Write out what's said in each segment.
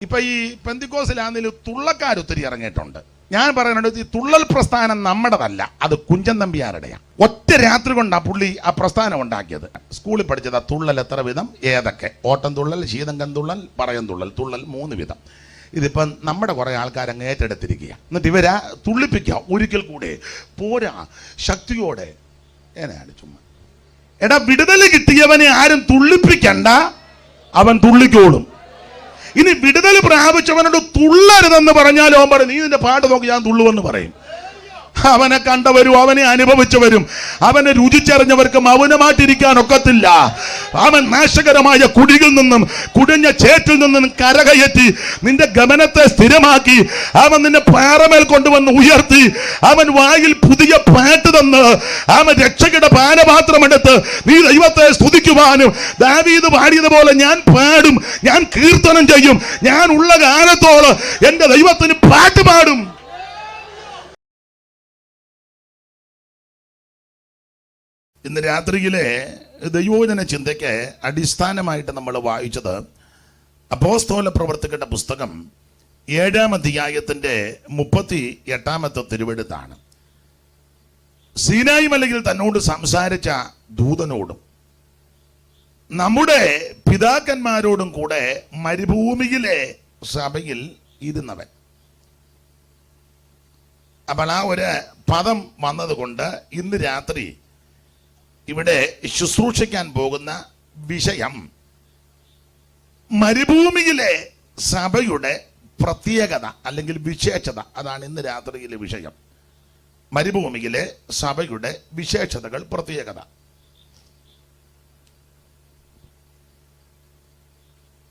ഇപ്പൊ ഈ പെന്തിക്കോസിലാണെങ്കിലും തുള്ളക്കാരൊത്തിരി ഇറങ്ങിയിട്ടുണ്ട്. ഞാൻ പറയുന്നുണ്ട്, ഈ തുള്ളൽ പ്രസ്ഥാനം നമ്മുടേതല്ല, അത് കുഞ്ചൻ നമ്പ്യാരുടെയാണ്. ഒറ്റ രാത്രി കൊണ്ടാണ് പുള്ളി ആ പ്രസ്ഥാനം ഉണ്ടാക്കിയത്. സ്കൂളിൽ പഠിച്ചതാ തുള്ളൽ എത്ര വിധം, ഏതൊക്കെ, ഓട്ടം തുള്ളൽ, ശീതങ്കൻ തുള്ളൽ, പറയം തുള്ളൽ, തുള്ളൽ 3 വിധം. ഇതിപ്പം നമ്മുടെ കുറെ ആൾക്കാരങ്ങ് ഏറ്റെടുത്തിരിക്കുക. എന്നിട്ട് ഇവരാ തുള്ളിപ്പിക്കുക ഒരിക്കൽ കൂടെ പോരാ ശക്തിയോടെ. ഏനാണ് ചുമ്മാ. എടാ, വിടുതൽ കിട്ടിയവനെ ആരും തുള്ളിപ്പിക്കണ്ട, അവൻ തുള്ളിക്കോളും. ഇനി വിടുതൽ പ്രാപിച്ചവനോട് തുള്ളരുതെന്ന് പറഞ്ഞാലും അവൻ പറയും, നീ നിന്റെ പാട്ട് നോക്കി ഞാൻ തുള്ളുവെന്ന് പറയും. അവനെ കണ്ടവരും അവനെ അനുഭവിച്ചവരും അവനെ രുചിച്ചറിഞ്ഞവർക്കും മൗനമായിട്ടിരിക്കാൻ ഒക്കത്തില്ല. അവൻ നാശകരമായ കുടിയിൽ നിന്നും കുടിഞ്ഞ ചേറ്റിൽ നിന്നും കരകയറ്റി നിന്റെ ഗമനത്തെ സ്ഥിരമാക്കി അവൻ നിന്നെ പാറമേൽ കൊണ്ടുവന്ന് ഉയർത്തി അവൻ വായിൽ പുതിയ പാട്ട് തന്ന് അവൻ രക്ഷകയുടെ പാനപാത്രമെടുത്ത് നീ ദൈവത്തെ സ്തുതിക്കുവാനും ദാവീദ് പാടിയതുപോലെ ഞാൻ പാടും, ഞാൻ കീർത്തനം ചെയ്യും, ഞാൻ ഉള്ള കാലത്തോളം എന്റെ ദൈവത്തിന് പാട്ട് പാടും. ഇന്ന് രാത്രിയിലെ ദൈവോചന ചിന്തയ്ക്ക് അടിസ്ഥാനമായിട്ട് നമ്മൾ വായിച്ചത് അപ്പോസ്തല പ്രവർത്തകരുടെ പുസ്തകം 7-ാം അധ്യായത്തിന്റെ 38-ാമത്തെ തിരുവെഴുത്താണ്. സീനായി മലയിൽ തന്നോട് സംസാരിച്ച ദൂതനോടും നമ്മുടെ പിതാക്കന്മാരോടും കൂടെ മരുഭൂമിയിലെ സഭയിൽ ഇരുന്നവൻ. അപ്പോൾ ആ ഒരു പദം വന്നതുകൊണ്ട് ഇന്ന് രാത്രി ഇവിടെ ശുശ്രൂഷിക്കാൻ പോകുന്ന വിഷയം മരുഭൂമിയിലെ സഭയുടെ പ്രത്യേകത അല്ലെങ്കിൽ വിശേഷത. അതാണ് ഇന്ന് രാത്രിയിലെ വിഷയം. മരുഭൂമിയിലെ സഭയുടെ വിശേഷതകൾ, പ്രത്യേകത.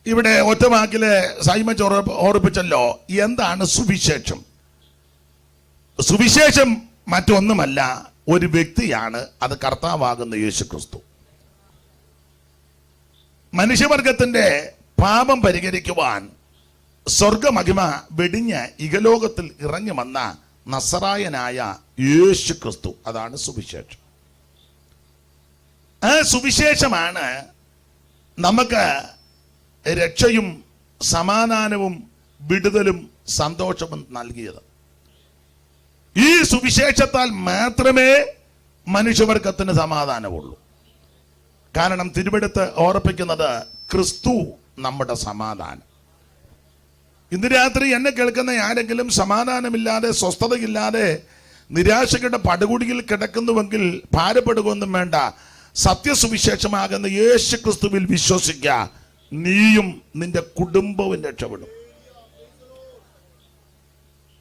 ഇവിടെ ഒറ്റവാക്കില് സൈമച്ച് ഓർപ്പിച്ചല്ലോ, എന്താണ് സുവിശേഷം? സുവിശേഷം മറ്റൊന്നുമല്ല, ഒരു വ്യക്തിയാണ്, അത് കർത്താവാകുന്ന യേശുക്രിസ്തു. മനുഷ്യവർഗത്തിന്റെ പാപം പരിഹരിക്കുവാൻ സ്വർഗമഹിമ വെടിഞ്ഞ് ഇഹലോകത്തിൽ ഇറങ്ങി വന്ന നസറായനായ യേശുക്രിസ്തു, അതാണ് സുവിശേഷം. ആ സുവിശേഷമാണ് നമുക്ക് രക്ഷയും സമാധാനവും വിടുതലും സന്തോഷവും നൽകിയത്. ഈ സുവിശേഷത്താൽ മാത്രമേ മനുഷ്യവർഗത്തിന് സമാധാനമുള്ളൂ. കാരണം തിരുവെടുത്ത് ഓർപ്പിക്കുന്നത് ക്രിസ്തു നമ്മുടെ സമാധാനം. ഇന്ന് രാത്രി എന്നെ കേൾക്കുന്ന ആരെങ്കിലും സമാധാനമില്ലാതെ, സ്വസ്ഥതയില്ലാതെ, നിരാശയുടെ പടുകുടിയിൽ കിടക്കുന്നുവെങ്കിൽ ഭാരപ്പെടുകയൊന്നും വേണ്ട. സത്യസുവിശേഷമാകുന്ന യേശു ക്രിസ്തുവിൽ വിശ്വസിക്കുക, നീയും നിന്റെ കുടുംബവും രക്ഷപ്പെടും.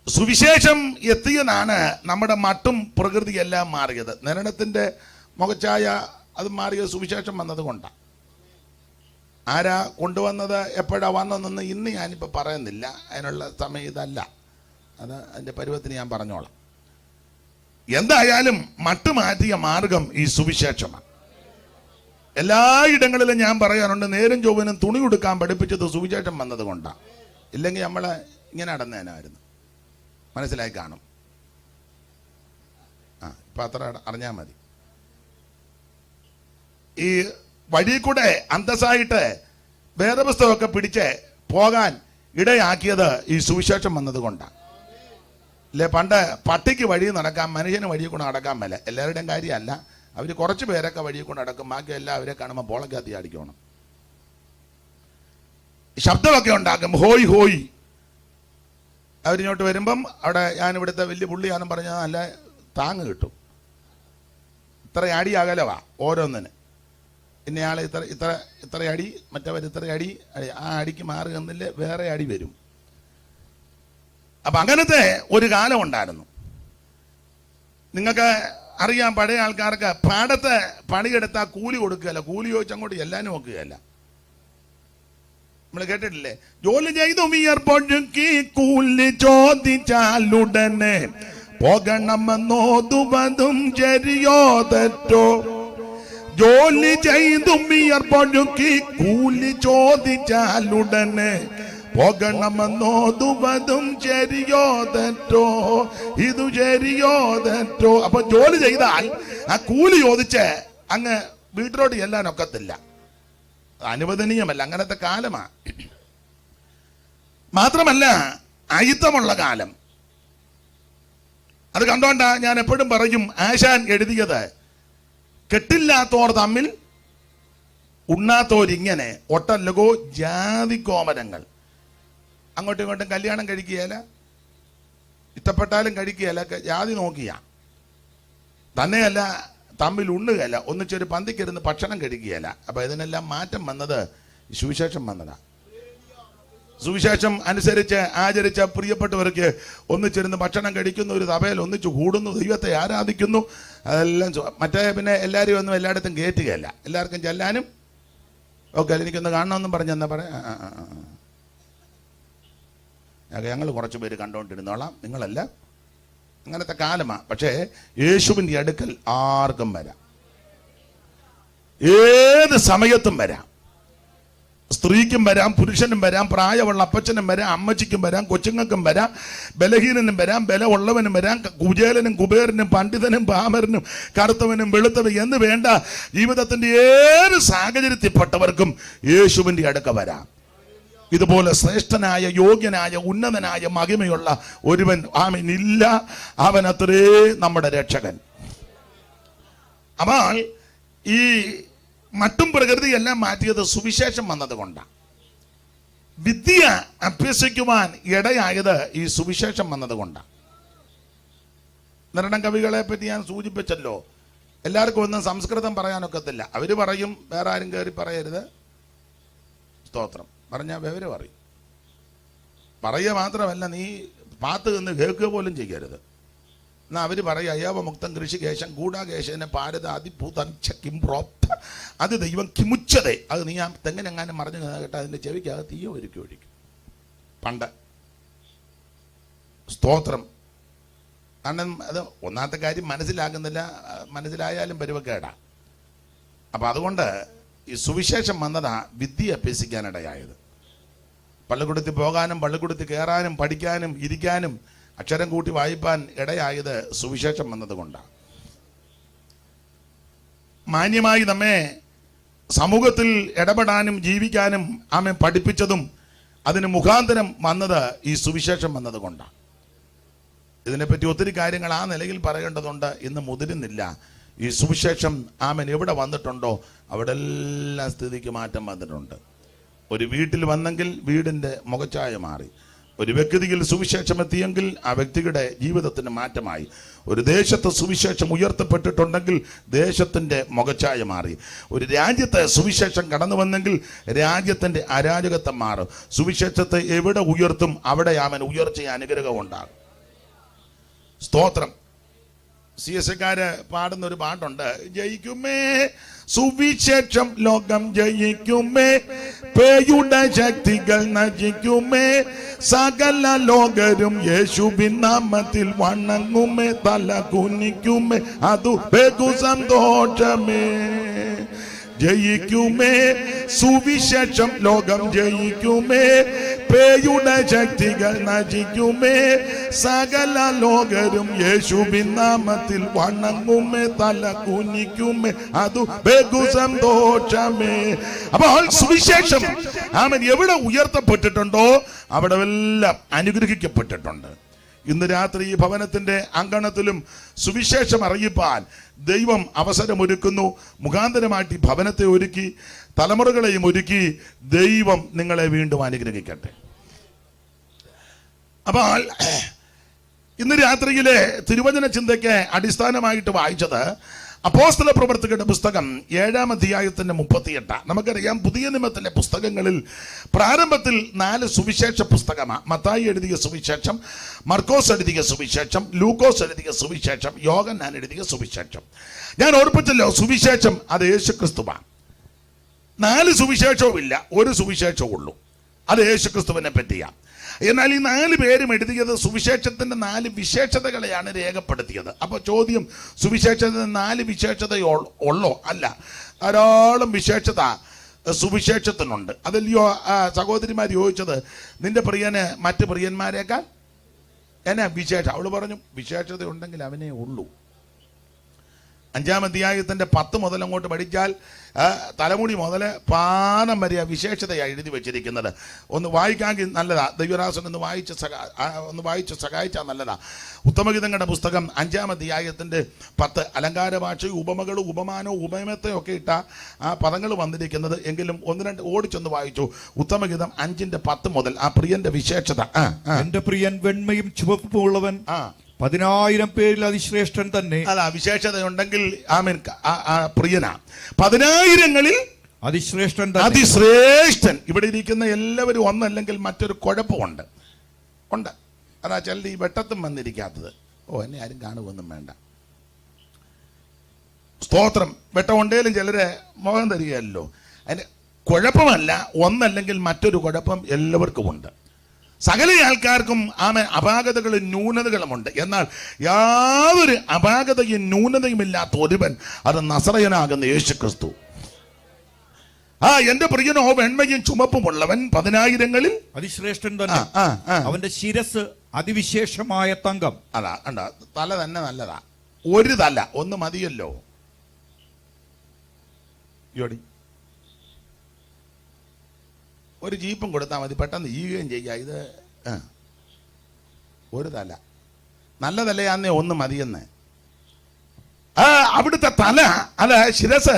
സുവിശേഷം എത്തിയതാണ് നമ്മുടെ മട്ടും പ്രകൃതിയെല്ലാം മാറിയത്. നരണത്തിന്റെ മുഖച്ചായ അത് മാറിയത് സുവിശേഷം വന്നത് കൊണ്ടാണ്. ആരാ കൊണ്ടുവന്നത്, എപ്പോഴാ വന്നതെന്ന് ഇന്ന് ഞാനിപ്പോൾ പറയുന്നില്ല, അതിനുള്ള സമയം ഇതല്ല. അത് അതിൻ്റെ പരുവത്തിന് ഞാൻ പറഞ്ഞോളാം. എന്തായാലും മട്ട് മാറ്റിയ മാർഗം ഈ സുവിശേഷമാണ്. എല്ലായിടങ്ങളിലും ഞാൻ പറയാറുണ്ട്, നേരും ചൊവ്വനും തുണി കൊടുക്കാൻ പഠിപ്പിച്ചത് സുവിശേഷം വന്നത് കൊണ്ടാണ്. ഇല്ലെങ്കിൽ നമ്മളെ ഇങ്ങനെ നടന്നേനായിരുന്നു. മനസ്സിലായി കാണും. ഇപ്പം അത്ര അറിഞ്ഞാൽ മതി. ഈ വഴി കൂടെ അന്തസ്സായിട്ട് വേറെ പുസ്തകമൊക്കെ പിടിച്ച് പോകാൻ ഇടയാക്കിയത് ഈ സുവിശേഷം വന്നത് കൊണ്ടാണ്. അല്ലേ, പണ്ട് പട്ടിക്ക് വഴി നടക്കാൻ, മനുഷ്യന് വഴി കൊണ്ട് നടക്കാൻ മേല. എല്ലാവരുടെയും കാര്യമല്ല, അവർ കുറച്ച് പേരൊക്കെ വഴി കൊണ്ട് നടക്കും, ബാക്കി എല്ലാവരെ കാണുമ്പോൾ പോളക്കത്തി അടിക്കണം, ശബ്ദമൊക്കെ ഉണ്ടാക്കും, ഹോയ് ഹോയ്. അവരിങ്ങോട്ട് വരുമ്പം അവിടെ ഞാനിവിടുത്തെ വലിയ പുള്ളിയാണെന്ന് പറഞ്ഞാൽ നല്ല താങ്ങ് കിട്ടും. ഇത്ര അടി അകലവാ ഓരോന്നിന്. ഇന്നയാൾ ഇത്ര അടി, മറ്റവർ ഇത്ര അടി, ആ അടിക്ക് മാറി എന്നില്ല വേറെ അടി വരും. അപ്പം അങ്ങനത്തെ ഒരു കാലം ഉണ്ടായിരുന്നു. നിങ്ങൾക്ക് അറിയാം, പഴയ ആൾക്കാർക്ക് പാടത്തെ പണിയെടുത്താൽ കൂലി കൊടുക്കുകയല്ല, കൂലി ചോദിച്ച് അങ്ങോട്ട് എല്ലാനും നോക്കുകയല്ല. നമ്മൾ കേട്ടിട്ടില്ലേ, ജോലി ചെയ്തു വിയർപ്പൊഴുക്കി കൂലി ചോദിച്ചാലുടനെ പോകണമെന്നോതുവതും ശരിയോ തെറ്റോ. ജോലി ചെയ്തു വിയർപ്പൊഴുക്കി കൂലി ചോദിച്ചാലുടനെ പോകണമെന്നോതുവതും ശരിയോ തെറ്റോ, ഇതു ശരിയോ തെറ്റോ. അപ്പൊ ജോലി ചെയ്താൽ ആ കൂലി ചോദിച്ച് അങ്ങ് വീട്ടിലോട്ട് ചെല്ലാൻ ഒക്കത്തില്ല, അനുവദനീയമല്ല. അങ്ങനത്തെ കാലമാണ്. മാത്രമല്ല അയിത്തമുള്ള കാലം. അത് കണ്ടോണ്ടാ ഞാൻ എപ്പോഴും പറയും, ആശാൻ എഴുതിയത് കെട്ടില്ലാത്തോർ തമ്മിൽ ഉണ്ണാത്തോരിങ്ങനെ ഒട്ടല്ലകോ ജാതി കോമരങ്ങൾ. അങ്ങോട്ടും ഇങ്ങോട്ടും കല്യാണം കഴിക്കുകയല്ല, ഇഷ്ടപ്പെട്ടാലും കഴിക്കുകയല്ല, ജാതി നോക്കിയ തന്നെയല്ല, തമ്മിൽ ഉണ്ണുകയല്ല, ഒന്നിച്ചൊരു പന്തിക്കിരുന്ന് ഭക്ഷണം കഴിക്കുകയല്ല. അപ്പൊ ഇതിനെല്ലാം മാറ്റം വന്നത് സുവിശേഷം വന്നതാ. സുവിശേഷം അനുസരിച്ച് ആചരിച്ച പ്രിയപ്പെട്ടവർക്ക് ഒന്നിച്ചിരുന്ന് ഭക്ഷണം കഴിക്കുന്നു, ഒരു സഭയിൽ ഒന്നിച്ചു കൂടുന്നു, ദൈവത്തെ ആരാധിക്കുന്നു. അതെല്ലാം മറ്റേ പിന്നെ എല്ലാവരും ഒന്നും എല്ലായിടത്തും കയറ്റുകയല്ല, എല്ലാവർക്കും ചെല്ലാനും ഓക്കെ എനിക്കൊന്ന് കാണണമെന്നും പറഞ്ഞെന്നാ പറയാം. ഞങ്ങൾ കുറച്ച് പേര് കണ്ടുകൊണ്ടിരുന്നോളാം, നിങ്ങളല്ല. അങ്ങനത്തെ കാലമാണ്. പക്ഷേ യേശുവിൻ്റെ അടുക്കൽ ആർക്കും വരാം, ഏത് സമയത്തും വരാം. സ്ത്രീക്കും വരാം, പുരുഷനും വരാം, പ്രായമുള്ള അപ്പച്ചനും വരാം, അമ്മച്ചിക്കും വരാം, കൊച്ചുങ്ങൾക്കും വരാം, ബലഹീനനും വരാം, ബലമുള്ളവനും വരാം, കുചേലനും കുബേരനും പണ്ഡിതനും പാമരനും കറുത്തവനും വെളുത്തവനും എന്ന് വേണ്ട, ജീവിതത്തിന്റെ ഏത് സാഹചര്യത്തിൽപ്പെട്ടവർക്കും യേശുവിൻ്റെ അടുക്ക വരാം. ഇതുപോലെ ശ്രേഷ്ഠനായ, യോഗ്യനായ, ഉന്നതനായ, മഹിമയുള്ള ഒരുവൻ ആമേൻ ഇല്ല. അവൻ അത്രേ നമ്മുടെ രക്ഷകൻ. അപ്പോൾ ഈ മറ്റും പ്രകൃതിയെല്ലാം മാറ്റിയത് സുവിശേഷം വന്നത് കൊണ്ടാണ്. വിദ്യ അഭ്യസിക്കുവാൻ ഇടയായത് ഈ സുവിശേഷം വന്നത് കൊണ്ടാണ്. നിരണം കവികളെ പറ്റി ഞാൻ സൂചിപ്പിച്ചല്ലോ. എല്ലാവർക്കും ഒന്നും സംസ്കൃതം പറയാനൊക്കത്തില്ല. അവർ പറയും വേറെ ആരും കയറി പറയരുത്, സ്തോത്രം പറഞ്ഞാൽ വിവരം പറയും. പറയുക മാത്രമല്ല, നീ പാത്ത് നിന്ന് കേൾക്കുക പോലും ചെയ്യരുത്. എന്നാൽ അവർ പറയും അയ്യാവമുക്തം കൃഷികേശം ഗൂഢാകേശനെ ഭാരത അതിഭൂതംപ്രോപ്ത അത് ദൈവം കിമുച്ചതേ. അത് നീ ആ തെങ്ങിനെങ്ങാനും മറിഞ്ഞു കേട്ടാൽ അതിൻ്റെ ചെവിക്കകത്ത് തീയോ ഒരുക്കി ഒഴിക്കും പണ്ട്. സ്തോത്രം. കാരണം അത് ഒന്നാമത്തെ കാര്യം മനസ്സിലാകുന്നില്ല, മനസ്സിലായാലും പരുവക്കേടാ. അപ്പം അതുകൊണ്ട് ഈ സുവിശേഷം വന്നതാ വിദ്യ അഭ്യസിക്കാനിടയായത്. പള്ളിക്കൂടത്തിൽ പോകാനും പള്ളിക്കൂടത്തിൽ കയറാനും പഠിക്കാനും ഇരിക്കാനും അക്ഷരം കൂട്ടി വായിപ്പാൻ ഇടയായത് സുവിശേഷം വന്നതുകൊണ്ടാണ്. മാന്യമായി നമ്മെ സമൂഹത്തിൽ ഇടപെടാനും ജീവിക്കാനും ആമെ പഠിപ്പിച്ചതും അതിന് മുഖാന്തരം വന്നത് ഈ സുവിശേഷം വന്നതുകൊണ്ടാണ്. ഇതിനെപ്പറ്റി ഒത്തിരി കാര്യങ്ങൾ ആ നിലയിൽ പറയേണ്ടതുണ്ട്, ഇന്ന് മുതിരുന്നില്ല. ഈ സുവിശേഷം ആമൻ എവിടെ വന്നിട്ടുണ്ടോ അവിടെ എല്ലാ സ്ഥിതിക്ക് മാറ്റം വന്നിട്ടുണ്ട്. ഒരു വീട്ടിൽ വന്നെങ്കിൽ വീടിൻ്റെ മുഖച്ഛായ മാറി. ഒരു വ്യക്തിയിൽ സുവിശേഷം എത്തിയെങ്കിൽ ആ വ്യക്തിയുടെ ജീവിതത്തിന് മാറ്റമായി. ഒരു ദേശത്ത് സുവിശേഷം ഉയർത്തപ്പെട്ടിട്ടുണ്ടെങ്കിൽ ദേശത്തിൻ്റെ മുഖച്ഛായ മാറി. ഒരു രാജ്യത്തെ സുവിശേഷം കടന്നു വന്നെങ്കിൽ രാജ്യത്തിൻ്റെ അരാജകത്വം മാറും. സുവിശേഷത്തെ എവിടെ ഉയർത്തും അവിടെ അവൻ ഉയർച്ചയെ അനുഗ്രഹം ഉണ്ടാകും. സ്തോത്രം. CSക്കാര് പാടുന്ന ഒരു പാട്ടുണ്ട്, ജയിക്കുമേ സുവിശേഷം ലോകം ജയിക്കുമേ, പേയുടെ ശക്തികൾ നശിക്കുമേ, സകല ലോകരും യേശുവിൻ നാമത്തിൽ വണങ്ങുമേ, തല കുനിക്കുമേ, അതു ബഹു സന്തോഷമേ. ജയിക്കുമേ സുവിശേഷം ലോകം ജയിക്കുമേ, പേയുടെ ശക്തികൾ നശിക്കുമേ, സകല ലോകരും യേശുവിൻ നാമത്തിൽ വണങ്ങുമേ, തല കുനിക്കുമേ, അതു ബഹു സന്തോഷമേ. അപ്പോൾ സുവിശേഷം അവൻ എവിടെ ഉയർത്തപ്പെട്ടിട്ടുണ്ടോ അവിടെ എല്ലാം അനുഗ്രഹിക്കപ്പെട്ടിട്ടുണ്ട്. ഇന്ന് രാത്രി ഈ ഭവനത്തിന്റെ അങ്കണത്തിലും സുവിശേഷം അറിയിപ്പാൻ ദൈവം അവസരമൊരുക്കുന്നു. മുഖാന്തരമായിട്ട് ഈ ഭവനത്തെ ഒരുക്കി തലമുറകളെയും ഒരുക്കി ദൈവം നിങ്ങളെ വീണ്ടും അനുഗ്രഹിക്കട്ടെ. അപ്പോൾ ഇന്ന് രാത്രിയിലെ തിരുവചന ചിന്തയ്ക്ക് അടിസ്ഥാനമായിട്ട് വായിച്ചത് അപ്പോസ്തല പ്രവർത്തകരുടെ പുസ്തകം 7-ാം അധ്യായത്തിന്റെ 38. നമുക്കറിയാം പുതിയ നിയമത്തിലെ പുസ്തകങ്ങളിൽ പ്രാരംഭത്തിൽ 4 സുവിശേഷ പുസ്തകമാണ്. മത്തായി എഴുതിയ സുവിശേഷം, മർക്കോസ് എഴുതിയ സുവിശേഷം, ലൂക്കോസ് എഴുതിയ സുവിശേഷം, യോഹന്നാൻ എഴുതിയ സുവിശേഷം. ഞാൻ ഓർപ്പിച്ചല്ലോ, സുവിശേഷം അത് യേശുക്രിസ്തുവാണ്. 4 സുവിശേഷവും ഇല്ല, ഒരു സുവിശേഷവും ഉള്ളൂ, അത് യേശുക്രിസ്തുവിനെ പറ്റിയാണ്. എന്നാൽ ഈ 4 പേരും എഴുതിയത് സുവിശേഷത്തിന്റെ 4 വിശേഷതകളെയാണ് രേഖപ്പെടുത്തിയത്. അപ്പോൾ ചോദ്യം, സുവിശേഷത്തിന് 4 വിശേഷതയുള്ളോ? അല്ല, ധാരാളം വിശേഷത സുവിശേഷത്തിനുണ്ട്. അതല്ലയോ സഹോദരിമാർ ചോദിച്ചത്, നിന്റെ പ്രിയന് മറ്റ് പ്രിയന്മാരെക്കാൾ എന്നാ വിശേഷം? അവള് പറഞ്ഞു വിശേഷത ഉണ്ടെങ്കിൽ അവനേ ഉള്ളൂ. 5-ാം അധ്യായത്തിന്റെ 10 മുതൽ അങ്ങോട്ട് പഠിച്ചാൽ തലമുടി മുതൽ പാദം വരെ വിശേഷതയാണ് എഴുതി വെച്ചിരിക്കുന്നത്. ഒന്ന് വായിക്കാമെങ്കിൽ നല്ലതാ. ദൈവദാസൻ ഒന്ന് വായിച്ച് സഹായിച്ചാൽ നല്ലതാ. ഉത്തമഗീതങ്ങളുടെ പുസ്തകം 5-ാം അധ്യായത്തിന്റെ 10 അലങ്കാര ഭാഷയും ഉപമകളും ഉപമാനവും ഉപമത്തെയും ഒക്കെ ഇട്ട ആ പദങ്ങൾ വന്നിരിക്കുന്നത്. എങ്കിലും 1-2 ഓടിച്ചൊന്ന് വായിച്ചു. ഉത്തമഗീതം 5-10 മുതൽ ആ പ്രിയന്റെ വിശേഷത. എന്റെ പ്രിയൻ വെണ്മയും ചുവപ്പുമുള്ളവൻ, 10,000 പേരിൽ അതിശ്രേഷ്ഠൻ തന്നെ. അല്ല, വിശേഷതയുണ്ടെങ്കിൽ ആമേൻ, പ്രിയനാ. 10,000-ങ്ങളിൽ അതിശ്രേഷ്ഠൻ. ഇവിടെ ഇരിക്കുന്ന എല്ലാവരും ഒന്നല്ലെങ്കിൽ മറ്റൊരു കുഴപ്പമുണ്ട്. അതാ ചിലർ ഈ വെട്ടത്തും വന്നിരിക്കാത്തത്. എന്നെ ആരും കാണുമൊന്നും വേണ്ട. സ്തോത്രം. വെട്ടമുണ്ടേലും ചിലരെ മുഖം തരികയല്ലോ. അതിന് കുഴപ്പമല്ല, ഒന്നല്ലെങ്കിൽ മറ്റൊരു കുഴപ്പം എല്ലാവർക്കും ഉണ്ട്. സകല ആൾക്കാർക്കും അപാകതകളും ന്യൂനതകളുമുണ്ട്. എന്നാൽ യാതൊരു അപാകതയും ന്യൂനതയും ഇല്ലാത്ത ഒരുവൻ, അത് നസറയനാകുന്ന യേശുക്രിസ്തു. എന്റെ പ്രിയനോ വെണ്മയും ചുമപ്പുമുള്ളവൻ, 10,000-ങ്ങളിൽ അതിശ്രേഷ്ഠൻ തന്നെ. അവന്റെ ശിരസ് അതിവിശേഷമായ തങ്കം. അതാ കണ്ട, തല തന്നെ നല്ലതാ. ഒരു തല ഒന്ന് മതിയല്ലോ. ഒരു ജീപ്പും കൊടുത്താൽ മതി, പെട്ടെന്ന് ഈയുകയും ചെയ്യാം. ഇത് ഒരു തല നല്ല തലയാന്നേ ഒന്ന് മതിയെന്ന്. അവിടുത്തെ തല അല്ല, ശിരസ്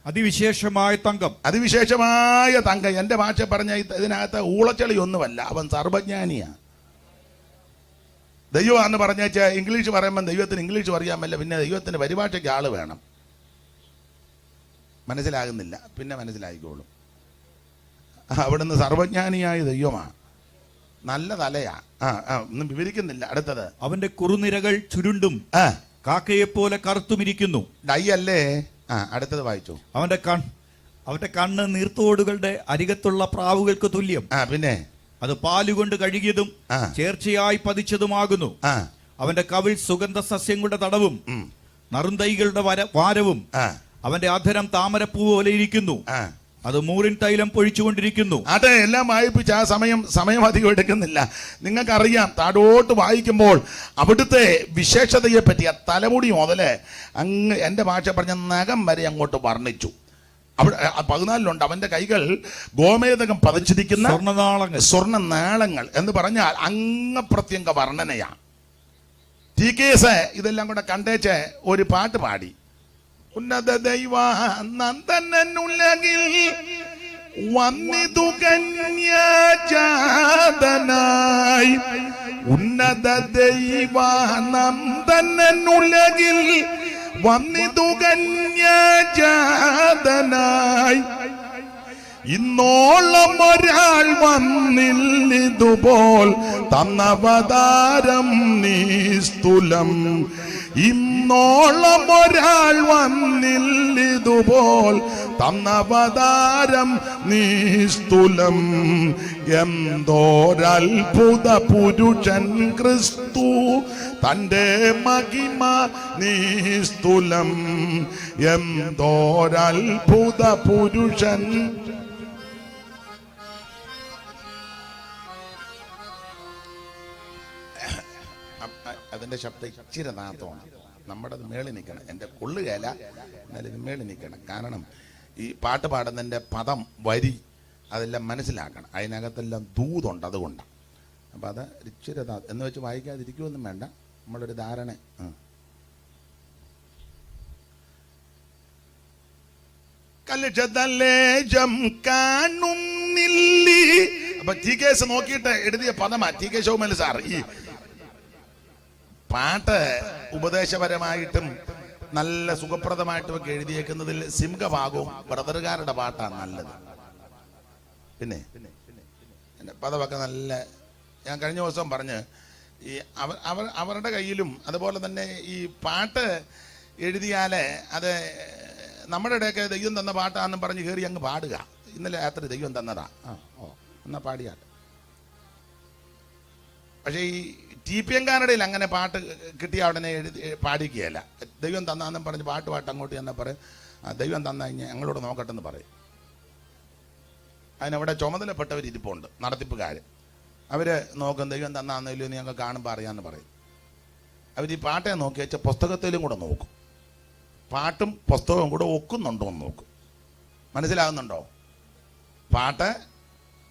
അതിവിശേഷമായ തങ്കം. അതിവിശേഷമായ തങ്കം. എന്റെ ഭാഷ പറഞ്ഞ ഇതിനകത്ത് ഊളച്ചെളി ഒന്നുമല്ല. അവൻ സർവജ്ഞാനിയാ. ദൈവമാണെന്ന് പറഞ്ഞാൽ ഇംഗ്ലീഷ് പറയുമ്പോൾ ദൈവത്തിന് ഇംഗ്ലീഷ് അറിയാമല്ല. പിന്നെ ദൈവത്തിന് പരിഭാഷയ്ക്ക് ആള് വേണം. മനസ്സിലാകുന്നില്ല, പിന്നെ മനസ്സിലായിക്കോളും. അവിടുന്ന് സർവജ്ഞാനിയായ ദൈവമാണ്. നല്ല തലയാ. ഒന്നും വിവരിക്കുന്നില്ല. അടുത്തത്, അവന്റെ കുറുനിരകൾ ചുരുണ്ടും കാക്കയെ പോലെ കറുത്തുമിരിക്കുന്നു. ഡൈ അല്ലേ? അടുത്തത് വായിച്ചു. അവന്റെ കണ്ണ് നീർത്തോടുകളുടെ അരികത്തുള്ള പ്രാവുകൾക്ക് തുല്യം. പിന്നെ അത് പാലുകൊണ്ട് കഴുകിയതും ചേർച്ചയായി പതിച്ചതുമാകുന്നു. അവന്റെ കവിൾ സുഗന്ധ സസ്യങ്ങളുടെ തടവും നറുന്തൈകളുടെ വാരവും. അവന്റെ അധരം താമരപ്പൂ പോലെ ഇരിക്കുന്നു. അത് മൂറിൻ തൈലം പൊഴിച്ചുകൊണ്ടിരിക്കുന്നു. അതെ, എല്ലാം വായിപ്പിച്ച് ആ സമയം അധികം എടുക്കുന്നില്ല. നിങ്ങൾക്കറിയാം, താഴോട്ട് വായിക്കുമ്പോൾ അവിടുത്തെ വിശേഷതയെ പറ്റി ആ തലമുടി മുതല് അങ്ങ് എൻ്റെ ഭാഷ പറഞ്ഞ നഖം വരെ അങ്ങോട്ട് വർണ്ണിച്ചു. അവിടെ 14 അവന്റെ കൈകൾ ഗോമേതകം പതിച്ചിരിക്കുന്ന സ്വർണ്ണ നാളങ്ങൾ എന്ന് പറഞ്ഞാൽ അംഗപ്രത്യംഗ വർണ്ണനയാ. TKS ഇതെല്ലാം കൂടെ കണ്ടേച്ച് ഒരു പാട്ട് പാടി. ഉന്നത ദൈവ നന്ദനുലകിൽ വന്നിതു കന്യാജാതനായി. ഉന്നത ദൈവ നന്ദനുലകിൽ വന്നിതു കന്യാജാതനായി. ഇന്നോളം ഒരാൾ വന്നില്ലിതുപോൽ തന്നവതാരം നിസ്തുലം. ഇന്നോളം ഒരാൾ വന്നില്ലിതുപോൽ തന്നവതാരം നിസ്തുലം. എന്തോരത്ഭുത പുരുഷൻ ക്രിസ്തു, തൻ്റെ മഹിമ നിസ്തുലം. എന്തോരത്ഭുത പുരുഷൻ. അതിൻ്റെ ശബ്ദം ഇച്ചിരി നാത്തമാണ്. നമ്മുടെ അത് മേളിൽ നിൽക്കണം. എൻ്റെ കൊള്ളുകയല്ല, എന്നാലും ഇത് മേളിൽ നിൽക്കണം. കാരണം ഈ പാട്ട് പാടുന്നതിൻ്റെ പദം വരി അതെല്ലാം മനസ്സിലാക്കണം. അതിനകത്തെല്ലാം ദൂതുണ്ട്, അതുകൊണ്ടാണ്. അപ്പം അത് ഇച്ചിരി എന്ന് വെച്ച് വായിക്കാതിരിക്കുമൊന്നും വേണ്ട, നമ്മളൊരു ധാരണ. കലുഷതലേജം കാണുന്നില്ലി. അപ്പൊ TKS നോക്കിയിട്ട് എഴുതിയ പദമാ. TK ശോമൽ സാർ ഈ പാട്ട് ഉപദേശപരമായിട്ടും നല്ല സുഖപ്രദമായിട്ടും ഒക്കെ എഴുതിയേക്കുന്നതിൽ സിംഹഭാഗവും ബ്രദറുകാരുടെ പാട്ടാണ് നല്ലത്. പിന്നെ പദമൊക്കെ നല്ല. ഞാൻ കഴിഞ്ഞ ദിവസം പറഞ്ഞ് ഈ അവരുടെ കയ്യിലും അതുപോലെ തന്നെ ഈ പാട്ട് എഴുതിയാൽ അത് നമ്മുടെ ഇടയൊക്കെ ദൈവം തന്ന പാട്ടാണെന്നും പറഞ്ഞ് കയറി അങ്ങ് പാടുക. ഇന്നലെ രാത്രി ദൈവം തന്നതാ, എന്നാ പാടിയാട്ടെ. പക്ഷേ ഈ TPM-കാരുടെ അങ്ങനെ പാട്ട് കിട്ടിയ ഉടനെ പാടിക്കുകയല്ല. ദൈവം തന്നാന്നും പറഞ്ഞ് പാട്ട് അങ്ങോട്ട് തന്നെ പറയും. ദൈവം തന്ന കഴിഞ്ഞാൽ ഞങ്ങളോട് നോക്കട്ടെന്ന് പറയും. അതിനവിടെ ചുമതലപ്പെട്ടവരിപ്പുണ്ട്, നടത്തിപ്പുകാർ. അവർ നോക്കും ദൈവം തന്നാന്നല്ലോ ഞങ്ങൾക്ക് കാണുമ്പോൾ അറിയാമെന്ന് പറയും. അവർ ഈ പാട്ടെ നോക്കി വെച്ച പുസ്തകത്തിലും കൂടെ നോക്കും. പാട്ടും പുസ്തകവും കൂടെ ഒക്കുന്നുണ്ടോ എന്ന് നോക്കും. മനസ്സിലാകുന്നുണ്ടോ? പാട്ട്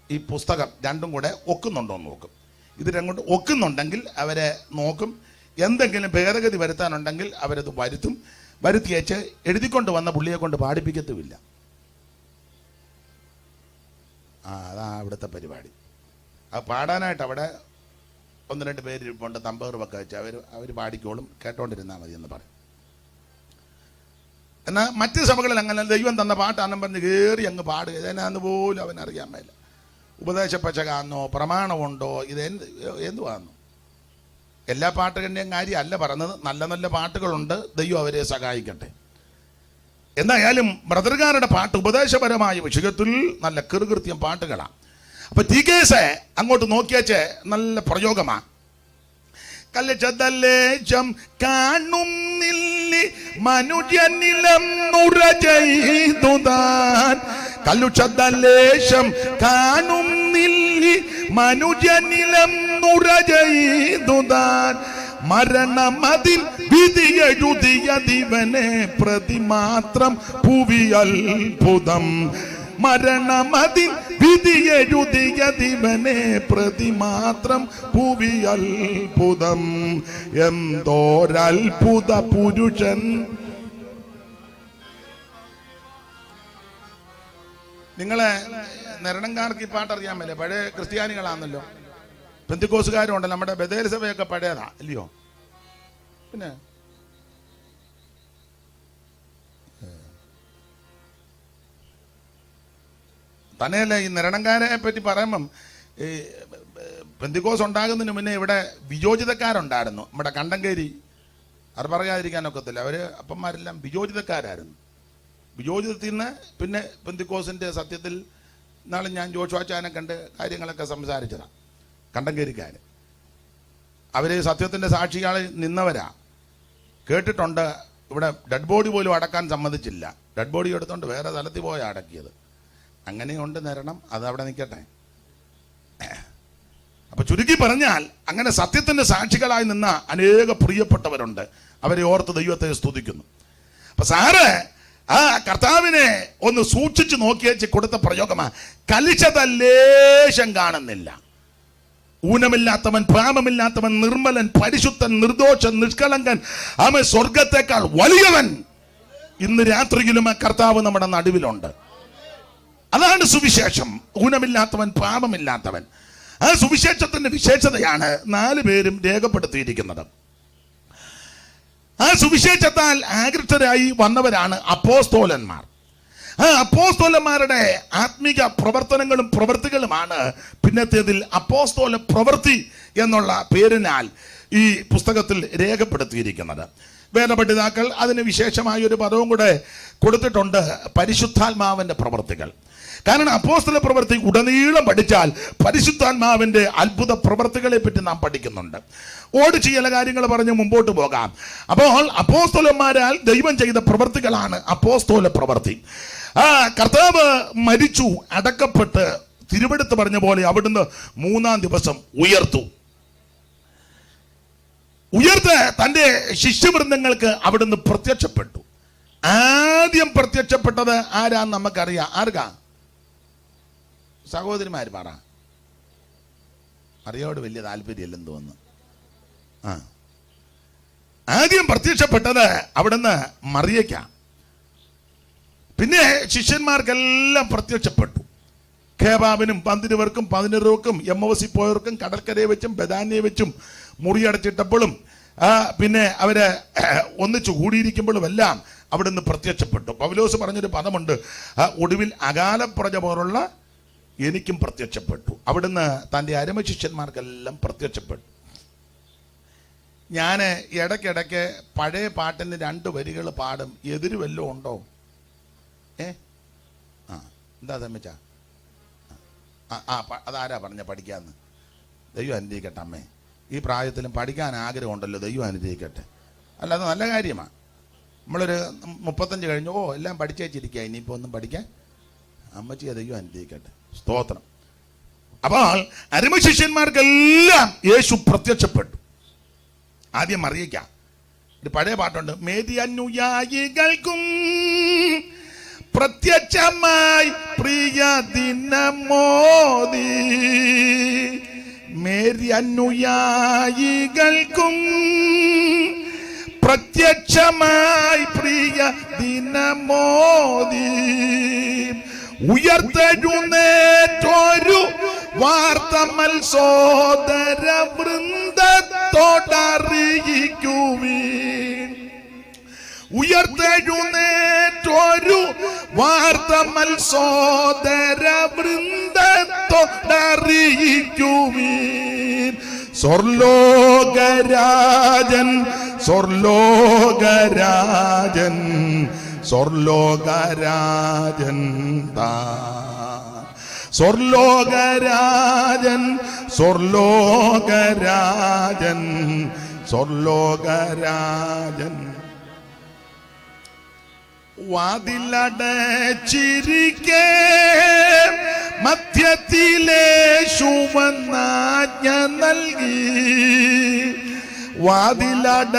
ഈ പുസ്തകം രണ്ടും കൂടെ ഒക്കുന്നുണ്ടോ എന്ന് നോക്കും. ഇത് രണ്ടും ഒക്കുന്നുണ്ടെങ്കിൽ അവരെ നോക്കും. എന്തെങ്കിലും ഭേദഗതി വരുത്താനുണ്ടെങ്കിൽ അവരത് വരുത്തും. വരുത്തിയേച്ച് എഴുതിക്കൊണ്ട് വന്ന പുള്ളിയെ കൊണ്ട് പാടിപ്പിക്കത്തുമില്ല. അതാ അവിടുത്തെ പരിപാടി. അത് പാടാനായിട്ട് അവിടെ 1-2 പേര് ഇരിപ്പുണ്ട്, തമ്പേറുമൊക്കെ വെച്ച് അവർ പാടിക്കോളും, കേട്ടോണ്ടിരുന്നാൽ മതി എന്ന് പറയും. എന്നാൽ മറ്റ് സഭകളിൽ അങ്ങനെ ദൈവം തന്ന പാട്ടാണെന്ന് പറഞ്ഞ് കയറി അങ്ങ് പാടുക. ഇതെന്നാന്ന് പോലും അവനറിയാൻ മേല. ഉപദേശപ്പച്ചകാന്നോ പ്രമാണമുണ്ടോ ഇത് എന്തുവാന്നോ? എല്ലാ പാട്ടുകളുടെയും കാര്യമല്ല പറഞ്ഞത്. നല്ല നല്ല പാട്ടുകളുണ്ട്, ദൈവം അവരെ സഹായിക്കട്ടെ. എന്തായാലും ബ്രദർകാരുടെ പാട്ട് ഉപദേശപരമായ വിഷയത്തിൽ നല്ല കൃത്യം പാട്ടുകളാണ്. അപ്പൊ TKS അങ്ങോട്ട് നോക്കിയാച്ച് നല്ല പ്രയോഗമാ. കലച്ചതലേശം കാണുന്നില്ല മനുഷ്യനിലം നുര ചെയ്തുതാൻ. കലുച്ചതലേശം കാണുന്നില്ല മനുഷ്യനിലം നുര ചെയ്തുതാൻ. മരണമതിൽ വിധിയെഴുതിയ ദിവനെ പ്രതിമാത്രം ഭൂവി അത്ഭുതം. മരണമതിൽ വിധിയെഴുതിയ ദിവനെ പ്രതിമാത്രം ഭൂവി അത്ഭുതം. എന്തോരത്ഭുത പുരുഷൻ. നിങ്ങളെ നെരണങ്കാർക്ക് ഈ പാട്ടറിയാമല്ലേ? പഴയ ക്രിസ്ത്യാനികളാണല്ലോ, പെന്തിക്കോസുകാരുണ്ടല്ലോ. നമ്മുടെ ബഥേൽ സഭയൊക്കെ പഴയതാ അല്ലയോ? പിന്നെ തന്നെയല്ല, ഈ നിരണങ്കാരെ പറ്റി പറയുമ്പം ഈ പെന്തിക്കോസ് ഉണ്ടാകുന്നതിന് മുന്നേ ഇവിടെ വിയോജിതക്കാരുണ്ടായിരുന്നു. നമ്മുടെ കണ്ടങ്കേരി, അത് പറയാതിരിക്കാനൊക്കത്തില്ല. അവർ അപ്പന്മാരെല്ലാം വിയോജിതക്കാരായിരുന്നു. വിയോജിതത്തിൽ നിന്ന് പിന്നെ പെന്തിക്കോസിൻ്റെ സത്യത്തിൽ നാളെ ഞാൻ ജോഷുവാച്ചാനെ കണ്ട് കാര്യങ്ങളൊക്കെ സംസാരിച്ചതാണ്. കണ്ടങ്കേരിക്കാർ അവർ സത്യത്തിൻ്റെ സാക്ഷികളെ നിന്നവരാ. കേട്ടിട്ടുണ്ട് ഇവിടെ ഡെഡ് ബോഡി പോലും അടക്കാൻ സമ്മതിച്ചില്ല. ഡെഡ് ബോഡി എടുത്തോണ്ട് വേറെ സ്ഥലത്തിൽ പോയാൽ അടക്കിയത്. അങ്ങനെയുണ്ട് നിരണം, അതവിടെ നിൽക്കട്ടെ. അപ്പൊ ചുരുക്കി പറഞ്ഞാൽ അങ്ങനെ സത്യത്തിന്റെ സാക്ഷികളായി നിന്ന അനേക പ്രിയപ്പെട്ടവരുണ്ട്. അവരെ ഓർത്ത് ദൈവത്തെ സ്തുതിക്കുന്നു. അപ്പൊ സാറ് ആ കർത്താവിനെ ഒന്ന് സൂക്ഷിച്ചു നോക്കിയേച്ച് കൊടുത്ത പ്രയോഗമാ. കലിച്ചതല്ലേശം കാണുന്നില്ല. ഊനമില്ലാത്തവൻ, പാപമില്ലാത്തവൻ, നിർമ്മലൻ, പരിശുദ്ധൻ, നിർദോഷൻ, നിഷ്കളങ്കൻ, അവൻ സ്വർഗത്തെക്കാൾ വലിയവൻ. ഇന്ന് രാത്രിയിലും ആ കർത്താവ് നമ്മുടെ നടുവിലുണ്ട്. അതാണ് സുവിശേഷം. ഊനമില്ലാത്തവൻ, പാപമില്ലാത്തവൻ. ആ സുവിശേഷത്തിന്റെ വിശേഷതയാണ് 4 പേരും രേഖപ്പെടുത്തിയിരിക്കുന്നത്. ആ സുവിശേഷത്താൽ ആകൃഷ്ടരായി വന്നവരാണ് അപ്പോസ്തോലന്മാർ. ആ അപ്പോസ്തോലന്മാരുടെ ആത്മീക പ്രവർത്തനങ്ങളും പ്രവൃത്തികളുമാണ് പിന്നത്തേതിൽ അപ്പോസ്തോല പ്രവൃത്തി എന്നുള്ള പേരിനാൽ ഈ പുസ്തകത്തിൽ രേഖപ്പെടുത്തിയിരിക്കുന്നത്. വേദപണ്ഡിതാക്കൾ അതിന് വിശേഷമായ ഒരു പദവും കൂടെ കൊടുത്തിട്ടുണ്ട്, പരിശുദ്ധാത്മാവിന്റെ പ്രവൃത്തികൾ. കാരണം അപ്പോസ്തല പ്രവൃത്തി ഉടനീളം പഠിച്ചാൽ പരിശുദ്ധാത്മാവിന്റെ അത്ഭുത പ്രവൃത്തികളെ പറ്റി നാം പഠിക്കുന്നുണ്ട്. ചില കാര്യങ്ങൾ പറഞ്ഞ് മുമ്പോട്ട് പോകാം. അപ്പോൾ അപ്പോസ്തലന്മാരാൽ ദൈവം ചെയ്ത പ്രവൃത്തികളാണ് അപ്പോസ്തല പ്രവൃത്തി. കർത്താവ് മരിച്ചു, അടക്കപ്പെട്ട് തിരുവെടുത്ത് പറഞ്ഞ പോലെ അവിടുന്ന് 3-ാം ദിവസം ഉയർത്ത് തൻ്റെ ശിഷ്യവൃന്ദങ്ങൾക്ക് അവിടുന്ന് പ്രത്യക്ഷപ്പെട്ടു. ആദ്യം പ്രത്യക്ഷപ്പെട്ടത് ആരാന്ന് നമുക്കറിയാം. ആർക്കാ? സഹോദരിമാർ പറ. അറിയോട് വലിയ താല്പര്യമില്ലെന്ന് തോന്നുന്നു. ആദ്യം പ്രത്യക്ഷപ്പെട്ടത് അവിടുന്ന് മറിയയ്ക്ക. പിന്നെ ശിഷ്യന്മാർക്കെല്ലാം പ്രത്യക്ഷപ്പെട്ടു. ഖേബാബിനും 12 15 എമ്മോസി പോയവർക്കും കടൽക്കരയെ വെച്ചും ബദാനിയെ വെച്ചും മുറിയടച്ചിട്ടപ്പോഴും പിന്നെ അവര് ഒന്നിച്ചു കൂടിയിരിക്കുമ്പോഴും എല്ലാം അവിടുന്ന് പ്രത്യക്ഷപ്പെട്ടു. പൗലോസ് പറഞ്ഞൊരു പദമുണ്ട്, ഒടുവിൽ അകാലപ്രജ പോലുള്ള എനിക്കും പ്രത്യക്ഷപ്പെട്ടു. അവിടുന്ന് തൻ്റെ അരമ ശിഷ്യന്മാർക്കെല്ലാം പ്രത്യക്ഷപ്പെട്ടു. ഞാൻ ഇടയ്ക്കിടയ്ക്ക് പഴയ പാട്ടിന് 2 വരികൾ പാടും. എതിര് വല്ലതും ഉണ്ടോ? എന്താ തമ്മിച്ച? അതാരാ പറഞ്ഞ പഠിക്കാന്ന്? ദൈവം അനുഗ്രഹിക്കട്ടെ അമ്മേ. ഈ പ്രായത്തിലും പഠിക്കാൻ ആഗ്രഹമുണ്ടല്ലോ, ദൈവം അനുഗ്രഹിക്കട്ടെ. അല്ല, അത് നല്ല കാര്യമാണ്. നമ്മളൊരു 35 കഴിഞ്ഞു എല്ലാം പഠിച്ചേച്ചിരിക്കുക, ഇനിയിപ്പോൾ ഒന്നും പഠിക്കാൻ. അമ്മച്ചിയെ ദൈവം അനുഗ്രഹിക്കട്ടെ. സ്തോത്രം. അപ്പോൾ അരമ ശിഷ്യന്മാർക്കെല്ലാം യേശു പ്രത്യക്ഷപ്പെട്ടു. ആദ്യം മറിയയ്ക്ക. ഒരു പഴയ പാട്ടുണ്ട്. മേരി അനുയായികൾക്കും പ്രത്യക്ഷമായി പ്രിയ ദിനമോദി. മേരി അനുയായികൾക്കും പ്രത്യക്ഷമായി പ്രിയ ദിനമോദി. ഉയർത്തെഴുന്നേറ്റൊരു വാർത്ത സോദര വൃന്ദത്തോടറിയിക്കുവീൻ. ഉയർത്തെഴുന്നേറ്റൊരു വാർത്ത സോദര വൃന്ദത്തോടറിയിക്കുവീൻ. സ്വർലോകരാജൻ സ്വർലോകരാജൻ സ്വർലോകരാജൻ താൻ. സ്വർലോകരാജൻ സ്വർലോകരാജൻ സ്വർലോകരാജൻ. വാതിലടച്ചിരിക്കെ മധ്യത്തിലേശുവന്നാജ്ഞ നൽകി. വാതിലടച്ചിരിക്കെ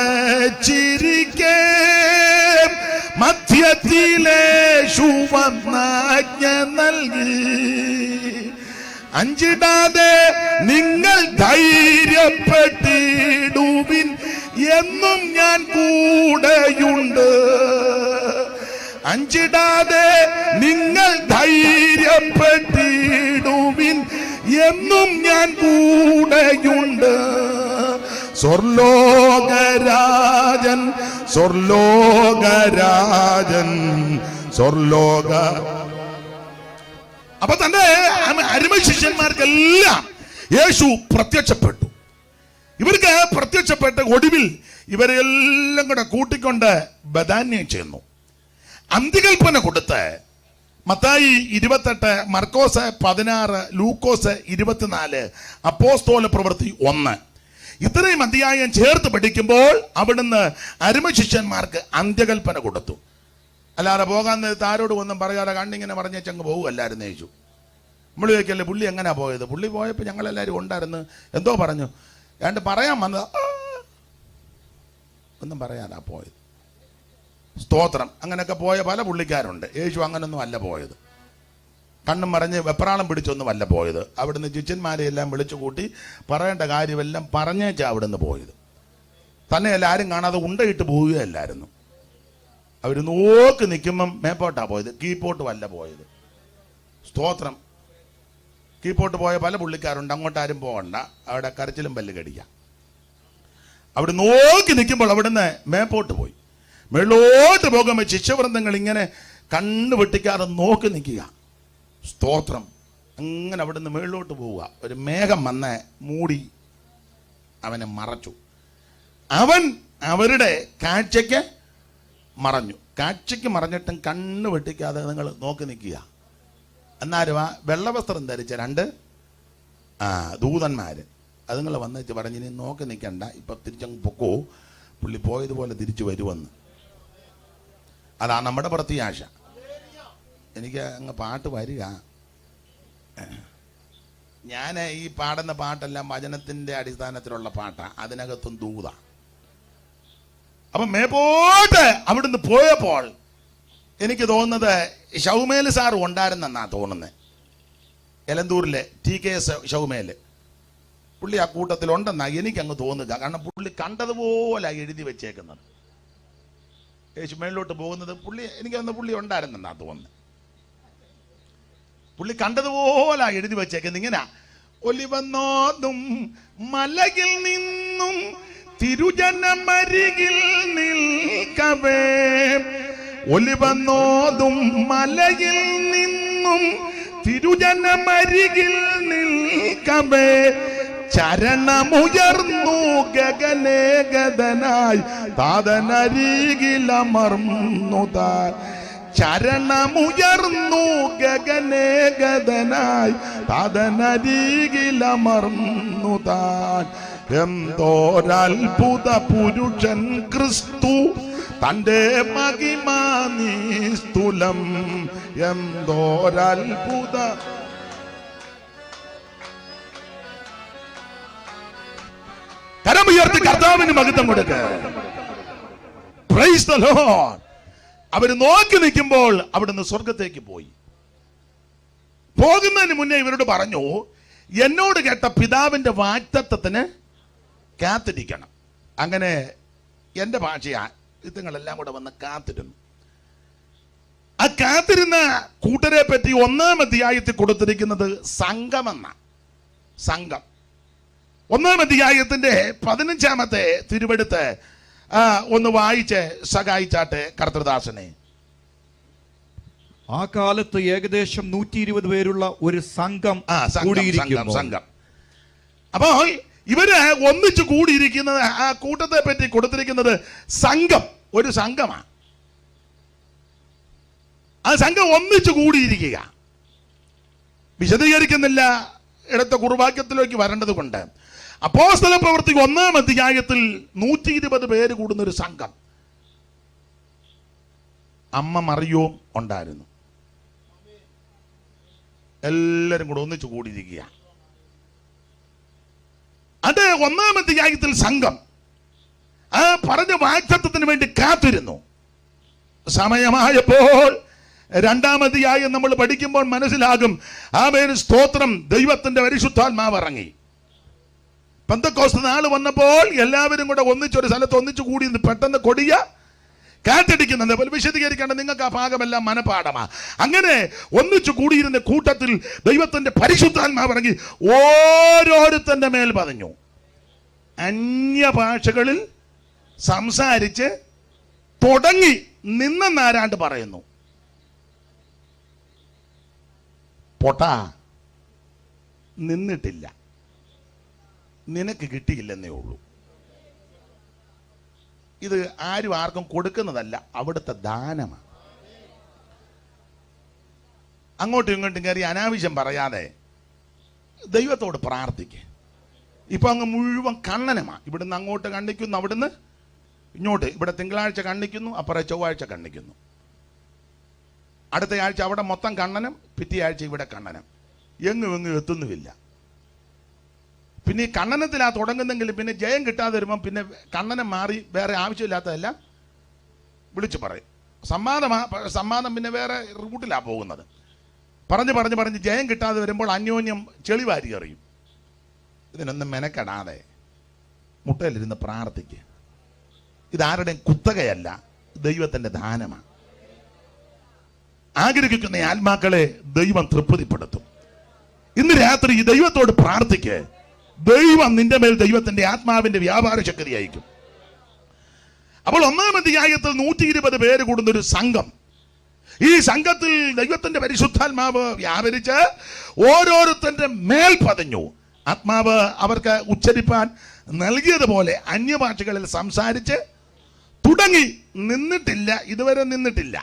മധ്യത്തിലേശുവന്നാജ്ഞ നൽകി. അഞ്ചിടാതെ നിങ്ങൾ ധൈര്യപ്പെട്ടിടുവിൻ, എന്നും ഞാൻ കൂടെയുണ്ട്. അഞ്ചിടാതെ നിങ്ങൾ ധൈര്യപ്പെട്ടിടുവിൻ, എന്നും ഞാൻ കൂടെയുണ്ട്. സ്വർലോകരാജൻ സ്വർലോകരാജൻ സ്വർലോക. അപ്പൊ തന്റെ അരുമ ശിഷ്യന്മാർക്കെല്ലാം യേശു പ്രത്യക്ഷപ്പെട്ടു. ഇവർക്ക് പ്രത്യക്ഷപ്പെട്ട ഒടുവിൽ ഇവരെല്ലാം കൂടെ കൂട്ടിക്കൊണ്ട് ബഥാന്യം ചെന്നു. അന്ത്യകൽപ്പന കൊടുത്ത് മത്തായി 28, മർക്കോസ് 16, ലൂക്കോസ് 24, അപ്പോസ്തല പ്രവൃത്തി 1 ഇത്രയും അധ്യായം ചേർത്ത് പഠിക്കുമ്പോൾ അവിടുന്ന് അരുമ ശിഷ്യന്മാർക്ക് അന്ത്യകൽപ്പന കൊടുത്തു. അല്ലാതെ പോകാൻ നേരത്ത് ആരോടും ഒന്നും പറയാതെ കണ്ടിങ്ങനെ പറഞ്ഞങ്ങ് പോകുമല്ലായിരുന്നു യേശു. നമ്മൾ ചോദിക്കല്ലേ പുള്ളി എങ്ങനെയാ പോയത്? പുള്ളി പോയപ്പോൾ ഞങ്ങളെല്ലാവരും ഉണ്ടായിരുന്നു, എന്തോ പറഞ്ഞു, ഏതാണ്ട് പറയാൻ വന്നത് ഒന്നും പറയാനാ പോയത്. സ്തോത്രം. അങ്ങനെയൊക്കെ പോയ പല പുള്ളിക്കാരുണ്ട്. യേശു അങ്ങനൊന്നും അല്ല പോയത്. കണ്ണും മറിഞ്ഞ് വെപ്രാളം പിടിച്ചൊന്നും അല്ല പോയത്. അവിടുന്ന് ശിഷ്യന്മാരെ എല്ലാം വിളിച്ചു കൂട്ടി പറയേണ്ട കാര്യമെല്ലാം പറഞ്ഞേച്ചാ അവിടുന്ന് പോയത്. തന്നെയല്ല ആരും കാണാതെ ഉണ്ടയിട്ട് പോവുകയല്ലായിരുന്നു. അവർ നോക്കി നിൽക്കുമ്പം മേപ്പോട്ടാ പോയത്, കീപ്പോട്ടും അല്ല പോയത്. സ്തോത്രം. കീപ്പോട്ട് പോയ പല പുള്ളിക്കാരുണ്ട്, അങ്ങോട്ടാരും പോകണ്ട, അവിടെ കരച്ചിലും പല്ല് കടിക്കാം. അവിടെ നോക്കി നിൽക്കുമ്പോൾ അവിടുന്ന് മേപ്പോട്ട് പോയി. മേളോട്ട് പോകുമ്പോൾ ശിഷ്യവൃന്ദങ്ങൾ ഇങ്ങനെ കണ്ണു വെട്ടിക്കാതെ നോക്കി നിൽക്കുക. സ്തോത്രം. അങ്ങനെ അവിടുന്ന് മേളിലോട്ട് പോവുക. ഒരു മേഘം വന്ന് മൂടി അവനെ മറച്ചു. അവൻ അവരുടെ കാഴ്ചയ്ക്ക് മറഞ്ഞു. കാഴ്ചയ്ക്ക് മറഞ്ഞിട്ടും കണ്ണ് വെട്ടിക്കാതെ നിങ്ങൾ നോക്കി നിൽക്കുക. എന്നാലും ആ വെള്ളവസ്ത്രം ധരിച്ച 2 ദൂതന്മാര് അതുങ്ങൾ വന്നിട്ട് പറഞ്ഞ് ഇനി നോക്കി നിൽക്കണ്ട, ഇപ്പൊ തിരിച്ചങ്ങ് പൊക്കോ, പുള്ളി പോയതുപോലെ തിരിച്ചു വരുമെന്ന്. അതാ നമ്മുടെ പ്രത്യാശ. എനിക്ക് അങ്ങ് പാട്ട് വരിക. ഞാൻ ഈ പാടുന്ന പാട്ടെല്ലാം വചനത്തിന്റെ അടിസ്ഥാനത്തിലുള്ള പാട്ടാ, അതിനകത്തും ദൂത. അപ്പൊ മേപ്പോട്ട് അവിടുന്ന് പോയപ്പോൾ എനിക്ക് തോന്നുന്നത് ഷൗമേൽ സാർ ഉണ്ടായിരുന്നെന്നാ തോന്നുന്നത്. എലന്തൂരിലെ TKS ഷൗമേല് പുള്ളി ആ കൂട്ടത്തിലുണ്ടെന്നാ എനിക്കങ്ങ് തോന്നുക. കാരണം പുള്ളി കണ്ടതുപോലെ എഴുതി വെച്ചേക്കുന്നത്. യേശു മേളിലോട്ട് പോകുന്നത് പുള്ളി എനിക്ക് തോന്നുന്നു പുള്ളി ഉണ്ടായിരുന്നെന്നാ തോന്നുന്നത്. പുള്ളി കണ്ടതുപോലെ എഴുതി വെച്ചേക്കുന്നത് ഇങ്ങനെ: ഒലിവന്നോതും മലയിൽ നിന്നും തിരുജനമരികിൽ നിൽക്കവേ. ഒലിവന്നോതും മലയിൽ നിന്നും തിരുജനമരികിൽ നിൽക്കവേ. ചരണമുയർന്നു ഗഗനേഗതനായി താതനരികിലമർന്നു താൻ. ചരണമുയർന്നു ഗഗനേഗതനായി താതനരികിലമർന്നു താൻ. എന്തോരത്ഭുത പുരുഷൻ ക്രിസ്തു, തന്റെ മഹിമാ നിസ്തുലം. എന്തോരത്ഭുത. കരമുയർത്തി കർത്താവിന് മഹത്വം കൊടുക്കുക. Price the Lord. അവര് നോക്കി നിൽക്കുമ്പോൾ അവിടുന്ന് സ്വർഗത്തേക്ക് പോയി. പോകുന്നതിന് മുന്നേ ഇവരോട് പറഞ്ഞു, എന്നോട് കേട്ട പിതാവിന്റെ വാഗ്ദത്തത്തിന് കാത്തിരിക്കണം. അങ്ങനെ എൻ്റെ ഭാഷയാ, ഇതുങ്ങളെല്ലാം കൂടെ വന്ന് കാത്തിരുന്നു. ആ കാത്തിരുന്ന കൂട്ടരെ പറ്റി 1-ാം അധ്യായത്തിൽ കൊടുത്തിരിക്കുന്നത് സംഘമെന്ന സംഘം. 1-ാം അധ്യായത്തിന്റെ 15-ാമത്തെ തിരുവെടുത്ത് ഒന്ന് വായിച്ച് സഹായിച്ചാട്ടെ കർത്തൃദാസനെ. ആ കാലത്ത് ഏകദേശം 120 പേരുള്ള ഒരു സംഘം സംഘം. അപ്പോൾ ഇവര് ഒന്നിച്ചു കൂടിയിരിക്കുന്നത്, ആ കൂട്ടത്തെ പറ്റി കൊടുത്തിരിക്കുന്നത് സംഘം, ഒരു സംഘമാണ്. ആ സംഘം ഒന്നിച്ചു കൂടിയിരിക്കുക. വിശദീകരിക്കുന്നില്ല, ഇടത്തെ കുറുവാക്യത്തിലേക്ക് വരേണ്ടത് കൊണ്ട്. അപ്പോസ്തല പ്രവൃത്തി 1-ാം അധ്യായത്തിൽ 120 പേര് കൂടുന്ന ഒരു സംഘം. അമ്മ മറിയവും ഉണ്ടായിരുന്നു. എല്ലാരും കൂടെ ഒന്നിച്ചു കൂടിയിരിക്കുക. അത് 1-ാം അധ്യായത്തിൽ സംഘം ആ പറഞ്ഞ വാഗ്ദത്തത്തിന് വേണ്ടി കാത്തിരുന്നു. സമയമായപ്പോൾ 2-ാം അധ്യായം നമ്മൾ പഠിക്കുമ്പോൾ മനസ്സിലാകും. ആമേൻ, സ്തോത്രം. ദൈവത്തിന്റെ പരിശുദ്ധാത്മാവ് ഇറങ്ങി. പെന്തക്കോസ്ത് നാൾ വന്നപ്പോൾ എല്ലാവരും കൂടെ ഒന്നിച്ചൊരു സ്ഥലത്ത് ഒന്നിച്ചു കൂടി പെട്ടെന്ന് കൊടിയ കാറ്റടിക്കുന്നത് പോലെ. വിശദീകരിക്കേണ്ട, നിങ്ങൾക്ക് ആ ഭാഗമെല്ലാം മനപാഠമാ. അങ്ങനെ ഒന്നിച്ചു കൂടിയിരുന്ന കൂട്ടത്തിൽ ദൈവത്തിന്റെ പരിശുദ്ധാത്മാവ് ഇറങ്ങി ഓരോരുത്തന്റെ മേൽ പതിഞ്ഞു. അന്യഭാഷകളിൽ സംസാരിച്ച് തുടങ്ങി നിന്നെന്നാരാണ്ട് പറയുന്നു. പൊട്ടാ, നിന്നിട്ടില്ല, നിനക്ക് കിട്ടിയില്ലെന്നേ ഉള്ളൂ. ഇത് ആരും ആർക്കും കൊടുക്കുന്നതല്ല, അവിടുത്തെ ദാനമാണ്. അങ്ങോട്ടും ഇങ്ങോട്ടും കയറി അനാവശ്യം പറയാതെ ദൈവത്തോട് പ്രാർത്ഥിക്കുക. ഇപ്പൊ അങ്ങ് മുഴുവൻ കണ്ണനമാണ്. ഇവിടുന്ന് അങ്ങോട്ട് കണ്ണിക്കുന്നു, അവിടുന്ന് ഇങ്ങോട്ട്. ഇവിടെ തിങ്കളാഴ്ച കണ്ണിക്കുന്നു, അപ്പുറം ചൊവ്വാഴ്ച കണ്ണിക്കുന്നു. അടുത്ത ആഴ്ച അവിടെ മൊത്തം കണ്ണനം, പിറ്റേ ആഴ്ച ഇവിടെ കണ്ണനം. എങ്ങും എത്തുന്നുമില്ല. പിന്നെ ഈ കണ്ണനത്തിലാ തുടങ്ങുന്നെങ്കിൽ പിന്നെ ജയം കിട്ടാതെ വരുമ്പം പിന്നെ കണ്ണനം മാറി വേറെ ആവശ്യമില്ലാത്തതെല്ലാം വിളിച്ചു പറയും. സമ്മാനം പിന്നെ വേറെ റൂട്ടിലാ പോകുന്നത്. പറഞ്ഞ് ജയം കിട്ടാതെ വരുമ്പോൾ അന്യോന്യം ചെളിവാരി എറിയും. ഇതിനൊന്നും മെനക്കെടാതെ മുട്ടയിലിരുന്ന് പ്രാർത്ഥിക്കുക. ഇതാരുടെയും കുത്തകയല്ല, ദൈവത്തിന്റെ ദാനമാണ്. ആഗ്രഹിക്കുന്ന ആത്മാക്കളെ ദൈവം തൃപ്തിപ്പെടുത്തും. ഇന്ന് രാത്രി ഈ ദൈവത്തോട് പ്രാർത്ഥിക്കുക. ദൈവം നിന്റെ മേൽ ദൈവത്തിന്റെ ആത്മാവിന്റെ വ്യാപാര ശക്തി അയക്കും. അപ്പോൾ 1-ാം അധ്യായത്തിൽ 120 പേര് കൂടുന്ന ഒരു സംഘം. ഈ സംഘത്തിൽ ദൈവത്തിന്റെ പരിശുദ്ധാത്മാവ് വ്യാപരിച്ച് ഓരോരുത്തന്റെ മേൽ പതിഞ്ഞു. ആത്മാവ് അവർക്ക് ഉച്ചരിപ്പാൻ നൽകിയതുപോലെ അന്യഭാഷകളിൽ സംസാരിച്ച് തുടങ്ങി. നിന്നിട്ടില്ല, ഇതുവരെ നിന്നിട്ടില്ല.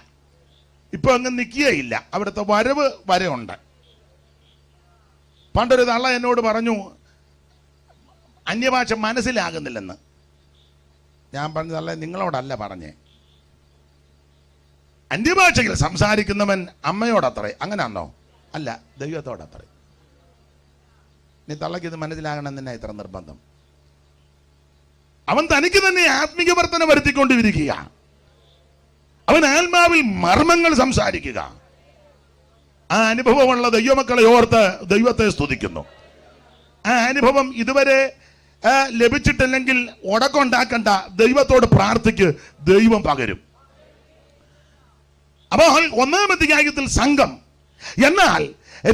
ഇപ്പൊ അങ്ങ് നിൽക്കുകയില്ല, അവിടുത്തെ വരവ് വരെയുണ്ട്. പണ്ടൊരു തള്ള എന്നോട് പറഞ്ഞു, അന്യഭാഷ മനസ്സിലാകുന്നില്ലെന്ന്. ഞാൻ പറഞ്ഞതല്ല, നിങ്ങളോടല്ല പറഞ്ഞേ. അന്യഭാഷയിൽ സംസാരിക്കുന്നവൻ അമ്മയോടത്രേ. അങ്ങനെയാണോ? അല്ല, ദൈവത്തോടത്രേ. നീ തള്ളക്ക് ഇത് മനസ്സിലാകണം തന്നെ ഇത്ര നിർബന്ധം. അവൻ തനിക്ക് തന്നെ ആത്മീയ വർധന വരുത്തിക്കൊണ്ടിരിക്കുക. അവൻ ആത്മാവിൽ മർമ്മങ്ങൾ സംസാരിക്കുക. ആ അനുഭവമുള്ള ദൈവമക്കളെ ഓർത്ത് ദൈവത്തെ സ്തുതിക്കുന്നു. ആ അനുഭവം ഇതുവരെ ലഭിച്ചിട്ടില്ലെങ്കിൽ ഉടക്കുണ്ടാക്കണ്ട, ദൈവത്തോട് പ്രാർത്ഥിക്ക്, ദൈവം പകരും. അപ്പോൾ 1-ാം അധ്യായത്തിൽ സംഘം. എന്നാൽ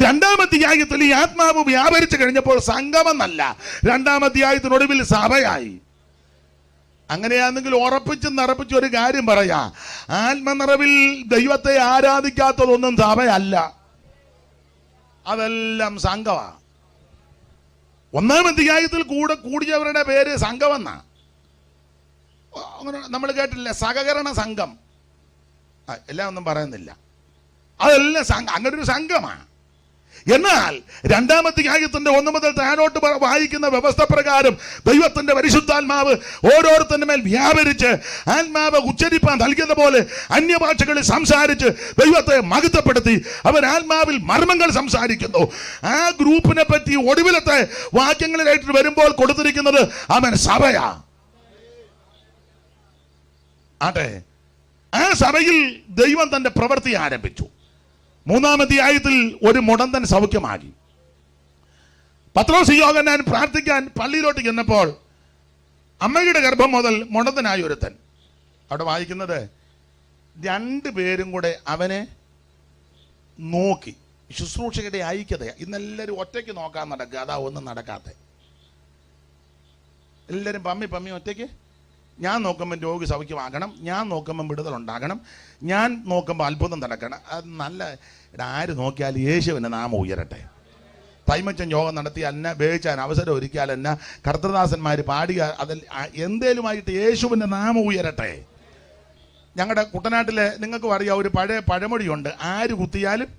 2-ാം അധ്യായത്തിൽ ഈ ആത്മാവ് വ്യാപരിച്ചു കഴിഞ്ഞപ്പോൾ സംഘമെന്നല്ല, 2-ാം അധ്യായത്തിനൊടുവിൽ സഭയായി. അങ്ങനെയാണെങ്കിൽ ഉറപ്പിച്ച് ഒരു കാര്യം പറയാ, ആത്മനിറവിൽ ദൈവത്തെ ആരാധിക്കാത്തതൊന്നും സഭയല്ല, അതെല്ലാം സംഘമാണ്. 1-ാം അധ്യായത്തിൽ കൂടിയവരുടെ പേര് സംഘമെന്നാ. അങ്ങനെ നമ്മൾ കേട്ടില്ല, സഹകരണ സംഘം. എല്ലാം ഒന്നും പറയുന്നില്ല, അതെല്ലാം അങ്ങനെ ഒരു സംഘമാണ്. എന്നാൽ 2-ാം അധ്യായത്തിന്റെ 1 മുതൽ താഴോട്ട് വായിക്കുന്ന വ്യവസ്ഥ പ്രകാരം ദൈവത്തിന്റെ പരിശുദ്ധാത്മാവ് ഓരോരുത്തരുടെ മേൽ വ്യാപരിച്ച് ആത്മാവ് ഉച്ചരിപ്പാൻ നൽകിയതുപോലെ അന്യഭാഷകളിൽ സംസാരിച്ച് ദൈവത്തെ മഹത്വപ്പെടുത്തി അവൻ ആത്മാവിൽ മർമ്മങ്ങൾ സംസാരിക്കുന്നു. ആ ഗ്രൂപ്പിനെ പറ്റി ഒടുവിലത്തെ വാക്യങ്ങളിലായിട്ട് വരുമ്പോൾ കൊടുത്തിരിക്കുന്നത് അവൻ സഭയാ. ആട്ടെ, ആ സഭയിൽ ദൈവം തന്റെ പ്രവൃത്തി ആരംഭിച്ചു. 3-ാം അധ്യായത്തിൽ ഒരു മുടന്തൻ സൗഖ്യമാക്കി. പത്രോസ് യോഹന്നാൻ പ്രാർത്ഥിക്കാൻ പള്ളിയിലോട്ട് ചെന്നപ്പോൾ അമ്മയുടെ ഗർഭം മുതൽ മുടന്തനായ ഒരുത്തൻ, അവിടെ വായിക്കുന്നത് 2 പേരും കൂടെ അവനെ നോക്കി. ശുശ്രൂഷകരുടെ ഐക്യത. ഇന്നെല്ലാവരും ഒറ്റയ്ക്ക് നോക്കാൻ നടക്കുക, അതാ ഒന്നും നടക്കാത്ത. എല്ലാവരും പമ്മി ഒറ്റയ്ക്ക്. ഞാൻ നോക്കുമ്പോൾ രോഗി സൗഖ്യമാകണം, ഞാൻ നോക്കുമ്പോൾ വിടുതലുണ്ടാകണം, ഞാൻ നോക്കുമ്പോൾ അത്ഭുതം നടക്കണം. അത് നല്ല ആര് നോക്കിയാൽ യേശുവിൻ്റെ നാമം ഉയരട്ടെ. തൈമച്ചൻ യോഗം നടത്തി എന്നെ വേവിച്ചാൻ അവസരം ഒരുക്കിയാൽ എന്നെ കർത്തൃദാസന്മാർ പാടിയ അതിൽ എന്തേലുമായിട്ട് യേശുവിൻ്റെ നാമം ഉയരട്ടെ. ഞങ്ങളുടെ കുട്ടനാട്ടിലെ നിങ്ങൾക്കും അറിയാം, ഒരു പഴയ പഴമൊഴിയുണ്ട്, ആര് കുത്തിയാലും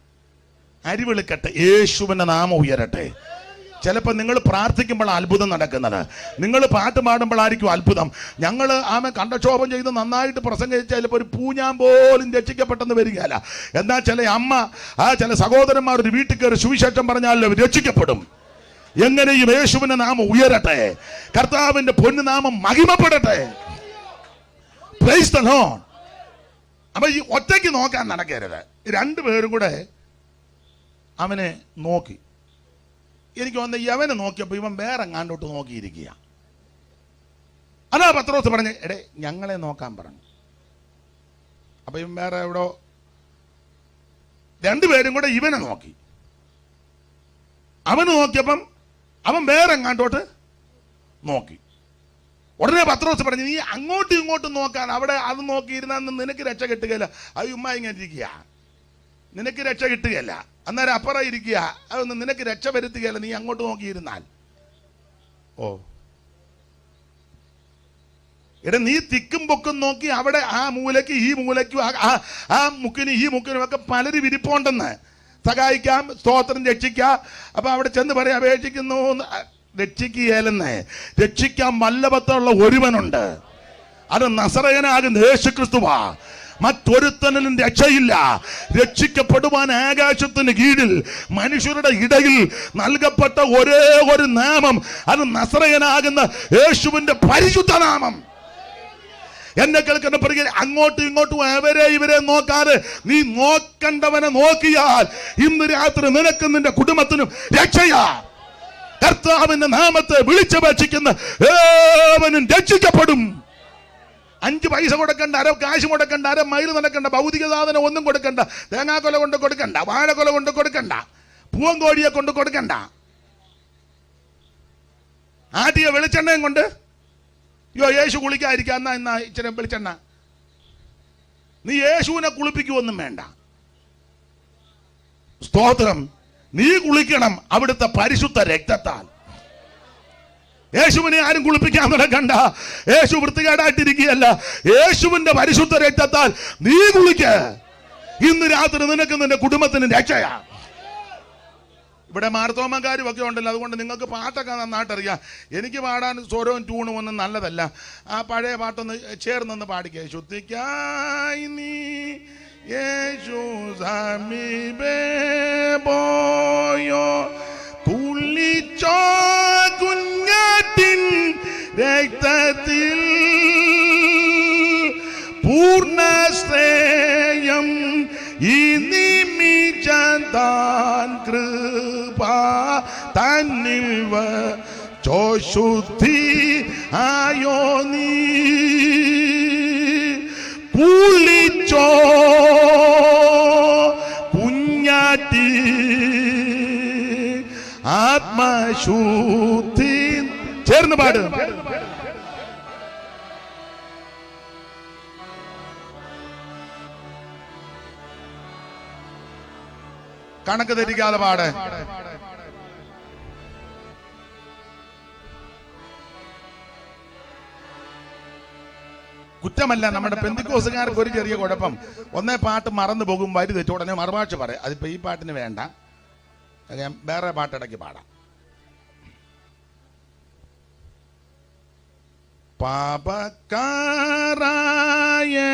അരി വെളുക്കട്ടെ, യേശുവിൻ്റെ നാമം ഉയരട്ടെ. ചിലപ്പോൾ നിങ്ങൾ പ്രാർത്ഥിക്കുമ്പോൾ അത്ഭുതം നടക്കുന്നത്, നിങ്ങൾ പാട്ട് പാടുമ്പോഴായിരിക്കും അത്ഭുതം. ഞങ്ങൾ കണ്ടക്ഷോഭം ചെയ്ത് നന്നായിട്ട് പ്രസംഗിച്ചാൽ ചിലപ്പോൾ ഒരു പൂഞ്ഞാൻ പോലും രക്ഷിക്കപ്പെട്ടെന്ന് വരികയല്ല. എന്നാൽ ചില അമ്മ ചില സഹോദരന്മാർ ഒരു വീട്ടിൽ കയറി സുവിശേഷം പറഞ്ഞാൽ രക്ഷിക്കപ്പെടും. എങ്ങനെയും യേശുവിന്റെ നാമം ഉയരട്ടെ, കർത്താവിന്റെ പൊന്നുനാമം മഹിമപ്പെടട്ടെ. Praise the Lord. അപ്പൊ ഈ ഒറ്റയ്ക്ക് നോക്കാൻ നടക്കരുത്. 2 പേരും കൂടെ അവനെ നോക്കി. എനിക്ക് തോന്നുന്നത് യവനെ നോക്കിയപ്പോൾ ഇവൻ വേറെ എങ്ങാണ്ടോട്ട് നോക്കിയിരിക്കുക. അതാ പത്രോസ് പറഞ്ഞു, എടേ ഞങ്ങളെ നോക്കാൻ പറഞ്ഞു. അപ്പൊ ഇവൻ വേറെ എവിടോ 2 പേരും കൂടെ ഇവനെ നോക്കി. അവന് നോക്കിയപ്പം അവൻ വേറെ എങ്ങാണ്ടോട്ട് നോക്കി. ഉടനെ പത്രോസ് പറഞ്ഞു, നീ അങ്ങോട്ടും ഇങ്ങോട്ടും നോക്കാൻ അവിടെ അത് നോക്കിയിരുന്നാൽ നിനക്ക് രക്ഷ കിട്ടുകയില്ല. അത് ഉമ്മ ഇങ്ങനെ ഇരിക്കുക, നിനക്ക് രക്ഷ കിട്ടുകയല്ല. അന്നേരം അപ്പുറം ഇരിക്കുക, അതൊന്നും നിനക്ക് രക്ഷ വരുത്തുകയല്ല നീ അങ്ങോട്ട് നോക്കിയിരുന്നാൽ. ഓ എടാ, നീ തിക്കും പൊക്കും നോക്കി അവിടെ ആ മൂലയ്ക്ക് ഈ മൂലയ്ക്കും ആ മുക്കിനും ഈ മുക്കിനും ഒക്കെ പലരും ഇരിപ്പുണ്ടെന്ന്. സഹായിക്കാം, സ്തോത്രം, രക്ഷിക്കാം. അപ്പൊ അവിടെ ചെന്ന് പറയാം അപേക്ഷിക്കുന്നു, രക്ഷിക്കുകയല്ലെന്ന്. രക്ഷിക്കാൻ വല്ലഭത്തുള്ള ഒരുവനുണ്ട്, അത് നസറയനാകുന്ന യേശുക്രിസ്തുവാ. മറ്റൊരുത്തനും രക്ഷയില്ല. രക്ഷിക്കപ്പെടുവാൻ ആകാശത്തിന് കീഴിൽ മനുഷ്യരുടെ ഇടയിൽ നൽകപ്പെട്ട ഒരേ ഒരു നാമം, അത് നസറയനാകുന്ന യേശുവിന്റെ പരിശുദ്ധ നാമം. എന്നെ കേൾക്കുന്ന പറയുക, അങ്ങോട്ടും ഇങ്ങോട്ടും അവരെ ഇവരെ നോക്കാതെ നീ നോക്കണ്ടവനെ നോക്കിയാൽ ഇന്ന് രാത്രി നിനക്കും നിന്റെ കുടുംബത്തിനും രക്ഷയാ. കർത്താവിന്റെ നാമത്തെ വിളിച്ചപേക്ഷിക്കുന്ന ഏവനും രക്ഷിക്കപ്പെടും. 5 പൈസ കൊടുക്കണ്ട, അര കാശ് കൊടുക്കണ്ട, അര മൈൽ നടക്കണ്ട, ഭൗതിക സാധനം ഒന്നും കൊടുക്കണ്ട, തേങ്ങാക്കൊല കൊണ്ട് കൊടുക്കണ്ട, വാഴക്കൊല കൊണ്ട് കൊടുക്കണ്ട, പൂവങ്കോഴിയെ കൊണ്ട് കൊടുക്കണ്ട, ആട്ടിയ വെളിച്ചെണ്ണയും കൊണ്ട് യേശു കുളിക്കാതിരിക്കുക, എന്നാ ഇച്ചിരി വെളിച്ചെണ്ണ. നീ യേശുവിനെ കുളിപ്പിക്കുവൊന്നും വേണ്ട. സ്തോത്രം. നീ കുളിക്കണം അവിടുത്തെ പരിശുദ്ധ രക്തത്താൽ. യേശുവിനെ ആരും കുളിപ്പിക്കാൻ നടക്കണ്ട. യേശു വൃത്തികേടായിട്ടിരിക്കുകയല്ല. യേശുവിന്റെ പരിശുദ്ധ രക്തത്താൽ നീ കുളിക്ക. ഇന്ന് രാത്രി നിനക്ക് നിന്റെ കുടുംബത്തിന് രക്ഷയാ. ഇവിടെ മാർത്തോമക്കാരും ഒക്കെ ഉണ്ടല്ലോ, അതുകൊണ്ട് നിങ്ങൾക്ക് പാട്ടൊക്കെ നന്നായിട്ടറിയാം. എനിക്ക് പാടാൻ സ്വരവും ട്യൂണും ഒന്നും നല്ലതല്ല. ആ പഴയ പാട്ടൊന്ന് ചേർന്നൊന്ന് പാടിക്കേ. ശുദ്ധിക്കായി നീ യേശു സമീപേ പോയോ, തുള്ളിച്ചോ കുഞ്ഞാട്ടിൻ രക്തത്തിൽ പൂർണ്ണ ശ്രേയം ഈ നിമിഷം താൻ കൃപ തന്നിൽ വച്ചോ ശുദ്ധി ആയോ നീ കുളിച്ചോ കുഞ്ഞാട്ടി ആത്മശുദ്ധി. ചേർന്ന് പാട്. കണക്ക് തെറ്റിക്കാതെ പാട്. കുറ്റമല്ല. നമ്മുടെ പെന്തിക്കോസുകാർക്ക് ഒരു ചെറിയ കുഴപ്പം, ഒന്നേ പാട്ട് മറന്നു പോകും, വരി തെറ്റും, ഉടനെ മറുഭാഷ പറയാം. അതിപ്പോ ഈ പാട്ടിന് വേണ്ട, വേറെ പാട്ടിടയ്ക്ക് പാടാം.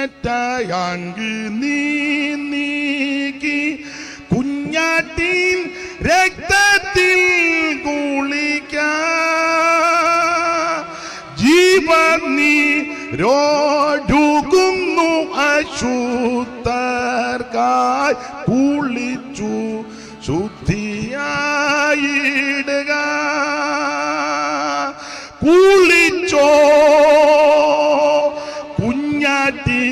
പാപക്കാരായറ്റയങ്ക് നീ നീക്കി കുഞ്ഞാട്ടിൻ രക്തത്തിൽ കുളിക്ക ജീവൻ നീ രോടുകുന്നു അശുദ്ധർക്കായി കുളിച്ചു ശുദ്ധിയായിടുക. കുളിച്ചോ കുഞ്ഞാറ്റി,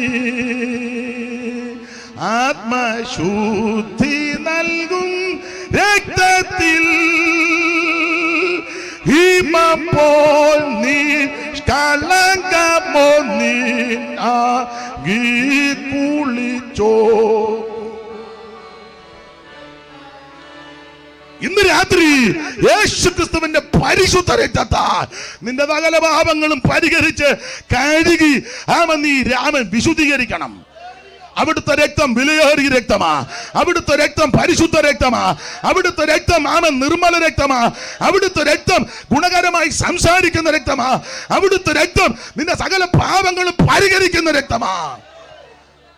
ആത്മശുദ്ധി നൽകും രക്തത്തിൽ ഹിമപ്പോൾ നീ കളങ്കമോ നീ കുളിച്ചോ. ഇന്ന് രാത്രി യേശുക്രിസ്തുവിന്റെ പരിശുദ്ധ രക്തത്താൽ നിന്റെ സകല പാപങ്ങളും പരിഹരിച്ച് കഴുകി നീ രാമൻ വിശുദ്ധീകരിക്കണം. അവിടുത്തെ രക്തം വിലയേറിയ രക്തമാ, അവിടുത്തെ രക്തം പരിശുദ്ധ രക്തമാ, അവിടുത്തെ രക്തം നിർമ്മല രക്തമാ, അവിടുത്തെ രക്തം ഗുണകരമായി സംസാരിക്കുന്ന രക്തമാ, അവിടുത്തെ രക്തം നിന്റെ സകല പാപങ്ങളും പരിഹരിക്കുന്ന രക്തമാ.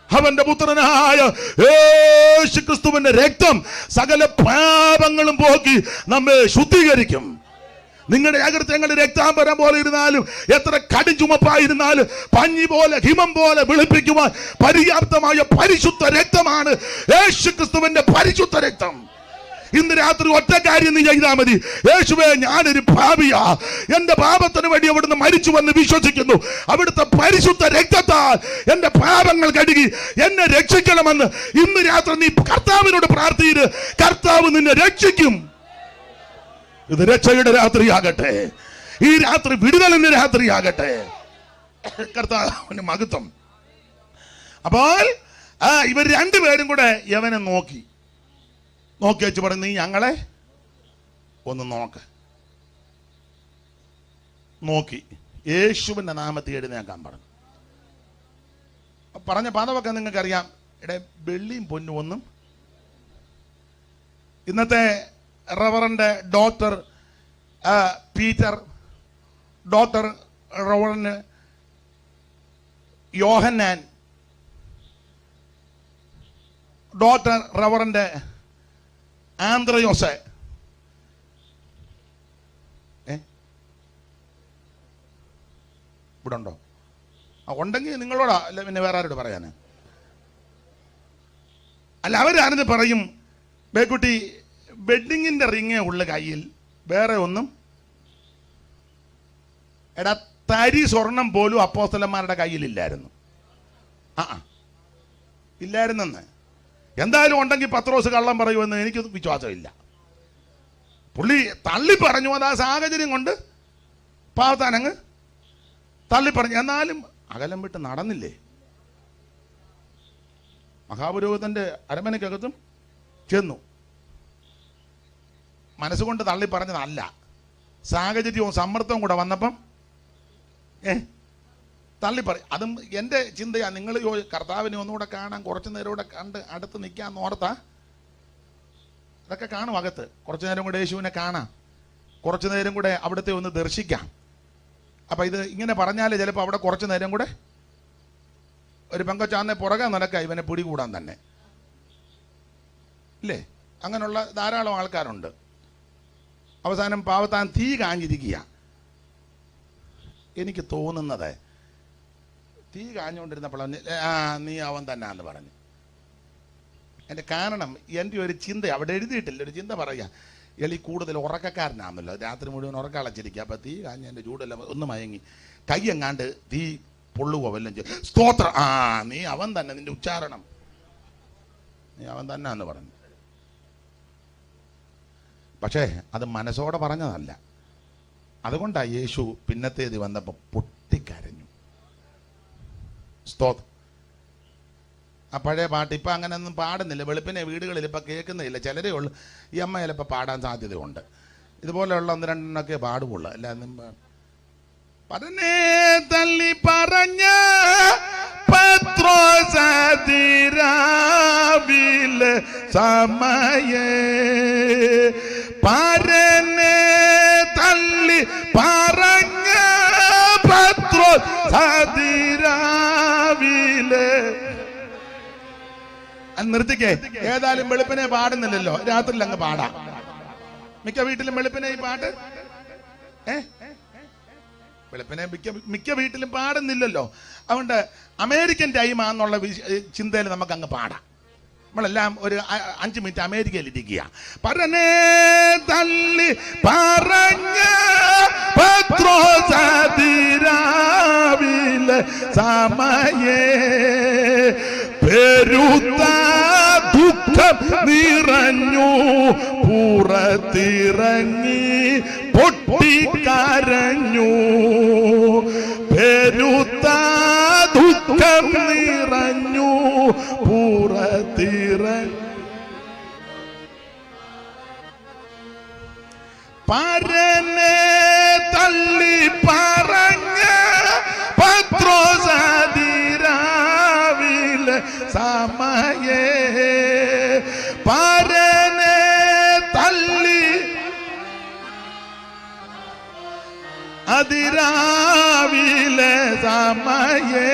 അവന്റെ പുത്രനായ യേശുക്രിസ്തുവിന്റെ രക്തം സകല പാപങ്ങളും പോക്കി നമ്മെ ശുദ്ധീകരിക്കും. നിങ്ങളുടെ അകൃത്യങ്ങളുടെ രക്താംബരം പോലെ ഇരുന്നാലും, എത്ര കടും ചുമപ്പായിരുന്നാലും, പഞ്ഞി പോലെ ഹിമം പോലെ വെളുപ്പിക്കുവാൻ പര്യാപ്തമായ പരിശുദ്ധ രക്തമാണ് യേശുക്രിസ്തുവിന്റെ പരിശുദ്ധ രക്തം. ഇന്ന് രാത്രി ഒറ്റ കാര്യം നീ ചെയ്താൽ മതി. യേശുവേ, ഞാനൊരു പാപിയാ, എന്റെ പാപത്തിന് വേണ്ടി അവിടുന്ന് മരിച്ചു വന്ന് വിശ്വസിക്കുന്നു. അവിടുത്തെ പരിശുദ്ധ രക്തത്താൽ എന്റെ പാപങ്ങൾ കഴുകി എന്നെ രക്ഷിക്കണമെന്ന് ഇന്ന് രാത്രി നീ കർത്താവിനോട് പ്രാർത്ഥിച്ച് കർത്താവ് നിന്നെ രക്ഷിക്കും. ഇത് രക്ഷയുടെ രാത്രിയാകട്ടെ, ഈ രാത്രി വിടുതലിന്റെ രാത്രിയാകട്ടെ. കർത്താവിന്റെ മഹത്വം. അപ്പോൾ ഇവർ രണ്ടുപേരും കൂടെ യവനെ നോക്കി വെച്ച് പറഞ്ഞു, നീ ഞങ്ങളെ ഒന്ന് നോക്കി യേശുവിന്റെ നാമത്തിൽ എഴുന്നേക്കാൻ പറഞ്ഞു. പറഞ്ഞ പദമൊക്കെ നിങ്ങൾക്കറിയാം. വെള്ളിയും പൊന്നും ഒന്നും ഇന്നത്തെ reverend doctor Peter, doctor reverend Yohannan, doctor reverend Andrayos, ഇവിടെ ഉണ്ടോ? ഉണ്ടെങ്കിൽ നിങ്ങളോടാ, അല്ല പിന്നെ വേറെ ആരോട് പറയാന്? അല്ല, അവരാണെന്ന് പറയും, ബേക്കുട്ടി വെഡിങ്ങിന്റെ റിങ്ങേ ഉള്ള കയ്യിൽ, വേറെ ഒന്നും. തരി സ്വർണം പോലും അപ്പോസ്തലന്മാരുടെ കയ്യിലില്ലായിരുന്നു. ഇല്ലായിരുന്നെന്ന്. എന്തായാലും ഉണ്ടെങ്കിൽ പത്രോസ് കള്ളം പറയുമെന്ന് എനിക്ക് വിശ്വാസമില്ല. പുള്ളി തള്ളി പറഞ്ഞു, അത് ആ സാഹചര്യം കൊണ്ട് പാവത്താനങ്ങ് തള്ളി പറഞ്ഞു. എന്നാലും അകലം വിട്ട് നടന്നില്ലേ? മഹാപുരോഹിതന്റെ അരമനയ്ക്കകത്തും ചെന്നു. മനസ്സുകൊണ്ട് തള്ളി പറഞ്ഞതല്ല, സാഹചര്യവും സമ്മർദ്ദവും കൂടെ വന്നപ്പം തള്ളി പറയും. അതും എൻ്റെ ചിന്തയാ. നിങ്ങൾ കർത്താവിനെ ഒന്നുകൂടെ കാണാൻ, കുറച്ചു നേരം കൂടെ കണ്ട് അടുത്ത് നിൽക്കാന്ന് ഓർത്താ അതൊക്കെ കാണും. അകത്ത് കുറച്ചു നേരം കൂടെ യേശുവിനെ കാണാം, കുറച്ചു നേരം കൂടെ അവിടുത്തെ ഒന്ന് ദർശിക്കാം. അപ്പം ഇത് ഇങ്ങനെ പറഞ്ഞാൽ ചിലപ്പോൾ അവിടെ കുറച്ചു നേരം കൂടെ ഒരു പെങ്കൊച്ചാന്നെ പുറകെ നടക്കുക ഇവനെ പിടികൂടാൻ തന്നെ, ഇല്ലേ? അങ്ങനെയുള്ള ധാരാളം ആൾക്കാരുണ്ട്. അവസാനം പാവത്താൻ തീ കാഞ്ഞിരിക്കുക. എനിക്ക് തോന്നുന്നത് തീ കാഞ്ഞുകൊണ്ടിരുന്നപ്പോൾ നീ അവൻ തന്നെ എന്ന് പറഞ്ഞു. എൻ്റെ കാരണം എൻ്റെ ഒരു ചിന്ത അവിടെ എഴുതിയിട്ടില്ല, ഒരു ചിന്ത പറയുക, എളി കൂടുതൽ ഉറക്കക്കാരനാണല്ലോ, രാത്രി മുഴുവൻ ഉറക്കളച്ചിരിക്കുക. അപ്പം തീ കാഞ്ഞ് എൻ്റെ ചൂടെല്ലാം ഒന്ന് മയങ്ങി, കൈ എങ്ങാണ്ട് തീ പൊള്ളുവോ വല്ലതും ചെയ്യും. സ്തോത്രം, നീ അവൻ തന്നെ, നിന്റെ ഉച്ചാരണം നീ അവൻ തന്നെ എന്ന് പറഞ്ഞു. പക്ഷേ അത് മനസ്സോടെ പറഞ്ഞതല്ല. അതുകൊണ്ടാണ് യേശു പിന്നത്തേത് വന്നപ്പോൾ പൊട്ടിക്കരഞ്ഞു. സ്തോത്രം. ആ പഴയ പാട്ട് ഇപ്പം അങ്ങനെയൊന്നും പാടുന്നില്ല. വെളുപ്പിനെ വീടുകളിൽ ഇപ്പം കേൾക്കുന്നില്ല, ചിലരേ ഉള്ളു. ഈ അമ്മ ചിലപ്പോൾ പാടാൻ സാധ്യതയുണ്ട്. ഇതുപോലെയുള്ള ഒന്ന് രണ്ടെണ്ണമൊക്കെ പാടുകയുള്ളൂ. അല്ലാതെ പറഞ്ഞേ തള്ളി പറഞ്ഞ പത്രോസതിരാവിലെ സമയേ പറഞ്ഞേ തള്ളി പറഞ്ഞ പത്രോസതിരാവിലെ. നിർത്തിക്കേ, ഏതായാലും വെളുപ്പിനെ പാടുന്നില്ലല്ലോ, രാത്രിയിൽ അങ്ങ് പാടാം. മിക്ക വീട്ടിലും വെളുപ്പിനെ ഈ പാട്ട് വെളുപ്പിനെ മിക്ക വീട്ടിലും പാടുന്നില്ലല്ലോ. അതുകൊണ്ട് അമേരിക്കൻ ടൈമാന്നുള്ള ചിന്തയിൽ നമുക്ക് അങ്ങ് പാടാം. നമ്മളെല്ലാം ഒരു 5 മിനിറ്റ് അമേരിക്കയിൽ ഇരിക്കുക. പറഞ്ഞേ തള്ളി പറഞ്ഞ പത്രോസതിരാവിലെ സമയേ പെരുത്ത ദുഃഖം നിറഞ്ഞു പുറത്തിറങ്ങി പൊട്ടിക്കരഞ്ഞു. പെരുത്ത ദുഃഖം നിറഞ്ഞു പുറത്തിറങ്ങി പരനെ തള്ളി പറഞ്ഞ പത്രോസതിരാവിലെ സമയേ പരനെ തള്ളി അതിരാവിലെ സമയേ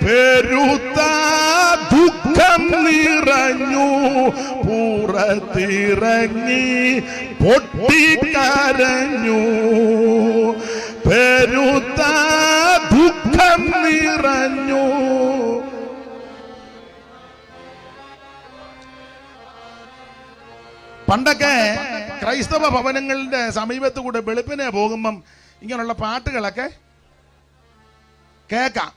പെരുത്ത ദുഃഖം നിറഞ്ഞു പുറത്തിറങ്ങി പൊട്ടിക്കരഞ്ഞു. പെരുത്ത ദുഃഖം നിറഞ്ഞു. പണ്ടൊക്കെ ക്രൈസ്തവ ഭവനങ്ങളുടെ സമീപത്ത് കൂടെ വെളുപ്പിനെ പോകുമ്പം ഇങ്ങനെയുള്ള പാട്ടുകളൊക്കെ കേൾക്കാം.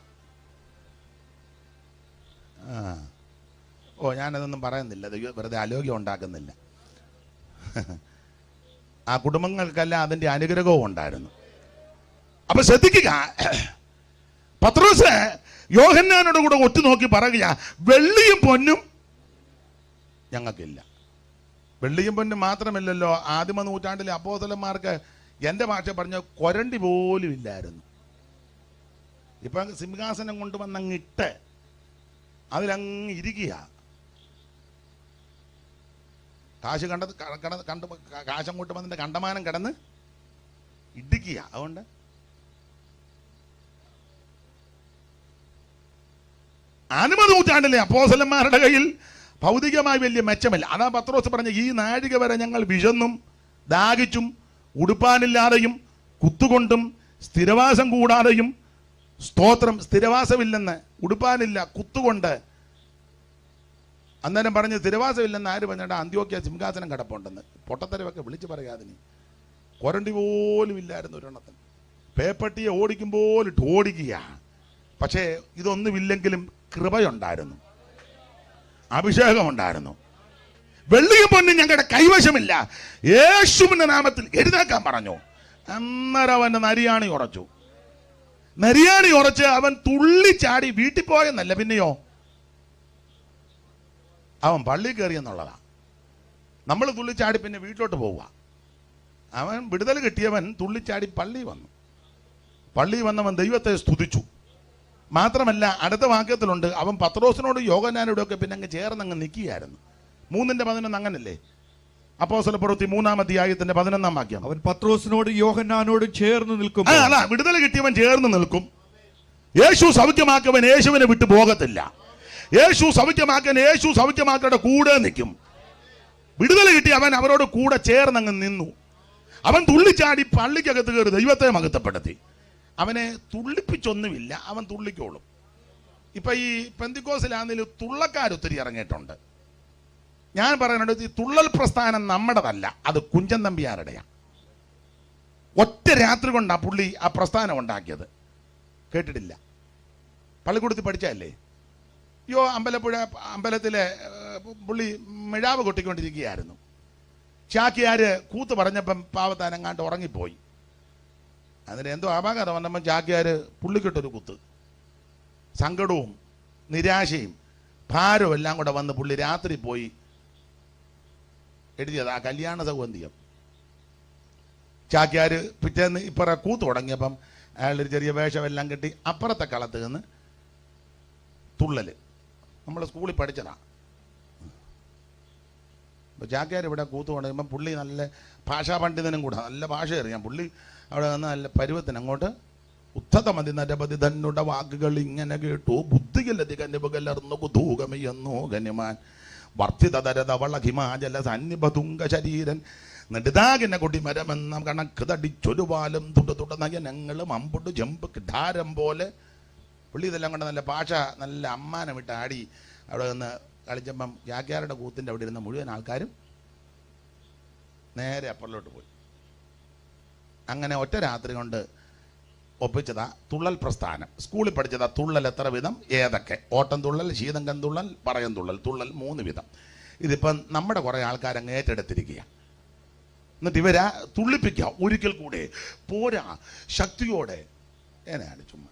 ഞാനതൊന്നും പറയുന്നില്ല, വെറുതെ അലോഗ്യം ഉണ്ടാക്കുന്നില്ല. ആ കുടുംബങ്ങൾക്കെല്ലാം അതിൻ്റെ അനുഗ്രഹവും ഉണ്ടായിരുന്നു. അപ്പൊ ശ്രദ്ധിക്കുക, പത്രോസ് യോഹന്നാനോട് കൂടെ ഒറ്റുനോക്കി പറയുക, വെള്ളിയും പൊന്നും ഞങ്ങൾക്കില്ല. വെള്ളിയും പൊന്നും മാത്രമല്ലല്ലോ, ആദിമ നൂറ്റാണ്ടിലെ അപ്പോസ്തലന്മാർക്ക് എൻ്റെ ഭാഷ പറഞ്ഞ കൊരണ്ടി പോലും ഇല്ലായിരുന്നു. ഇപ്പൊ സിംഹാസനം കൊണ്ടുവന്നങ്ങിട്ട് അതിലങ്ങ് ഇരിക്കുക. കാശങ്ങോട്ട് വന്നിട്ട് കണ്ടമാനം കിടന്ന് ഇടിക്കുക. അതുകൊണ്ട് ആദിമ നൂറ്റാണ്ടിലെ അപ്പോസ്തലന്മാരുടെ കയ്യിൽ ഭൗതികമായി വലിയ മെച്ചമില്ല. അതാ പത്രോസ് പറഞ്ഞ, ഈ നാഴിക വരെ ഞങ്ങൾ വിശന്നും ദാഹിച്ചും ഉടുപ്പാനില്ലാതെയും കുത്തുകൊണ്ടും സ്ഥിരവാസം കൂടാതെയും, സ്തോത്രം, സ്ഥിരവാസമില്ലെന്ന്, ഉടുപ്പാനില്ല, കുത്തുകൊണ്ട്. അന്നേരം പറഞ്ഞ് സ്ഥിരവാസമില്ലെന്ന് ആര് പറഞ്ഞാൽ അന്ത്യോക്യ സിംഹാസനം കിടപ്പുണ്ടെന്ന്. പൊട്ടത്തരവൊക്കെ വിളിച്ചു പറയാതിന്. കൊരണ്ടി പോലും ഇല്ലായിരുന്നു ഒരെണ്ണത്തിന്. പേപ്പട്ടിയെ ഓടിക്കുമ്പോൾ ഇട്ട് ഓടിക്കുക. പക്ഷേ ഇതൊന്നുമില്ലെങ്കിലും കൃപയുണ്ടായിരുന്നു, അഭിഷേകമുണ്ടായിരുന്നു. വെള്ളിയും പൊന്നും ഞങ്ങളുടെ കൈവശമില്ല, യേശുവിന്റെ നാമത്തിൽ എഴുന്നേക്കാൻ പറഞ്ഞു. അന്നേരം അവന്റെ നരിയാണി ഉറച്ചു. നരിയാണി ഉറച്ച് അവൻ തുള്ളിച്ചാടി വീട്ടിൽ പോയെന്നല്ല, പിന്നെയോ അവൻ പള്ളി കയറിയെന്നുള്ളതാ. നമ്മൾ തുള്ളിച്ചാടി പിന്നെ വീട്ടിലോട്ട് പോവുക. അവൻ വിടുതൽ കിട്ടിയവൻ തുള്ളിച്ചാടി പള്ളി വന്നു. പള്ളി വന്നവൻ ദൈവത്തെ സ്തുതിച്ചു. മാത്രമല്ല, അടുത്ത വാക്യത്തിലുണ്ട്, അവൻ പത്രോസിനോട് യോഹന്നാനോടും ഒക്കെ പിന്നെ അങ്ങ് ചേർന്നങ്ങ് നിൽക്കുകയായിരുന്നു. 3:11 അങ്ങനല്ലേ? അപ്പോസ്തലപ്രവൃത്തി 3-ാം അധ്യായത്തിന്റെ 11-ാം വാക്യം. അവൻ പത്രോസിനോട് യോഹന്നാനോടും ചേർന്ന് നിൽക്കും. അതാ, വിടുതൽ കിട്ടിയവൻ ചേർന്ന് നിൽക്കും. യേശു സൗഖ്യമാക്കവൻ യേശുവിനെ വിട്ടു പോകത്തില്ല. യേശു സൗഖ്യമാക്കയുടെ കൂടെ നിൽക്കും. വിടുതൽ കിട്ടി അവൻ അവരോട് കൂടെ ചേർന്നങ്ങ് നിന്നു. അവൻ തുള്ളിച്ചാടി പള്ളിക്കകത്ത് കയറി ദൈവത്തെ മഹത്വപ്പെടുത്തി. അവനെ തുള്ളിപ്പിച്ചൊന്നുമില്ല, അവൻ തുള്ളിക്കോളും. ഇപ്പൊ ഈ പെന്തിക്കോസിലാണെങ്കിലും തുള്ളക്കാരൊത്തിരി ഇറങ്ങിയിട്ടുണ്ട്. ഞാൻ പറയുന്നുണ്ട്, ഈ തുള്ളൽ പ്രസ്ഥാനം നമ്മുടേതല്ല, അത് കുഞ്ചൻ നമ്പ്യാരുടെയാണ്. ഒറ്റ രാത്രി കൊണ്ടാണ് പുള്ളി ആ പ്രസ്ഥാനം ഉണ്ടാക്കിയത്. കേട്ടിട്ടില്ല? പള്ളിക്കൂടത്തിൽ പഠിച്ചല്ലേ? അമ്പലത്തിലെ പുള്ളി മിഴാവ് കൊട്ടിക്കൊണ്ടിരിക്കുകയായിരുന്നു. ചാക്യാര് കൂത്ത് പറഞ്ഞപ്പം പാവത്താനെങ്ങാണ്ട് ഉറങ്ങിപ്പോയി. അതിന് എന്തോ ആപാകാതെ വന്നപ്പം ചാക്യാര് പുള്ളിക്കിട്ടൊരു കുത്ത്. സങ്കടവും നിരാശയും ഭാരവും എല്ലാം കൂടെ വന്ന് പുള്ളി രാത്രി പോയി എഴുതിയത് ആ കല്യാണ സൗഗന്ധികം. ചാക്യാര് പിറ്റേന്ന് ഇപ്പറ കൂത്ത് തുടങ്ങിയപ്പം അയാളൊരു ചെറിയ വേഷമെല്ലാം കെട്ടി അപ്പുറത്തെ കളത്ത് നിന്ന് തുള്ളല്. നമ്മൾ സ്കൂളിൽ പഠിച്ചതാ. അപ്പോൾ ചാക്യാർ ഇവിടെ കൂത്ത് തുടങ്ങുമ്പം പുള്ളി നല്ല ഭാഷാ പണ്ഡിതനും കൂടെ, നല്ല ഭാഷ അറിയാം. പുള്ളി അവിടെ നിന്ന് നല്ല പരുവത്തിന് അങ്ങോട്ട് ഉദ്ധത മതി നരപതി തന്നുടെ വാക്കുകൾ ഇങ്ങനെ കേട്ടു, ബുദ്ധികലതി കന്യകലർന്നു കുതൂകമയെന്നോ ഗനിമാൻ വർദ്ധിതരതവള ഹിമാചല സന്നിപതുംഗ ശരീരൻ നെടുതാകിനെ കൊടി മരമെന്ന കണക്ക് തടിച്ചൊരുപാലും തുട ഞങ്ങളും അമ്പുട്ട് ജമ്പ് കിടാരം പോലെ. പുള്ളി ഇതെല്ലാം കൊണ്ട് നല്ല ഭാഷ നല്ല അമ്മാനം വിട്ട് ആടി അവിടെ നിന്ന് കളിച്ചപ്പം ജാഗ്യാരുടെ കൂത്തിൻ്റെ അവിടെ ഇരുന്ന മുഴുവൻ ആൾക്കാരും നേരെ അപ്പുറത്തോട്ട് പോയി. അങ്ങനെ ഒറ്റ രാത്രി കൊണ്ട് ഒപ്പിച്ചതാ തുള്ളൽ പ്രസ്ഥാനം. സ്കൂളിൽ പഠിച്ചതാ തുള്ളൽ എത്ര വിധം ഏതൊക്കെ: ഓട്ടം തുള്ളൽ, ശീതങ്കൻ തുള്ളൽ, പറയം തുള്ളൽ. തുള്ളൽ 3 വിധം. ഇതിപ്പം നമ്മുടെ കുറേ ആൾക്കാരങ്ങ് ഏറ്റെടുത്തിരിക്കുക. എന്നിട്ട് ഇവരാ തുള്ളിപ്പിക്കുക ഒരിക്കൽ കൂടെ പോരാ ശക്തിയോടെ. ഏനാണ് ചുമ്മാ.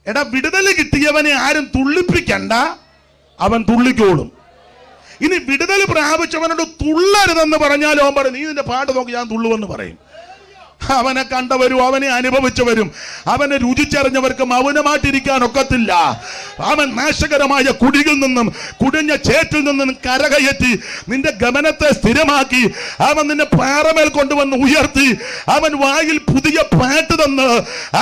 എടാ, വിടുതൽ കിട്ടിയവനെ ആരും തുള്ളിപ്പിക്കണ്ട, അവൻ തുള്ളിക്കോളും. ഇനി വിടുതൽ പ്രാപിച്ചവനോട് തുള്ളരുതെന്ന് പറഞ്ഞാലും അവൻ പറയും, നീ നിന്റെ പാട്ട് നോക്കി ഞാൻ തുള്ളുവെന്ന് പറയും. അവനെ കണ്ടവരും അവനെ അനുഭവിച്ചവരും അവനെ രുചിച്ചറിഞ്ഞവർക്ക് മൗനമായിട്ടിരിക്കാൻ ഒക്കത്തില്ല. അവൻ നാശകരമായ കുടിയിൽ നിന്നും കുടിഞ്ഞ ചേറ്റിൽ നിന്നും കരകയറ്റി നിന്റെ ഗമനത്തെ സ്ഥിരമാക്കി അവൻ നിന്നെ പാറമേൽ കൊണ്ടുവന്ന് ഉയർത്തി അവൻ വായിൽ പുതിയ പാട്ട് തന്ന്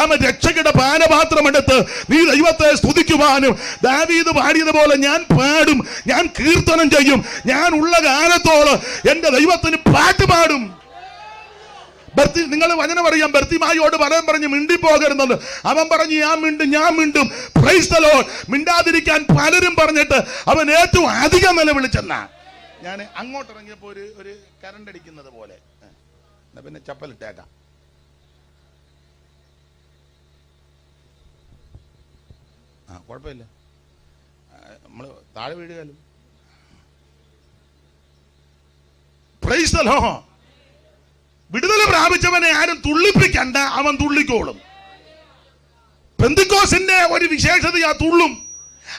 അവൻ രക്ഷകയുടെ പാനപാത്രമെടുത്ത് നീ ദൈവത്തെ സ്തുതിക്കുവാനും ദാവീദ് പാടിയതുപോലെ ഞാൻ പാടും, ഞാൻ കീർത്തനം ചെയ്യും, ഞാൻ ഉള്ള കാലത്തോളം എന്റെ ദൈവത്തിന് പാട്ട് പാടും. നിങ്ങൾ വചനം അറിയാം, ബർത്തിമായിയോട് പറയാൻ പറഞ്ഞ് മിണ്ടിപ്പോകരുതെന്ന്. അവൻ പറഞ്ഞു ഞാൻ മിണ്ടും. Praise the Lord. മിണ്ടാതിരിക്കാൻ പലരും പറഞ്ഞിട്ട് അവൻ ഏറ്റവും അധികം നിലവിളിച്ചെന്നാ. ഞാൻ അങ്ങോട്ട് ഇറങ്ങിയപ്പോൾ ഒരു കരണ്ട് അടിക്കുന്നത് പോലെ. പിന്നെ ചപ്പലിട്ടേക്കാം. കുഴപ്പമില്ല, നമ്മൾ താഴെ വീഴുകയല്ലോ. Price the Lord. വിടുതൽ പ്രാപിച്ചവനെ ആരും തുള്ളിപ്പിക്കണ്ട, അവൻ തുള്ളിക്കോളും. പെന്തിക്കോസിന്റെ ഒരു വിശേഷതയാ തുള്ളും.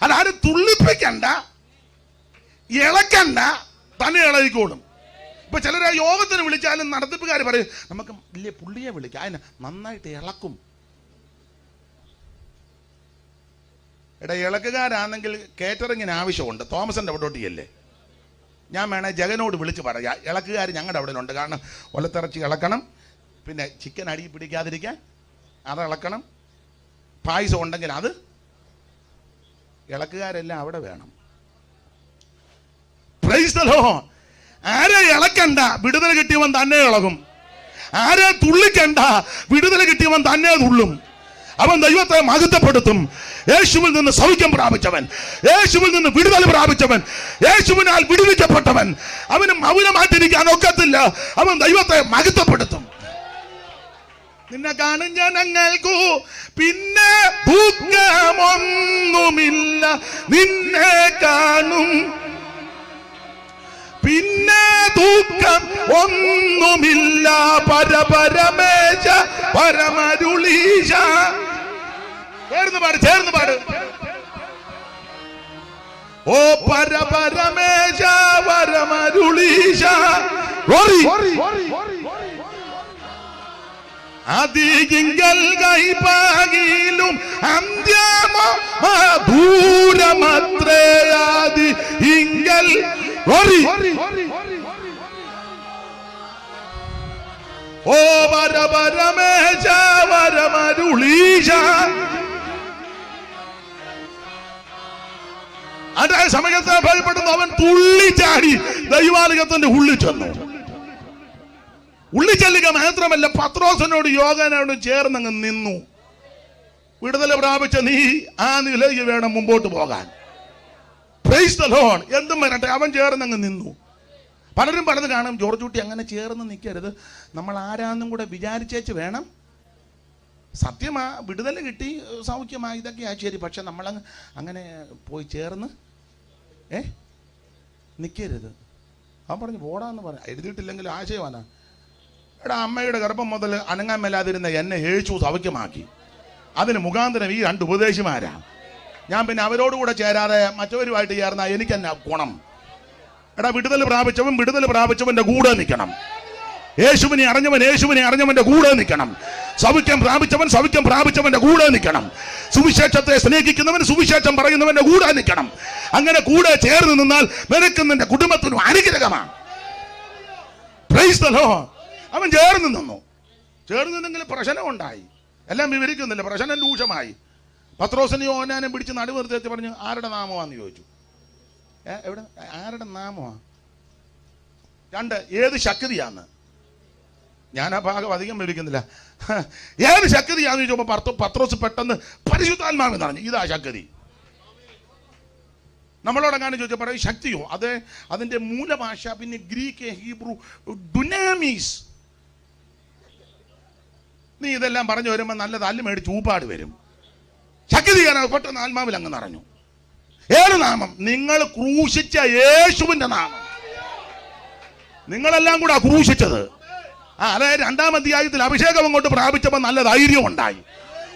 അതാരും തുള്ളിപ്പിക്കണ്ട, ഇളക്കണ്ട, തന്നെ ഇളകിക്കോളും. ഇപ്പൊ ചിലരെ യോഗത്തിന് വിളിച്ചാലും നടത്തിപ്പുകാർ പറയും നമുക്ക് വലിയ പുള്ളിയെ വിളിക്കാം, അതിനെ നന്നായിട്ട് ഇളക്കും. എടാ, ഇളക്കുകാരാണെങ്കിൽ കേറ്ററിങ്ങിന് ആവശ്യമുണ്ട്. തോമസിന്റെ അവിടോട്ടിയല്ലേ, ഞാൻ വേണേ ജഗനോട് വിളിച്ച് പറയാം, ഇളക്കുകാർ ഞങ്ങളുടെ അവിടെ ഉണ്ട്. കാരണം ഒലത്തിറച്ചി ഇളക്കണം, പിന്നെ ചിക്കൻ അടി പിടിക്കാതിരിക്കാൻ അത് ഇളക്കണം, പായസം ഉണ്ടെങ്കിൽ അത്. ഇളക്കുകാരെല്ലാം അവിടെ വേണം. Price the Lord. ആരെ ഇളക്കണ്ട, വിടുതൽ കിട്ടിയവൻ തന്നെ ഇളകും. ആരെ തുള്ളിക്കണ്ട, വിടുതൽ കിട്ടിയവൻ തന്നെ തുള്ളും. അവൻ ദൈവത്തെ മഹത്വപ്പെടുത്തും. യേശുവിൽ നിന്ന് സൗഖ്യം പ്രാപിച്ചവൻ, യേശുവിൽ നിന്ന് വിടുതൽ പ്രാപിച്ചവൻ, യേശുവിനാൽ വിടുവിക്കപ്പെട്ടവൻ, അവന് മൗനമായിട്ടിരിക്കാൻ ഒക്കത്തില്ല. അവൻ ദൈവത്തെ മഹത്വപ്പെടുത്തും. നിന്നെ കാണും ജനങ്ങൾക്കു പിന്നെ ദുഃഖമൊന്നുമില്ല, നിന്നെ കാണും പിന്നെ ദുഃഖം ഒന്നുമില്ല. പരപരമേശ പരമരുളീശ. ചേർന്ന് പാട്. ഓ പരപരമേശ പരമരുളീശ. അതികിങ്കൽ കൈപാകിലും അന്ത്യമോ ദൂരമത്രേ ആദി ഇങ്കൽ. ഓ പരപരമേശ പരമരുളീശ. അതേ സമയത്ത് ഭയപ്പെടുന്നു അവൻ തുള്ളിച്ചാടി ദൈവാലയത്തിന്റെ ഉള്ളിൽ ചെന്നു. ഉള്ളിച്ചെല്ലുക മാത്രമല്ല, പത്രോസിനോട് യോഹന്നാനോടും ചേർന്നങ്ങ് നിന്നു. വിടുതൽ പ്രാപിച്ച നീ ആ നിലയിൽ വേണം മുമ്പോട്ട് പോകാൻ. Price the Lord. എന്തും വരട്ടെ, അവൻ ചേർന്നങ്ങ് നിന്നു. പലരും പലത് കാണും, ജോർജ് കുട്ടി അങ്ങനെ ചേർന്ന് നിൽക്കരുത്, നമ്മൾ ആരാന്നും കൂടെ വിചാരിച്ചേച്ച് വേണം. സത്യമാ, വിടുതൽ കിട്ടി, സൗഖ്യമായി, ഇതൊക്കെയാ ശരി. പക്ഷെ നമ്മൾ അങ്ങനെ പോയി ചേർന്ന് നിൽക്കരുത്. അവൻ പറഞ്ഞു പോടാന്ന് പറഞ്ഞു. എഴുതിയിട്ടില്ലെങ്കിൽ ആശയവാനാ. എടാ, അമ്മയുടെ ഗർഭം മുതൽ അനങ്ങാൻ മേലാതിരുന്ന എന്നെ യേശു സൗഖ്യമാക്കി. അതിന് മുഖാന്തരം ഈ 2 ഉപദേശിമാരാ. ഞാൻ പിന്നെ അവരോടുകൂടെ ചേരാതെ മറ്റവരുമായിട്ട് ചേർന്നാൽ എനിക്ക് തന്നെ ഗുണം. എടാ, വിടുതൽ പ്രാപിച്ചവന്റെ കൂടെ നിൽക്കണം. യേശുവിനെ അറിഞ്ഞവന്റെ കൂടെ നിൽക്കണം. സൗഖ്യം പ്രാപിച്ചവന്റെ കൂടെ നിൽക്കണം. സുവിശേഷത്തെ സ്നേഹിക്കുന്നവൻ സുവിശേഷം പറയുന്നവന്റെ കൂടെ നിൽക്കണം. അങ്ങനെ കൂടെ ചേർന്ന് നിന്നാൽ നിനക്കും നിന്റെ കുടുംബത്തിനും അനുഗ്രഹമാണ്. Price the Lord. അവൻ ചേർന്ന് നിന്നു. ചേർന്ന് നിന്നെങ്കിൽ പ്രശ്നം ഉണ്ടായി. എല്ലാം വിവരിക്കുന്നില്ല, പ്രശ്നം രൂക്ഷമായി. പത്രോസിനെയും യോഹന്നാനെയും പിടിച്ച് നടുവ് നിർത്തി പറഞ്ഞു, ആരുടെ നാമമാണെന്ന് ചോദിച്ചു. എവിടെ? ആരുടെ നാമമാ? 2 ഏത് ശക്തിയാന്ന്. ഞാൻ ആ ഭാഗം അധികം വിവരിക്കുന്നില്ല. ഏത് ശക്തിയാന്ന് ചോദിച്ചപ്പോൾ പത്രോസ് പെട്ടെന്ന് പരിശുദ്ധാത്മാവ് പറഞ്ഞു, ഇതാ ശക്തി. നമ്മളോടെങ്ങാനും ചോദിച്ചാൽ പറയും ശക്തിയോ? അത് അതിന്റെ മൂലഭാഷ പിന്നെ ഗ്രീക്ക്, ഹീബ്രു, ഡുനാമീസ്. നീ ഇതെല്ലാം പറഞ്ഞു വരുമ്പോൾ നല്ല തല്ല് മേടിച്ച് ഊപ്പാട് വരും. ശക്തി പെട്ടെന്ന് ആത്മാവിൽ അങ്ങ് നിറഞ്ഞു. ഏത് നാമം? നിങ്ങൾ ക്രൂശിച്ച യേശുവിന്റെ നാമം. നിങ്ങളെല്ലാം കൂടെ ക്രൂശിച്ചത്. അതായത് 2-ാം അധ്യായത്തിൽ അഭിഷേകം അങ്ങോട്ട് പ്രാപിച്ചപ്പോൾ നല്ല ധൈര്യം ഉണ്ടായി.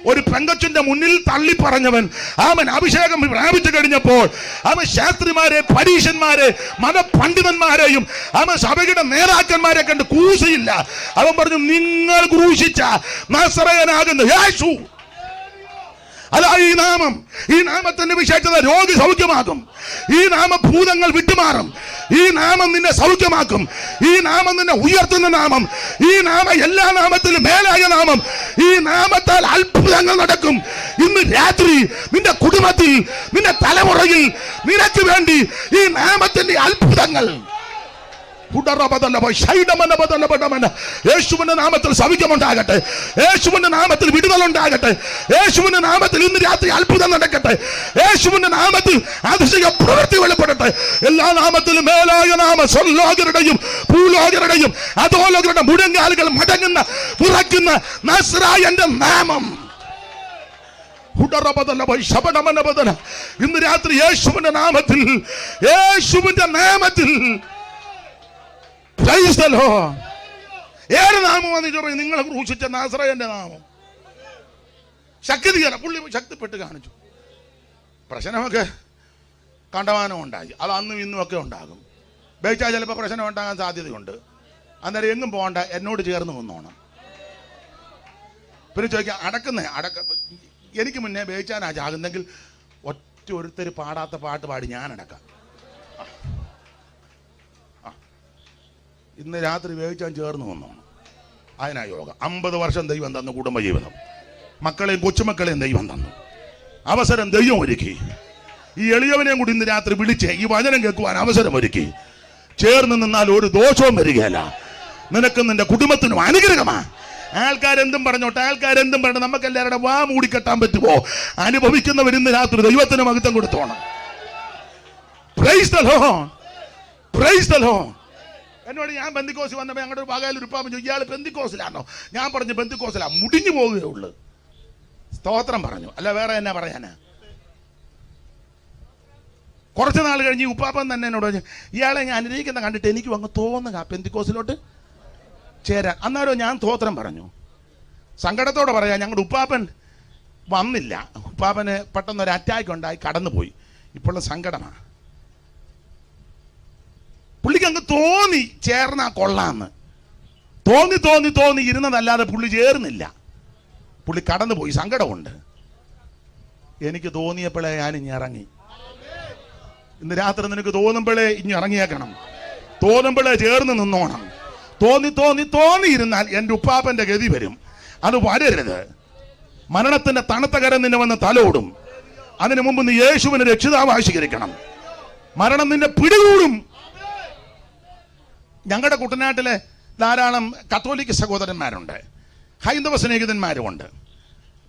ഒരു പെങ്കച്ചിന്റെ മുന്നിൽ തള്ളി പറഞ്ഞവൻ അവൻ അഭിഷേകം പ്രാപിച്ചു കഴിഞ്ഞപ്പോൾ അവൻ ശാസ്ത്രിമാരെ, പരീശന്മാരെ, മതപണ്ഡിതന്മാരെയും അവൻ സഭയുടെ നേതാക്കന്മാരെ കണ്ട് ക്രൂശിയില്ല. അവൻ പറഞ്ഞു, നിങ്ങൾ ക്രൂശിച്ച നസറയനാകുന്ന യേശു. അതാ ഈ നാമം. ഈ നാമത്തിന്റെ വിശേഷത രോഗി സൗഖ്യമാകും. ഈ നാമ ഭൂതങ്ങൾ വിട്ടുമാറും. ഈ നാമം നിന്നെ സൗഖ്യമാക്കും. ഈ നാമം നിന്നെ ഉയർത്തുന്ന നാമം. ഈ നാമം എല്ലാ നാമത്തിലും മേലായ നാമം. ഈ നാമത്താൽ അത്ഭുതങ്ങൾ നടക്കും. ഇന്ന് രാത്രി നിന്റെ കുടുംബത്തിൽ, നിന്റെ തലമുറയിൽ നിനക്ക് വേണ്ടി ഈ നാമത്തിന്റെ അത്ഭുതങ്ങൾ. യേശുവിന്റെ നാമത്തിൽ സൗഖ്യമുണ്ടാകട്ടെ. യേശുവിന്റെ നാമത്തിൽ വിടുതലുണ്ടാകട്ടെ. യേശുവിന്റെ നാമത്തിൽ ഇന്ന് രാത്രി അത്ഭുതം നടക്കട്ടെ. യേശുവിന്റെ നാമത്തിൽ അതിശയ പ്രവൃത്തി വെളിപ്പെടട്ടെ. എല്ലാ നാമത്തിലും മേലായ നാമം സ്വർലോകരുടെയും ഭൂലോകരുടെയും അധോലോകരുടെ മുഴങ്കാലുകൾ മടങ്ങുന്ന വിറയ്ക്കുന്ന നസ്രായന്റെ നാമം. ഇന്ന് രാത്രി യേശുവിന്റെ നാമത്തിൽ, യേശുവിന്റെ നാമത്തിൽ ഏത് നാമമാണെന്ന് ചോദിച്ചു. നിങ്ങളെ ക്രൂശിച്ച നാസറയന്റെ നാമം. ശക്തിയാണ്. പുള്ളി ശക്തിപ്പെട്ട് കാണിച്ചു. പ്രശ്നമൊക്കെ കണ്ടമാനം ഉണ്ടായി. അത് അന്നും ഇന്നും ഒക്കെ ഉണ്ടാകും. ബേച്ചാൽ ചിലപ്പോൾ പ്രശ്നം ഉണ്ടാകാൻ സാധ്യതയുണ്ട്. അന്നേരം എങ്ങും പോകണ്ട, എന്നോട് ചേർന്ന് നിന്നോണം. പിന്നെ ചോദിക്കാം, എനിക്ക് മുന്നേ ബേച്ചാനാ ചാകുന്നെങ്കിൽ ഒരുത്തർ പാടാത്ത പാട്ട് പാടി ഞാൻ അടക്കാം. ഇന്ന് രാത്രി വേവിച്ചാൻ ചേർന്ന് വന്നോണം. അതിനാ യോഗം. 50 വർഷം ദൈവം തന്നു കുടുംബജീവിതം. മക്കളെയും കൊച്ചുമക്കളെയും ദൈവം തന്നു. അവസരം ദൈവം ഒരുക്കി. ഈ എളിയവനെയും കൂടി ഇന്ന് രാത്രി വിളിച്ച് ഈ വചനം കേൾക്കുവാൻ അവസരം ഒരുക്കി. ചേർന്ന് നിന്നാൽ ഒരു ദോഷവും വരികയില്ല. നിനക്കും നിന്റെ കുടുംബത്തിനും അനുഗ്രഹമാ. ആൾക്കാരെന്തും പറഞ്ഞോട്ടെ, ആൾക്കാരെന്തും പറഞ്ഞു, നമുക്ക് എല്ലാവരുടെ വാ മൂടിക്കെട്ടാൻ പറ്റുമോ? അനുഭവിക്കുന്നവർ ഇന്ന് രാത്രി ദൈവത്തിന് മഹത്വം കൊടുത്തോണം. Praise the Lord, praise the Lord. എന്നോട് ഞാൻ പെന്തിക്കോസ് വന്നപ്പോൾ ഞങ്ങളുടെ ഒരു പകയിൽ ഒരു പാമ്പ് ചോദിച്ചു, ഇയാൾ പെന്തിക്കോസിലാണോ? ഞാൻ പറഞ്ഞു പെന്തിക്കോസിലാ. മുടിഞ്ഞു പോവുകയുള്ളു. സ്തോത്രം പറഞ്ഞു, അല്ല വേറെ എന്നാ പറയാനാ. കുറച്ച് നാൾ കഴിഞ്ഞ് ഈ ഉപ്പാപ്പൻ തന്നെ എന്നോട് പറഞ്ഞു, ഇയാളെ ഞാൻ അനുഗ്രഹിക്കുന്ന കണ്ടിട്ട് എനിക്കും അങ്ങ് തോന്നുക പെന്തിക്കോസിലോട്ട് ചേരാൻ. അന്നേരം ഞാൻ സ്തോത്രം പറഞ്ഞു. സങ്കടത്തോടെ പറയാം, ഞങ്ങളുടെ ഉപ്പാപ്പൻ വന്നില്ല. ഉപ്പാപ്പന് പെട്ടെന്നൊരു അറ്റാക്ക് ഉണ്ടായി കടന്നുപോയി. ഇപ്പോഴും സങ്കടമാണ്. പുള്ളിക്ക് അങ്ങ് തോന്നി ചേർന്നാ കൊള്ളാന്ന്. തോന്നി തോന്നി തോന്നി ഇരുന്നതല്ലാതെ പുള്ളി ചേർന്നില്ല. പുള്ളി കടന്നുപോയി. സങ്കടമുണ്ട്. എനിക്ക് തോന്നിയപ്പോഴേ ഞാൻ ഇനി ഇറങ്ങി. ഇന്ന് രാത്രി നിനക്ക് തോന്നുമ്പോഴേ ഇനി ഇറങ്ങിയേക്കണം. തോന്നുമ്പോഴേ ചേർന്ന് നിന്നോണം. തോന്നി തോന്നി തോന്നി ഇരുന്നാൽ എൻ്റെ ഉപ്പാപ്പന്റെ ഗതി വരും. അത് വരരുത്. മരണത്തിന്റെ തണുത്ത കരം നിന്നെ വന്ന് തലോടും. അതിനു മുമ്പ് നീ യേശുവിനെ രക്ഷിതാവായി സ്വീകരിക്കണം. മരണം നിന്നെ പിടികൂടും. ഞങ്ങളുടെ കുട്ടനാട്ടിലെ ധാരാളം കത്തോലിക്ക സഹോദരന്മാരുണ്ട്, ഹൈന്ദവ സ്നേഹിതന്മാരുമുണ്ട്.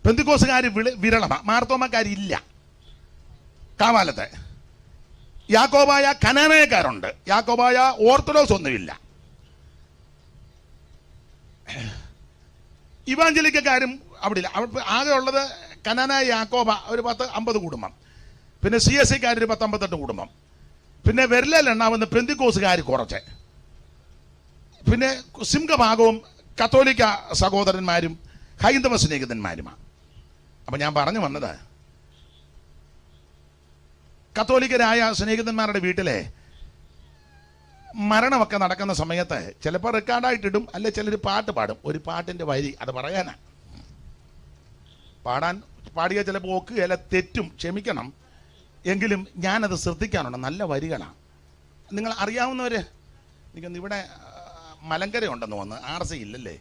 പെന്തിക്കോസുകാർ വിരളമാണ്. മാർത്തോമക്കാരില്ല. കാവാലത്തെ യാക്കോബായ കനാനയക്കാരുണ്ട്. യാക്കോബായ ഓർത്തഡോക്സ് ഒന്നുമില്ല. ഇവാഞ്ചലിക്കാരും അവിടെ ഇല്ല. ആകെ ഉള്ളത് കനാനായ യാക്കോബ ഒരു 10-50 കുടുംബം. പിന്നെ CSIക്കാർ ഒരു 10-58 കുടുംബം. പിന്നെ വിരലെണ്ണാവുന്ന പെന്തിക്കോസുകാർ കുറച്ച്. പിന്നെ സിംഹഭാഗവും കത്തോലിക്ക സഹോദരന്മാരും ഹൈന്ദവ സ്നേഹിതന്മാരുമാണ്. അപ്പം ഞാൻ പറഞ്ഞു വന്നത്, കത്തോലിക്കരായ സ്നേഹിതന്മാരുടെ വീട്ടിലെ മരണമൊക്കെ നടക്കുന്ന സമയത്ത് ചിലപ്പോൾ റെക്കോർഡായിട്ടിടും, അല്ലെ ചിലർ പാട്ട് പാടും. ഒരു പാട്ടിൻ്റെ വരി അത് പറയാനാ. പാടിയ ചിലപ്പോൾ ഒക്കുകയല്ല, തെറ്റും, ക്ഷമിക്കണം. എങ്കിലും ഞാനത് ശ്രദ്ധിക്കാനുണ്ട്. നല്ല വരികളാണ്. നിങ്ങൾ അറിയാവുന്നവർ, എനിക്കൊന്ന് ഇവിടെ മലങ്കര ഉണ്ടെന്ന് തോന്നുന്നു. RC ഇല്ലല്ലേ?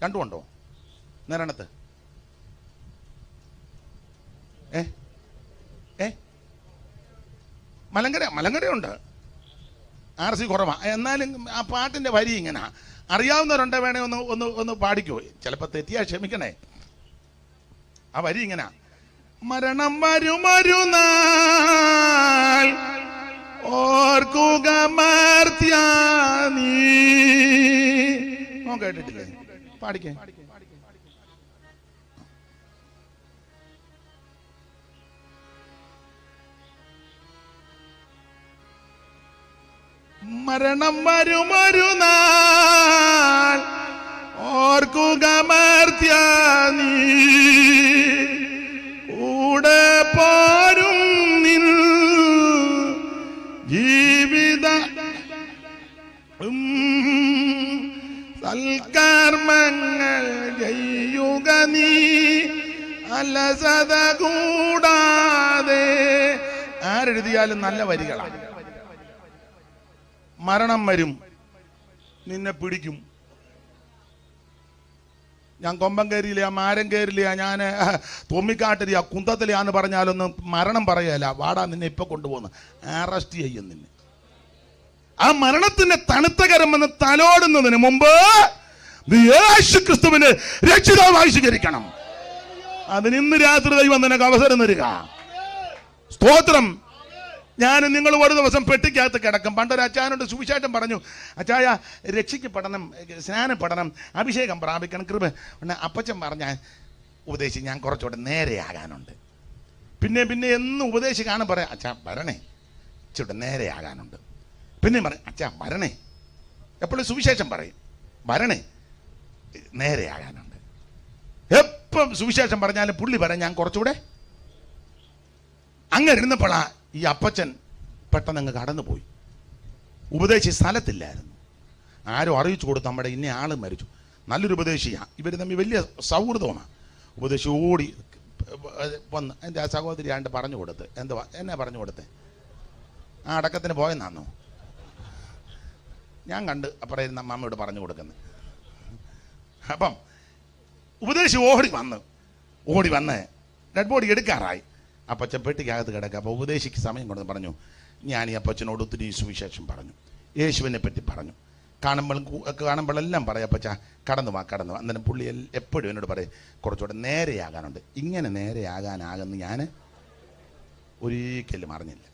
കണ്ടുകൊണ്ടോ നേരണത്ത്? മലങ്കരയുണ്ട്. RC കുറവാ. എന്നാലും ആ പാട്ടിന്റെ വരി ഇങ്ങനെ അറിയാവുന്നവരുണ്ടെ വേണേ ഒന്ന് ഒന്ന് ഒന്ന് പാടിക്കോ. ചിലപ്പോൾ തെറ്റിയാ ക്ഷമിക്കണേ. ആ വരി ഇങ്ങനെ: മരണം വരുമൊരു നാൾ ഓർക്കുക മർത്യാ നീ. കേട്ടിട്ടില്ലേ? പാടിക്കേ. മരണം വരുമൊരു നാൾ ഓർക്കുക മർത്യാ നീ, കൂടെ പോരും നിൻ ജീവിത സൽക്കർമ്മങ്ങൾ ചെയ്യുക നീ അലസത കൂടാതെ. ആരെഴുതിയാലും നല്ല വരികളാണ്. മരണം വരും, നിന്നെ പിടിക്കും. ഞാൻ കൊമ്പം കയറിയില്ല, മാരം കയറില്ല, ഞാൻ തൊമ്മിക്കാട്ടില്ല, കുന്തത്തിലാന്ന് പറഞ്ഞാലൊന്നും മരണം പറയല. വാടാ, നിന്നെ ഇപ്പൊ കൊണ്ടുപോകുന്നു, അറസ്റ്റ് ചെയ്യും നിന്നെ. ആ മരണത്തിന്റെ തണുത്ത കരമെന്ന് തലോടുന്നതിന് മുമ്പ് യേശു ക്രിസ്തുവിന് രക്ഷിതാവായി സ്വീകരിക്കണം. അതിന് ഇന്ന് രാത്രി ദൈവം നിനക്ക് അവസരം തരിക. സ്തോത്രം. ഞാൻ നിങ്ങൾ ഒരു ദിവസം പെട്ടിക്കകത്ത് കിടക്കും. പണ്ടൊരു അച്ചായനോട് സുവിശേഷം പറഞ്ഞു, അച്ചായ രക്ഷിക്കപ്പെടണം, സ്നാനപ്പെടണം, അഭിഷേകം പ്രാപിക്കണം, കൃപ. അപ്പച്ചൻ പറഞ്ഞ ഉപദേശിച്ച് ഞാൻ കുറച്ചുകൂടെ നേരെയാകാനുണ്ട്. പിന്നെ എന്നും ഉപദേശിക്കാനും പറയാം, അച്ഛാ വരണേ, ഇച്ചിരി നേരെയാകാനുണ്ട്. പിന്നെ പറയും, അച്ഛാ വരണേ. എപ്പോഴും സുവിശേഷം പറയും, വരണേ, നേരെയാകാനുണ്ട്. എപ്പം സുവിശേഷം പറഞ്ഞാലും പുള്ളി പറയാം, ഞാൻ കുറച്ചുകൂടെ. അങ്ങനെ ഇരുന്നപ്പോഴാ ഈ അപ്പച്ചൻ പെട്ടെന്ന് അങ്ങ് കടന്നുപോയി. ഉപദേശി സ്ഥലത്തില്ലായിരുന്നു. ആരും അറിയിച്ചു കൊടുത്തു, നമ്മുടെ ഇന്ന ആൾ മരിച്ചു. നല്ലൊരു ഉപദേശിയാണ്. ഇവർ തമ്മിൽ വലിയ സൗഹൃദമാണ്. ഉപദേശി ഓടി വന്ന് എൻ്റെ ആ സഹോദരി ആണ്ട് പറഞ്ഞു കൊടുത്ത്. എന്തുവാ എന്നെ പറഞ്ഞു കൊടുത്തേ? ആ അടക്കത്തിന് പോയെന്നാന്നോ? ഞാൻ കണ്ട് അപ്പുറം ഇരുന്ന അമ്മയോട് പറഞ്ഞു കൊടുക്കുന്നത്. അപ്പം ഉപദേശി ഓടി വന്ന് ഡെഡ് ബോഡി എടുക്കാറായി. അപ്പച്ചൻ പെട്ടിക്കകത്ത് കിടക്കുക. അപ്പോൾ ഉപദേശിക്ക് സമയം കൊണ്ടെന്ന് പറഞ്ഞു, ഞാൻ ഈ അപ്പച്ചനോട് ഒത്തിരി സുവിശേഷം പറഞ്ഞു, യേശുവിനെ പറ്റി പറഞ്ഞു. കാണുമ്പോഴെല്ലാം പറയാം, അപ്പച്ച കടന്നു വാ. അന്നേരം പുള്ളി എപ്പോഴും എന്നോട് പറയും, കുറച്ചുകൂടെ നേരെയാകാനുണ്ട്. ഇങ്ങനെ നേരെയാകാനാകുന്ന ഞാൻ ഒരിക്കലും അറിഞ്ഞില്ല.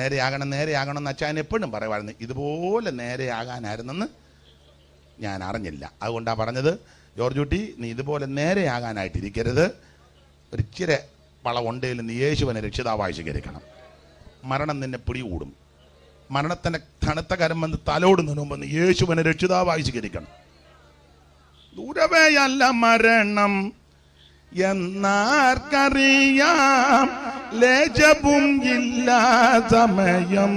നേരെയാകണം എന്ന് അച്ഛൻ എപ്പോഴും പറയുമായിരുന്നു. ഇതുപോലെ നേരെയാകാനായിരുന്നെന്ന് ഞാൻ അറിഞ്ഞില്ല. അതുകൊണ്ടാണ് പറഞ്ഞത്, ജോർജ് കുട്ടി, നീ ഇതുപോലെ നേരെയാകാനായിട്ടിരിക്കരുത്. ഒരിച്ചിരി വളവുണ്ടെങ്കിൽ നീ യേശുവിനെ രക്ഷിതാവായി സ്വീകരിക്കണം. മരണം നിന്നെ പിടികൂടും. മരണത്തിൻ്റെ തണുത്ത കരം വന്ന് തലോടുന്നതിന് മുമ്പ് നീ യേശുവിനെ രക്ഷിതാവായി സ്വീകരിക്കണം. ദൂരവേയല്ല മരണം എന്നാർക്കറിയാം, ലേജവും ഇല്ല സമയം.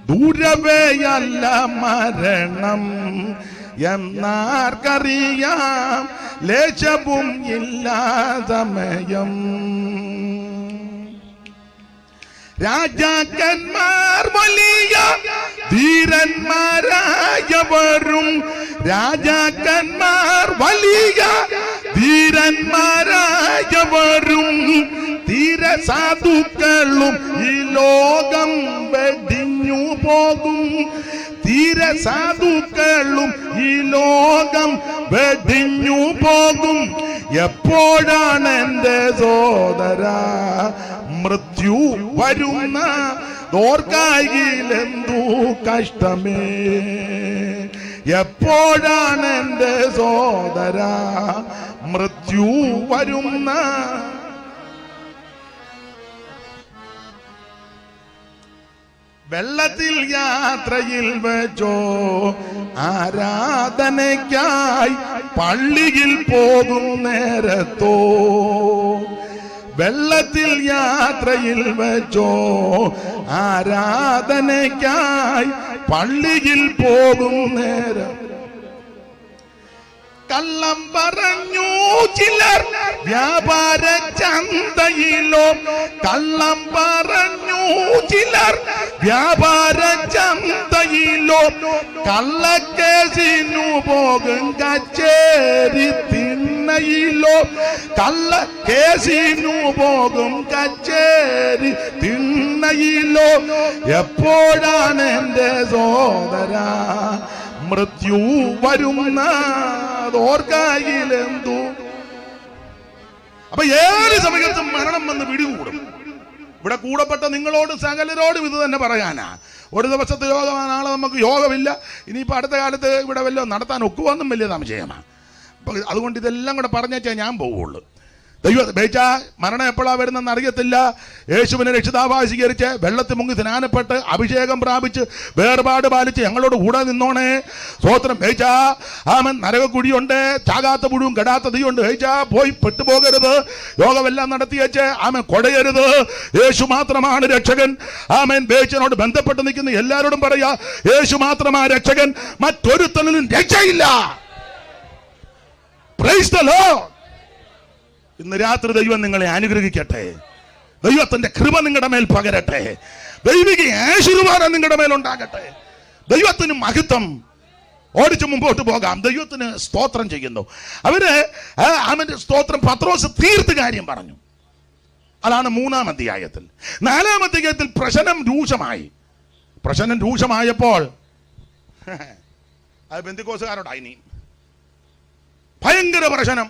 ദൂരവേയല്ല മരണം എന്നാർക്കറിയാം, ലേശവും ഇല്ല സമയം. രാജാക്കന്മാർ വലിയ ധീരന്മാരായവരും, രാജാക്കന്മാർ വലിയ ധീരന്മാരായവരും, ധീരസാധുക്കളും ഈ ലോകം വെടിഞ്ഞു പോകും. ധീരസാധുക്കളും ഈ ലോകം വെടിഞ്ഞു പോകും. എപ്പോഴാണ് എൻ്റെ സോദര മൃത്യു വരുന്ന ഓർക്കായിലെന്തു കഷ്ടമേ. എപ്പോഴാണ് എൻ്റെ സോദര മൃത്യു വരുന്ന. വെള്ളത്തിൽ യാത്രയിൽ വെച്ചോ ആരാധനയ്ക്കായി പള്ളിയിൽ പോകും നേരത്തോ. വെള്ളത്തിൽ യാത്രയിൽ വെച്ചോ ആരാധനയ്ക്കായി പള്ളിയിൽ പോകും നേരം. കള്ളം പറഞ്ഞു ചിലർ വ്യാപാര ചന്തയിലോ, കള്ളം പറഞ്ഞു ചിലർ വ്യാപാര ചന്തയിലോ, കള്ളക്കേസിനു പോകും കച്ചേരി തിണ്ണയിലോ, കള്ളക്കേസിനു പോകും കച്ചേരി തിണ്ണ വരുന്നയിലോ എപ്പോഴാണ് എന്റെ സോദര മൃത്യു വരുന്നതോർക്കയിലെന്തു. അപ്പൊ ഏത് സമയത്തും മരണം വന്ന് പിടികൂടും. ഇവിടെ കൂടപ്പെട്ട നിങ്ങളോട് സകലരോടും ഇത് തന്നെ പറയാനാ. ഒരു ദിവസത്തെ യോഗമാണ്, നാളെ നമുക്ക് യോഗമില്ല, ഇനിയിപ്പോൾ അടുത്ത കാലത്ത് ഇവിടെ വല്ലതും നടത്താൻ ഒക്കുവെന്നും വലിയ സംശയമാണ്. അപ്പോൾ അതുകൊണ്ട് ഇതെല്ലാം കൂടെ പറഞ്ഞേച്ചാൽ ഞാൻ പോവുള്ളൂ. മരണം എപ്പോഴാണ് വരുന്നതെന്ന് അറിയത്തില്ല. യേശുവിനെ രക്ഷിതാവായി സ്വീകരിച്ച് വെള്ളത്തിൽ മുങ്ങി സ്നാനപ്പെട്ട് അഭിഷേകം പ്രാപിച്ച് വേർപാട് പാലിച്ച് ഞങ്ങളോട് കൂടെ നിന്നോണേ. സ്തോത്രം. ആമൻ. നരകക്കുഴിയുണ്ട്, ചാകാത്ത പുഴുവും കെടാത്ത തീയുണ്ട്. പോയി പെട്ടുപോകരുത്. യോഗമെല്ലാം നടത്തി വെച്ച് ആമൻ കൊടയരുത്. യേശു മാത്രമാണ് രക്ഷകൻ. ആമൻ. ബേച്ചനോട് ബന്ധപ്പെട്ട് നിൽക്കുന്ന എല്ലാവരോടും പറയാ, യേശു മാത്രമാണ് രക്ഷകൻ, മറ്റൊരുത്തനും രക്ഷയില്ല. Price the Lord. ഇന്ന് രാത്രി ദൈവം നിങ്ങളെ അനുഗ്രഹിക്കട്ടെ. ദൈവത്തിന്റെ കൃപ നിങ്ങളുടെ മേൽ പകരട്ടെ. ദൈവിക ആശീർവാദം നിങ്ങളുടെ മേൽ ഉണ്ടാകട്ടെ. ദൈവത്തിന് മഹത്വം. ഓടിച്ചു മുമ്പോട്ട് പോകാം. ദൈവത്തിന് സ്തോത്രം ചെയ്യുന്നു. അവര് അവന്റെ സ്തോത്രം പത്രോസ് തീർത്ത് കാര്യം പറഞ്ഞു. അതാണ് 3-ാം അധ്യായത്തിൽ. 4-ാം അധ്യായത്തിൽ പ്രശ്നം രൂക്ഷമായപ്പോൾ അത് പെന്തിക്കോസുകാരോടായി ഭയങ്കര പ്രശ്നം.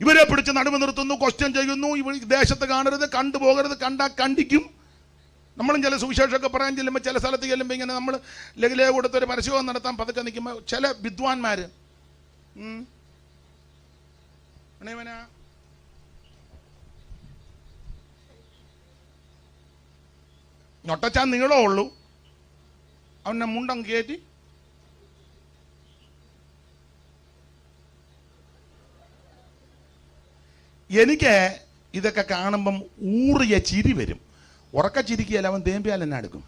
ഇവരെ പിടിച്ച് നടുവ് നിർത്തുന്നു, ക്വസ്റ്റ്യൻ ചെയ്യുന്നു. ഇവർ ദേശത്ത് കാണരുത്, കണ്ടുപോകരുത്, കണ്ടാൽ കണ്ടിക്കും. നമ്മളും ചില സുവിശേഷമൊക്കെ പറയാൻ ചെല്ലുമ്പോൾ ചില സ്ഥലത്ത് ചെല്ലുമ്പോൾ ഇങ്ങനെ നമ്മൾ ലഘുലേ കൊടുത്തൊരു പരസ്യവും നടത്താൻ പതുക്കെ നിൽക്കുമ്പോൾ ചില വിദ്വാൻമാർ ഞൊട്ടച്ചാൻ നീളമേ ഉള്ളൂ, അവനെ മുണ്ടം കയറ്റി എനിക്ക് ഇതൊക്കെ കാണുമ്പം ഊറിയ ചിരി വരും. ഉറക്ക ചിരിക്കുകയല്ല, അവൻ തേമ്പിയാൽ എന്നെ എടുക്കും.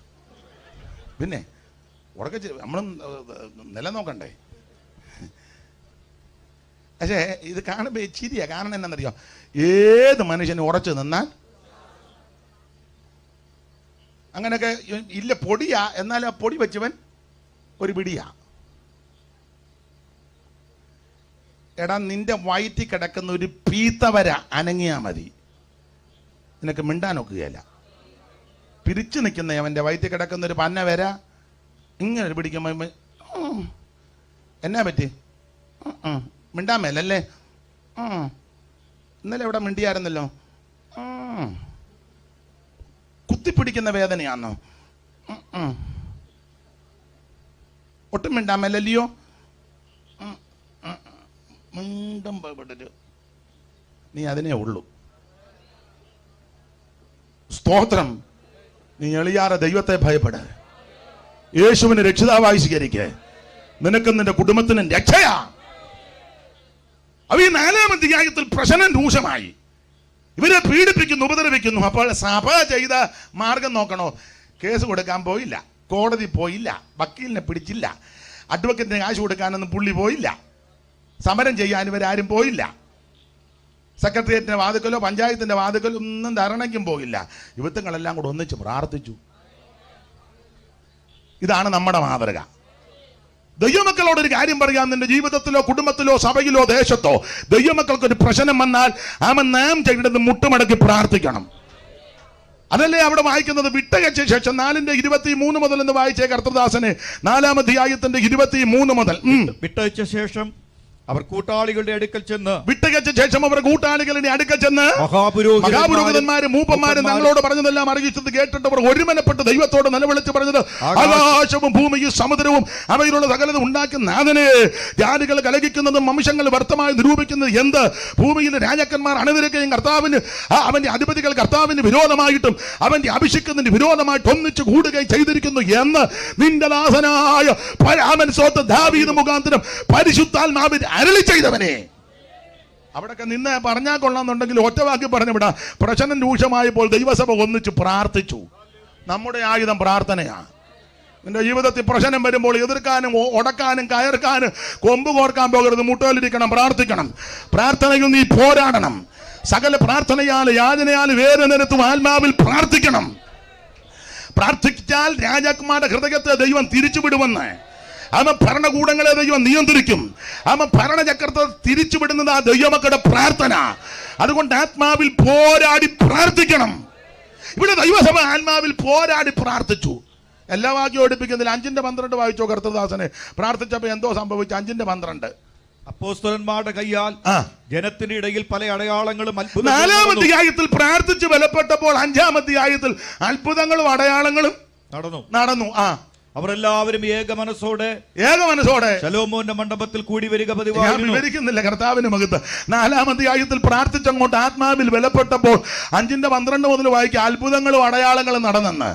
പിന്നെ ഉറക്ക ചിരി നമ്മളും നിലനോക്കണ്ടേ. പക്ഷേ ഇത് കാണുമ്പോൾ ചിരിയാ. കാരണം എന്നാന്നറിയോ, ഏത് മനുഷ്യന് ഉറച്ചു നിന്നാൽ അങ്ങനെയൊക്കെ ഇല്ല, പൊടിയാ, എന്നാൽ ആ പൊടി വെച്ചവൻ ഒരു പിടിയാ. എടാ, നിന്റെ വയറ്റിൽ കിടക്കുന്ന ഒരു പീത്തവര അനങ്ങിയാ മതി, നിനക്ക് മിണ്ടാനൊക്കുകയല്ല. പിരിച്ചു നിൽക്കുന്ന അവൻ്റെ വയറ്റിൽ കിടക്കുന്ന ഒരു പന്ന വര ഇങ്ങനെ ഒരു പിടിക്കുമ്പോൾ എന്നാ പറ്റി, മിണ്ടാൻ മേലല്ലേ, ഇന്നലെ ഇവിടെ മിണ്ടിയായിരുന്നല്ലോ, കുത്തിപ്പിടിക്കുന്ന വേദനയാണോ, ഒട്ടും മിണ്ടാൻ മേലല്ലയോ, മിണ്ടും പെട്ടിട്ട് നീ അതിനേ ഉള്ളൂ. സ്തോത്രം. നീ എളിയാറെ ദൈവത്തെ ഭയപ്പെട്, യേശുവിനെ രക്ഷിതാവായി സ്വീകരിക്കുക, നിനക്കും നിന്റെ കുടുംബത്തിനും രക്ഷയാ. അവ ഈ 4-ാം അധ്യായത്തിൽ പ്രശ്നം രൂക്ഷമായി. ഇവരെ പീഡിപ്പിക്കുന്നു, ഉപദ്രവിക്കുന്നു. അപ്പോൾ സഭ ചെയ്ത മാർഗം നോക്കണോ? കേസ് കൊടുക്കാൻ പോയില്ല, കോടതി പോയില്ല, വക്കീലിനെ പിടിച്ചില്ല, അഡ്വക്കേറ്റിന് കാശ് കൊടുക്കാനൊന്നും പുള്ളി പോയില്ല, സമരം ചെയ്യാൻ ഇവരാരും പോയില്ല, സെക്രട്ടേറിയറ്റിന്റെ വാതിക്കലോ പഞ്ചായത്തിന്റെ വാതിക്കലോ ഒന്നും ധരണയ്ക്കും പോയില്ല. യുവത്വങ്ങളെല്ലാം കൂടെ ഒന്നിച്ച് പ്രാർത്ഥിച്ചു. ഇതാണ് നമ്മുടെ മാതൃക. ദൈവമക്കളോടൊരു കാര്യം പറയാം. നിന്റെ ജീവിതത്തിലോ കുടുംബത്തിലോ സഭയിലോ ദേശത്തോ ദൈവമക്കൾക്കൊരു പ്രശ്നം വന്നാൽ നാം ചെയ്യേണ്ടത് മുട്ടുമടക്കി പ്രാർത്ഥിക്കണം. അതല്ലേ അവിടെ വായിക്കുന്നത്. വിട്ടയച്ച ശേഷം 4:23 മുതൽ എന്ന് വായിച്ചേ കർത്തൃദാസനെ. 4-ാം അധ്യായത്തിന്റെ 23 മുതൽ. വിട്ടയച്ച ശേഷം അവർ കൂട്ടാളികളുടെ അടുക്കൽ ചെന്ന് മഹാപുരോഹിതന്മാരും മൂപ്പന്മാരും തങ്ങളോട് പറഞ്ഞതെല്ലാം അറിയിച്ചത് കേട്ടിട്ട് അവർ ഒരുമനപ്പെട്ട് ദൈവത്തോട് നിലവിളിച്ച് പറഞ്ഞത്, ആകാശവും ഭൂമിയും സമുദ്രവും അവയിലുള്ള സകലതും ഉണ്ടാക്കുന്ന നാഥനെ, ജാതികൾ കലഹിക്കുന്നതും വംശങ്ങൾ വ്യർത്ഥമായി നിരൂപിക്കുന്നത് എന്ത്? ഭൂമിയിലെ രാജാക്കന്മാർ അണിനിരക്കുകയും അവന്റെ അധിപതികൾ കർത്താവിന് വിരോധമായിട്ടും അവന്റെ അഭിഷിക്കുന്നതിന് വിരോധമായിട്ട് ഒന്നിച്ചു കൂടുകയും ചെയ്തിരിക്കുന്നു എന്ന് നിന്റെ ദാസനായ ദാവീദ് മുഖാന്തരം പരിശുദ്ധാത്മാവിൽ അരുളി ചെയ്തവനെ. അവിടൊക്കെ നിന്ന് പറഞ്ഞാൽ കൊള്ളാന്നുണ്ടെങ്കിൽ ഒറ്റവാക്കി പറഞ്ഞുവിടാ. പ്രശ്നം രൂക്ഷമായപ്പോൾ ദൈവസഭ ഒന്നിച്ച് പ്രാർത്ഥിച്ചു. നമ്മുടെ ആയുധം പ്രാർത്ഥനയാണ്. നിന്റെ ജീവിതത്തിൽ പ്രശ്നം വരുമ്പോൾ എതിർക്കാനും ഉടക്കാനും കയർക്കാനും കൊമ്പ് കോർക്കാൻ പോകരുത്. മുട്ടയിലിരിക്കണം, പ്രാർത്ഥിക്കണം. പ്രാർത്ഥനയിൽ നീ പോരാടണം. സകല പ്രാർത്ഥനയാൽ യാചനയാൽ വേദനത്തും ആത്മാവിൽ പ്രാർത്ഥിക്കണം. പ്രാർത്ഥിച്ചാൽ രാജാക്കന്മാരുടെ ഹൃദയത്തെ ദൈവം തിരിച്ചുവിടുമെന്ന്. അവൻ ഭരണകൂടങ്ങളെ ദൈവം നിയന്ത്രിക്കും. അവൻ ഭരണചക്രത്തെ തിരിച്ചുവിടുന്നത് ആ ദൈവമക്കളുടെ പ്രാർത്ഥന. അതുകൊണ്ട് ആത്മാവിൽ പോരാടി പ്രാർത്ഥിക്കണം. ഇവിടെ ദൈവസഭ ആത്മാവിൽ പോരാടി പ്രാർത്ഥിച്ചു. എല്ലാ വാക്യം ഓടിപ്പിക്കുന്നില്ല. 5:12 വായിച്ചോ കർത്തദാസനെ. പ്രാർത്ഥിച്ചപ്പോ എന്തോ സംഭവിച്ചു? 5:12 അപ്പോസ്തലന്മാരുടെ കയ്യാൽ ജനത്തിന്റെ ഇടയിൽ പല അടയാളങ്ങളും 4-ാം അധ്യായത്തിൽ പ്രാർത്ഥിച്ച് ബലപ്പെട്ടപ്പോൾ 5-ാം അധ്യായത്തിൽ അത്ഭുതങ്ങളും അടയാളങ്ങളും നടന്നു. അവരെല്ലാവരും ഏകമനസ്സോടെ ശലോമോന്റെ മണ്ഡപത്തിൽ കൂടി വരിക പതിവായിരുന്നു. ഞാൻ വിവരിക്കുന്നില്ല, കർത്താവിന് മഹത്വം. 4-ാം അധ്യായത്തിൽ പ്രാർത്ഥിച്ചങ്ങോട്ട് ആത്മാവിൽ ബലപ്പെട്ടപ്പോൾ 5:12 മുതൽ വായിക്കുക, അത്ഭുതങ്ങളും അടയാളങ്ങളും നടന്നെന്ന്.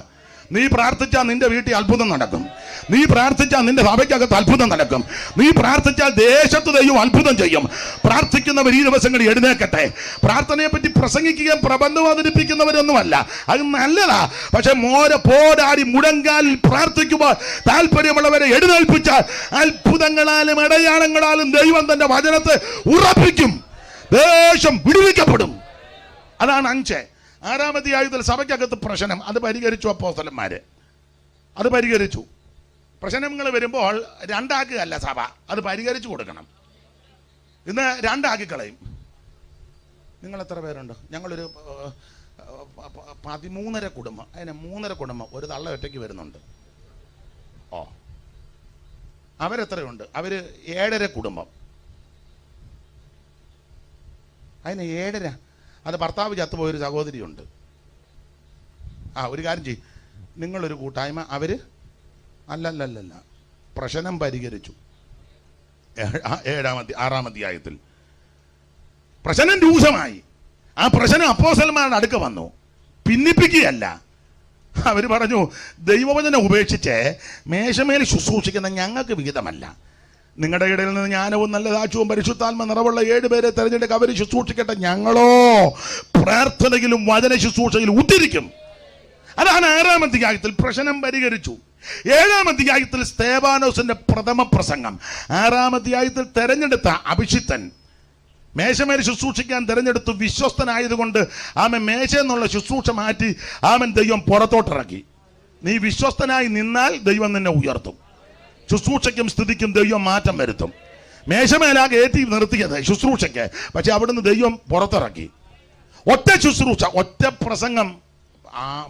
നീ പ്രാർത്ഥിച്ചാൽ നിന്റെ വീട്ടിൽ അത്ഭുതം നടക്കും. നീ പ്രാർത്ഥിച്ചാൽ നിന്റെ സഭയ്ക്കകത്ത് അത്ഭുതം നടക്കും. നീ പ്രാർത്ഥിച്ചാൽ ദേശത്ത് ദൈവം അത്ഭുതം ചെയ്യും. പ്രാർത്ഥിക്കുന്നവർ ഈ ദിവസങ്ങളിൽ എഴുന്നേക്കട്ടെ. പ്രാർത്ഥനയെ പറ്റി പ്രസംഗിക്കുകയും പ്രബന്ധം അവതരിപ്പിക്കുന്നവരൊന്നുമല്ല, അത് നല്ലതാ. പക്ഷെ പോരാടി മുഴങ്കാലിൽ പ്രാർത്ഥിക്കുമ്പോൾ താല്പര്യമുള്ളവരെ എഴുന്നേൽപ്പിച്ചാൽ അത്ഭുതങ്ങളാലും അടയാളങ്ങളാലും ദൈവം തന്റെ വചനത്തെ ഉറപ്പിക്കും. ദേശം വിടുവിക്കപ്പെടും. അതാണ് 5. 6-ാം അധ്യായത്തിൽ സഭയ്ക്കകത്ത് പ്രശ്നം, അത് പരിഹരിച്ചു അപ്പോസ്തലന്മാര്. അത് പരിഹരിച്ചു. പ്രശ്നങ്ങൾ വരുമ്പോൾ 2ആക്കുകയല്ല സഭ, അത് പരിഹരിച്ചു കൊടുക്കണം. ഇന്ന് 2ആക്കി കളയും. നിങ്ങൾ എത്ര പേരുണ്ട്? ഞങ്ങളൊരു 13.5 കുടുംബം. അതിന് 3.5 കുടുംബം ഒരു തള്ള ഒറ്റയ്ക്ക് വരുന്നുണ്ട്. അവരെത്രയുണ്ട്? അവര് 7.5 കുടുംബം. അതിന് 7.5. അത് ഭർത്താവ് ചത്തുപോയൊരു സഹോദരിയുണ്ട്. ഒരു കാര്യം ചെയ്യും, നിങ്ങളൊരു കൂട്ടായ്മ. അവര് അല്ലല്ലല്ല പ്രശ്നം പരിഹരിച്ചു. 6-ാം അധ്യായത്തിൽ പ്രശ്നം രൂക്ഷമായി. ആ പ്രശ്നം അപ്പോസ്തലന്മാരുടെ അടുക്ക വന്നു. ഭിന്നിപ്പിക്കുകയല്ല. അവര് പറഞ്ഞു, ദൈവവചനം ഉപേക്ഷിച്ച് മേശമേൽ ശുശ്രൂഷിക്കുന്ന ഞങ്ങൾക്ക് വിഹിതമല്ല. നിങ്ങളുടെ ഇടയിൽ നിന്ന് ജ്ഞാനവും നല്ല സാക്ഷ്യവും പരിശുദ്ധാത്മ നിറവുള്ള 7 പേരെ തെരഞ്ഞെടുക്കുക, അവർ ശുശ്രൂഷിക്കട്ടെ. ഞങ്ങളോ പ്രാർത്ഥനയിലും വചന ശുശ്രൂഷയിലും ഉദ്ധരിക്കും. അതാണ് 6-ാം അധ്യായത്തിൽ പ്രശ്നം പരിഹരിച്ചു. 7-ാം അധ്യായത്തിൽ സ്തേഫാനോസിന്റെ പ്രഥമ പ്രസംഗം. 6-ാം അധ്യായത്തിൽ തെരഞ്ഞെടുത്ത അഭിഷിക്തൻ മേശമേൽ ശുശ്രൂഷിക്കാൻ തെരഞ്ഞെടുത്തു. വിശ്വസ്തനായതുകൊണ്ട് ആമൻ മേശ എന്നുള്ള ശുശ്രൂഷ മാറ്റി ആമൻ ദൈവം പുറത്തോട്ടിറക്കി. നീ വിശ്വസ്തനായി നിന്നാൽ ദൈവം നിന്നെ ഉയർത്തും. ശുശ്രൂഷയ്ക്കും സ്ഥിതിക്കും ദൈവം മാറ്റം വരുത്തും. മേശമേലാകെ ഏറ്റി നിർത്തിയത് ശുശ്രൂഷയ്ക്ക്, പക്ഷെ അവിടുന്ന് ദൈവം പുറത്തിറക്കി. ഒറ്റ ശുശ്രൂഷ, ഒറ്റ പ്രസംഗം,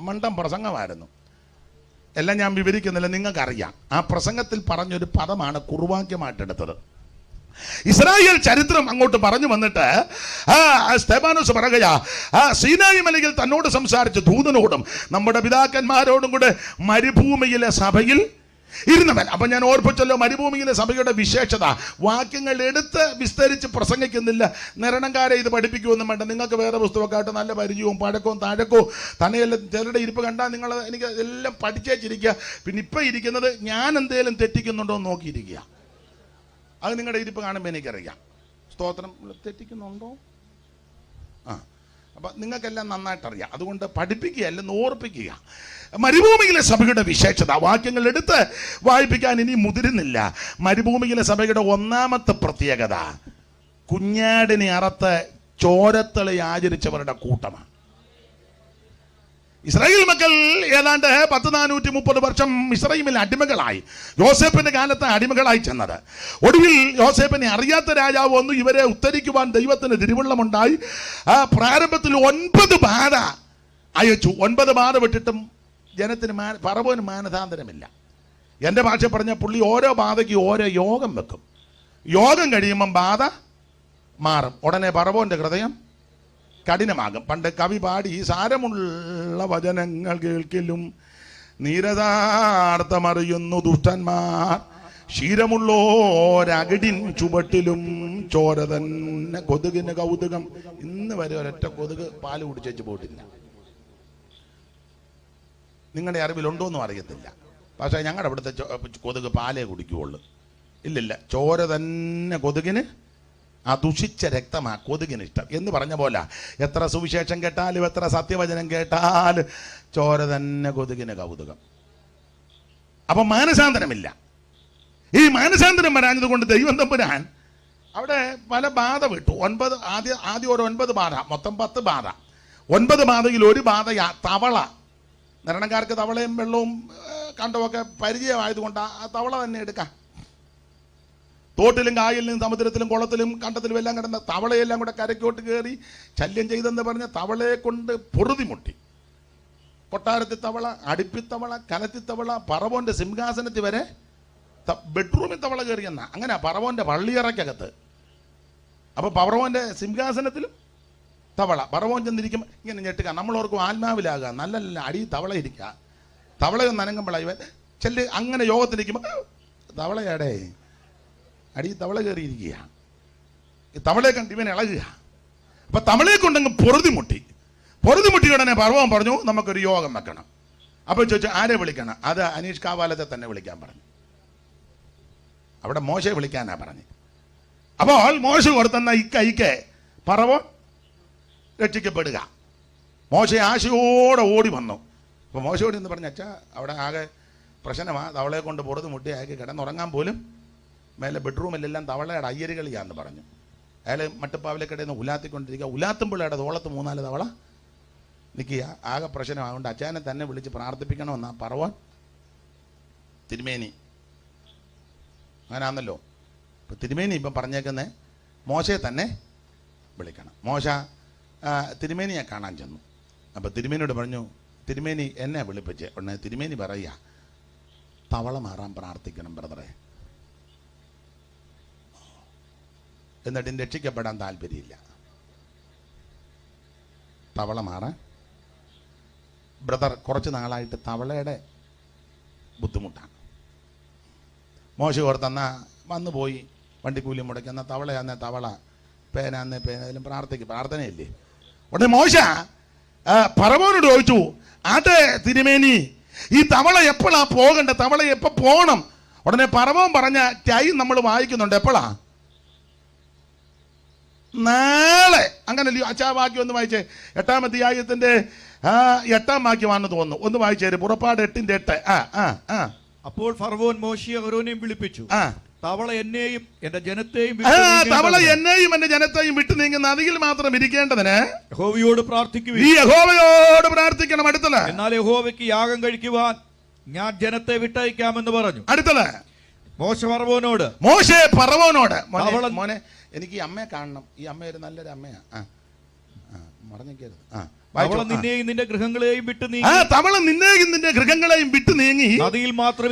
മണ്ടം പ്രസംഗമായിരുന്നു. എല്ലാം ഞാൻ വിവരിക്കുന്നില്ല, നിങ്ങൾക്കറിയാം. ആ പ്രസംഗത്തിൽ പറഞ്ഞൊരു പദമാണ് കുറുവാക്യമായിട്ടെടുത്തത്. ഇസ്രായേൽ ചരിത്രം അങ്ങോട്ട് പറഞ്ഞു വന്നിട്ട് സ്തേഫാനോസ് പറയുകയാ, സീനായി മലയിൽ തന്നോട് സംസാരിച്ച ദൂതനോടും നമ്മുടെ പിതാക്കന്മാരോടും കൂടെ മരുഭൂമിയിലെ സഭയിൽ ഇരുന്നവൻ. അപ്പൊ ഞാൻ ഓർപ്പിച്ചല്ലോ, മരുഭൂമിയിലെ സഭയുടെ വിശേഷത. വാക്യങ്ങൾ എടുത്ത് വിസ്തരിച്ച് പ്രസംഗിക്കുന്നില്ല. നിരണക്കാരെ ഇത് പഠിപ്പിക്കുമെന്നും വേണ്ട. നിങ്ങൾക്ക് വേറെ പുസ്തകമൊക്കെ നല്ല പരിചയവും പഴക്കവും താഴക്കവും തന്നെയെല്ലാം ചിലരുടെ ഇരിപ്പ് കണ്ടാൽ നിങ്ങൾ എനിക്ക് എല്ലാം പഠിച്ചേച്ചിരിക്കുക. പിന്നെ ഇപ്പം ഇരിക്കുന്നത് ഞാൻ എന്തേലും തെറ്റിക്കുന്നുണ്ടോ എന്ന് നോക്കിയിരിക്കുക. അത് നിങ്ങളുടെ ഇരിപ്പ് കാണുമ്പോൾ എനിക്കറിയാം. സ്തോത്രം, തെറ്റിക്കുന്നുണ്ടോ? അപ്പം നിങ്ങൾക്കെല്ലാം നന്നായിട്ടറിയാം. അതുകൊണ്ട് പഠിപ്പിക്കുക, അല്ലെന്ന് ഓർപ്പിക്കുക. മരുഭൂമിയിലെ സഭയുടെ വിശേഷത വാക്യങ്ങൾ എടുത്ത് വായിപ്പിക്കാൻ ഇനി മുതിരുന്നില്ല. മരുഭൂമിയിലെ സഭയുടെ 1-ാമത്തെ പ്രത്യേകത കുഞ്ഞാടിനെ അറുത്ത് ചോരത്തളി ആചരിച്ചവരുടെ കൂട്ടമാണ്. ഇസ്രായേൽ മക്കൾ ഏതാണ്ട് 430 വർഷം ഇസ്രായേലിൽ അടിമകളായി. യോസേപ്പിന്റെ കാലത്ത് അടിമകളായി ചെന്നത്. ഒടുവിൽ യോസേപ്പിനെ അറിയാത്ത രാജാവ് വന്നു ഇവരെ ഉദ്ധരിക്കുവാൻ ദൈവത്തിന് തിരുവുള്ളമുണ്ടായി. പ്രാരംഭത്തിൽ 9 ബാധ അയച്ചു. 9 ബാധ വിട്ടിട്ടും ജനത്തിന് ഫറവോന് മാനസാന്തരമില്ല. എൻ്റെ ഭാഷ പറഞ്ഞ പുള്ളി ഓരോ ബാധയ്ക്ക് ഓരോ യോഗം വെക്കും. യോഗം കഴിയുമ്പം ബാധ മാറും. ഉടനെ ഫറവോന്റെ ഹൃദയം കഠിനമാകും. പണ്ട് കവി പാടി, സാരമുള്ള വചനങ്ങൾ കേൾക്കലും നീരതാർത്ഥമറിയുന്നു ദുഷ്ടന്മാർ, ക്ഷീരമുള്ളോരകിടിൻ ചുവട്ടിലും ചോര തന്നെ കൊതുകിന് കൗതുകം. ഇന്ന് വരെ ഒരൊറ്റ കൊതുക് പാല് കുടിച്ചു പോയിട്ടില്ല. നിങ്ങളുടെ അറിവിലുണ്ടോയെന്നും അറിയത്തില്ല. പക്ഷേ ഞങ്ങളുടെ അവിടുത്തെ കൊതുക് പാലേ കുടിക്കുകയുള്ളു. ഇല്ലില്ല, ചോര തന്നെ കൊതുകിന്, ആ ദുഷിച്ച രക്തമാ കൊതുകിന് ഇഷ്ടം എന്ന് പറഞ്ഞ പോലെ എത്ര സുവിശേഷം കേട്ടാലും എത്ര സത്യവചനം കേട്ടാലും ചോര തന്നെ കൊതുകിന് കൗതുകം. അപ്പം മാനസാന്തരമില്ല. ഈ മാനസാന്തരം വരാഞ്ഞത് കൊണ്ട് ദൈവം തമ്പുരാൻ അവിടെ പല ബാധ വിട്ടു. 9 ആദ്യം ഒരു 9 ബാധ, മൊത്തം 10 ബാധ. 9 ബാധയിൽ ഒരു ബാധ തവള. നിരണക്കാർക്ക് തവളയും വെള്ളവും കണ്ടമൊക്കെ പരിചയമായതുകൊണ്ട് ആ തവള തന്നെ എടുക്കാം. തോട്ടിലും കായലിലും സമുദ്രത്തിലും കുളത്തിലും കണ്ടത്തിലും എല്ലാം കിടന്ന തവളയെല്ലാം കൂടെ കരയ്ക്കോട്ട് കയറി ശല്യം ചെയ്തെന്ന് പറഞ്ഞ തവളയെ കൊണ്ട് പൊറുതിമുട്ടി. കൊട്ടാരത്തിൽ തവള, അടുപ്പിത്തവള, കലത്തിത്തവള, പറവോന്റെ സിംഹാസനത്തിൽ വരെ ബെഡ്റൂമിൽ തവള കയറിയെന്ന. അങ്ങനെ പറവോന്റെ പള്ളിയറയ്ക്കകത്ത്. അപ്പൊ പറവോന്റെ സിംഹാസനത്തിലും തവള. പറവോൻ ചെന്നിരിക്കുമ്പോൾ ഇങ്ങനെ ഞെട്ടുക. നമ്മളോർക്കും ആത്മാവിലാകുക, നല്ല അടി തവള ഇരിക്കുക. തവളയൊന്ന് അനങ്ങുമ്പോൾ ഇവൻ ചെല്ല് അങ്ങനെ യോഗത്തിരിക്കുമ്പോൾ തവളയാടേ അടി തവള കയറിയിരിക്കുക. തവളയെ കണ്ട് ഇവൻ ഇളകുക. അപ്പൊ തവളയെ കൊണ്ടങ്ങ് പൊറുതിമുട്ടി ഉടനെ പറവൻ പറഞ്ഞു നമുക്കൊരു യോഗം വെക്കണം. അപ്പൊ ചോദിച്ചു ആരെ വിളിക്കണം? അത് അനീഷ് കാവാലത്തെ തന്നെ വിളിക്കാൻ പറഞ്ഞു. അവിടെ മോശയെ വിളിക്കാനാ പറഞ്ഞു. അപ്പോൾ മോശ കൊടുത്തെന്ന ഇക്കൈക്ക് പറവോൻ രക്ഷിക്കപ്പെടുക. മോശ ആശയോടെ ഓടി വന്നു. അപ്പോൾ മോശയോട് എന്ന് പറഞ്ഞു അച്ഛാ അവിടെ ആകെ പ്രശ്നമാണ്, തവളയെ കൊണ്ട് പുറത്ത് മുട്ടിയാക്കി കിടന്നുറങ്ങാൻ പോലും മേലെ ബെഡ്റൂമിലെല്ലാം തവളയുടെ അയ്യരുകളിയാന്ന് പറഞ്ഞു. അയാൾ മട്ടുപ്പാവിലേക്കിടയിൽ നിന്ന് ഉലാത്തിക്കൊണ്ടിരിക്കുക. ഉലാത്തുമ്പോഴയുടെ തോളത്ത് 3-4 തവള നിൽക്കുക. ആകെ പ്രശ്നമാകൊണ്ട് അച്ഛനെ തന്നെ വിളിച്ച് പ്രാർത്ഥിപ്പിക്കണമെന്നാ പറവോൻ തിരുമേനി. അങ്ങനാന്നല്ലോ. ഇപ്പം തിരുമേനി ഇപ്പം പറഞ്ഞേക്കുന്നത് മോശയെ തന്നെ വിളിക്കണം. മോശ തിരുമേനിയെ കാണാൻ ചെന്നു. അപ്പം തിരുമേനിയോട് പറഞ്ഞു തിരുമേനി എന്നെ വിളിപ്പിച്ച് ഉടനെ തിരുമേനി പറയുക തവള മാറാൻ പ്രാർത്ഥിക്കണം ബ്രദറെ. എന്നിട്ട് രക്ഷിക്കപ്പെടാൻ താല്പര്യമില്ല. തവള മാറാൻ ബ്രദർ കുറച്ച് നാളായിട്ട് തവളയുടെ ബുദ്ധിമുട്ടാണ്. മോശ ഓർത്തെന്ന വന്നു പോയി വണ്ടിക്കൂലി മുടക്കുന്ന തവളയാന്നേ തവള, പേനാന്നേ പേന, അതിലും പ്രാർത്ഥനയില്ലേ. ഉടനെ മോശ പറവോനോട് ചോദിച്ചു അതെ തിരുമേനി ഈ തവള എപ്പോഴാ പോകണ്ട, തവള എപ്പോൾ പോകണം? ഉടനെ പറവോൻ പറഞ്ഞ ടൈം നമ്മൾ വായിക്കുന്നുണ്ട്. എപ്പോഴാ? നാളെ. അങ്ങനല്ലയോ അച്ഛാ? വാക്യം ഒന്ന് വായിച്ചേ. 8-ാം അധ്യായത്തിന്റെ 8-ാം വാക്യമാണെന്ന് തോന്നുന്നു. ഒന്ന് വായിച്ചേര്. പുറപ്പാട് 8:8. അപ്പോൾ ഫറവോൻ മോശയെ അഹരോനെയും വിളിപ്പിച്ചു. തവള എന്നെയും എന്റെ ജനത്തെയും എന്റെ ജനത്തെയും വിട്ടു നീങ്ങി നദിയിൽ മാത്രം ഇരിക്കേണ്ടതിന് യഹോവയോട് പ്രാർത്ഥിക്കുക. ഈ യഹോവയോട് പ്രാർത്ഥിക്കണം. അടുത്തത് എന്നാൽ യഹോവയ്ക്ക് യാഗം കഴിക്കുവാൻ ഞാൻ ജനത്തെ വിട്ടയക്കാമെന്ന് പറഞ്ഞു. അടുത്തത് മോശെ പറവോനോട് മോനെ എനിക്ക് ഈ അമ്മയെ കാണണം. ഈ അമ്മ ഒരു നല്ലൊരു അമ്മയാ. മറന്നിക്കരുത്. തവള നിന്നെയും നിന്റെ ഗൃഹങ്ങളെയും വിട്ടു നീങ്ങി. തവള നിന്നെയും നിന്റെ ഗൃഹങ്ങളെയും വിട്ടു നീങ്ങി നദിയിൽ മാത്രം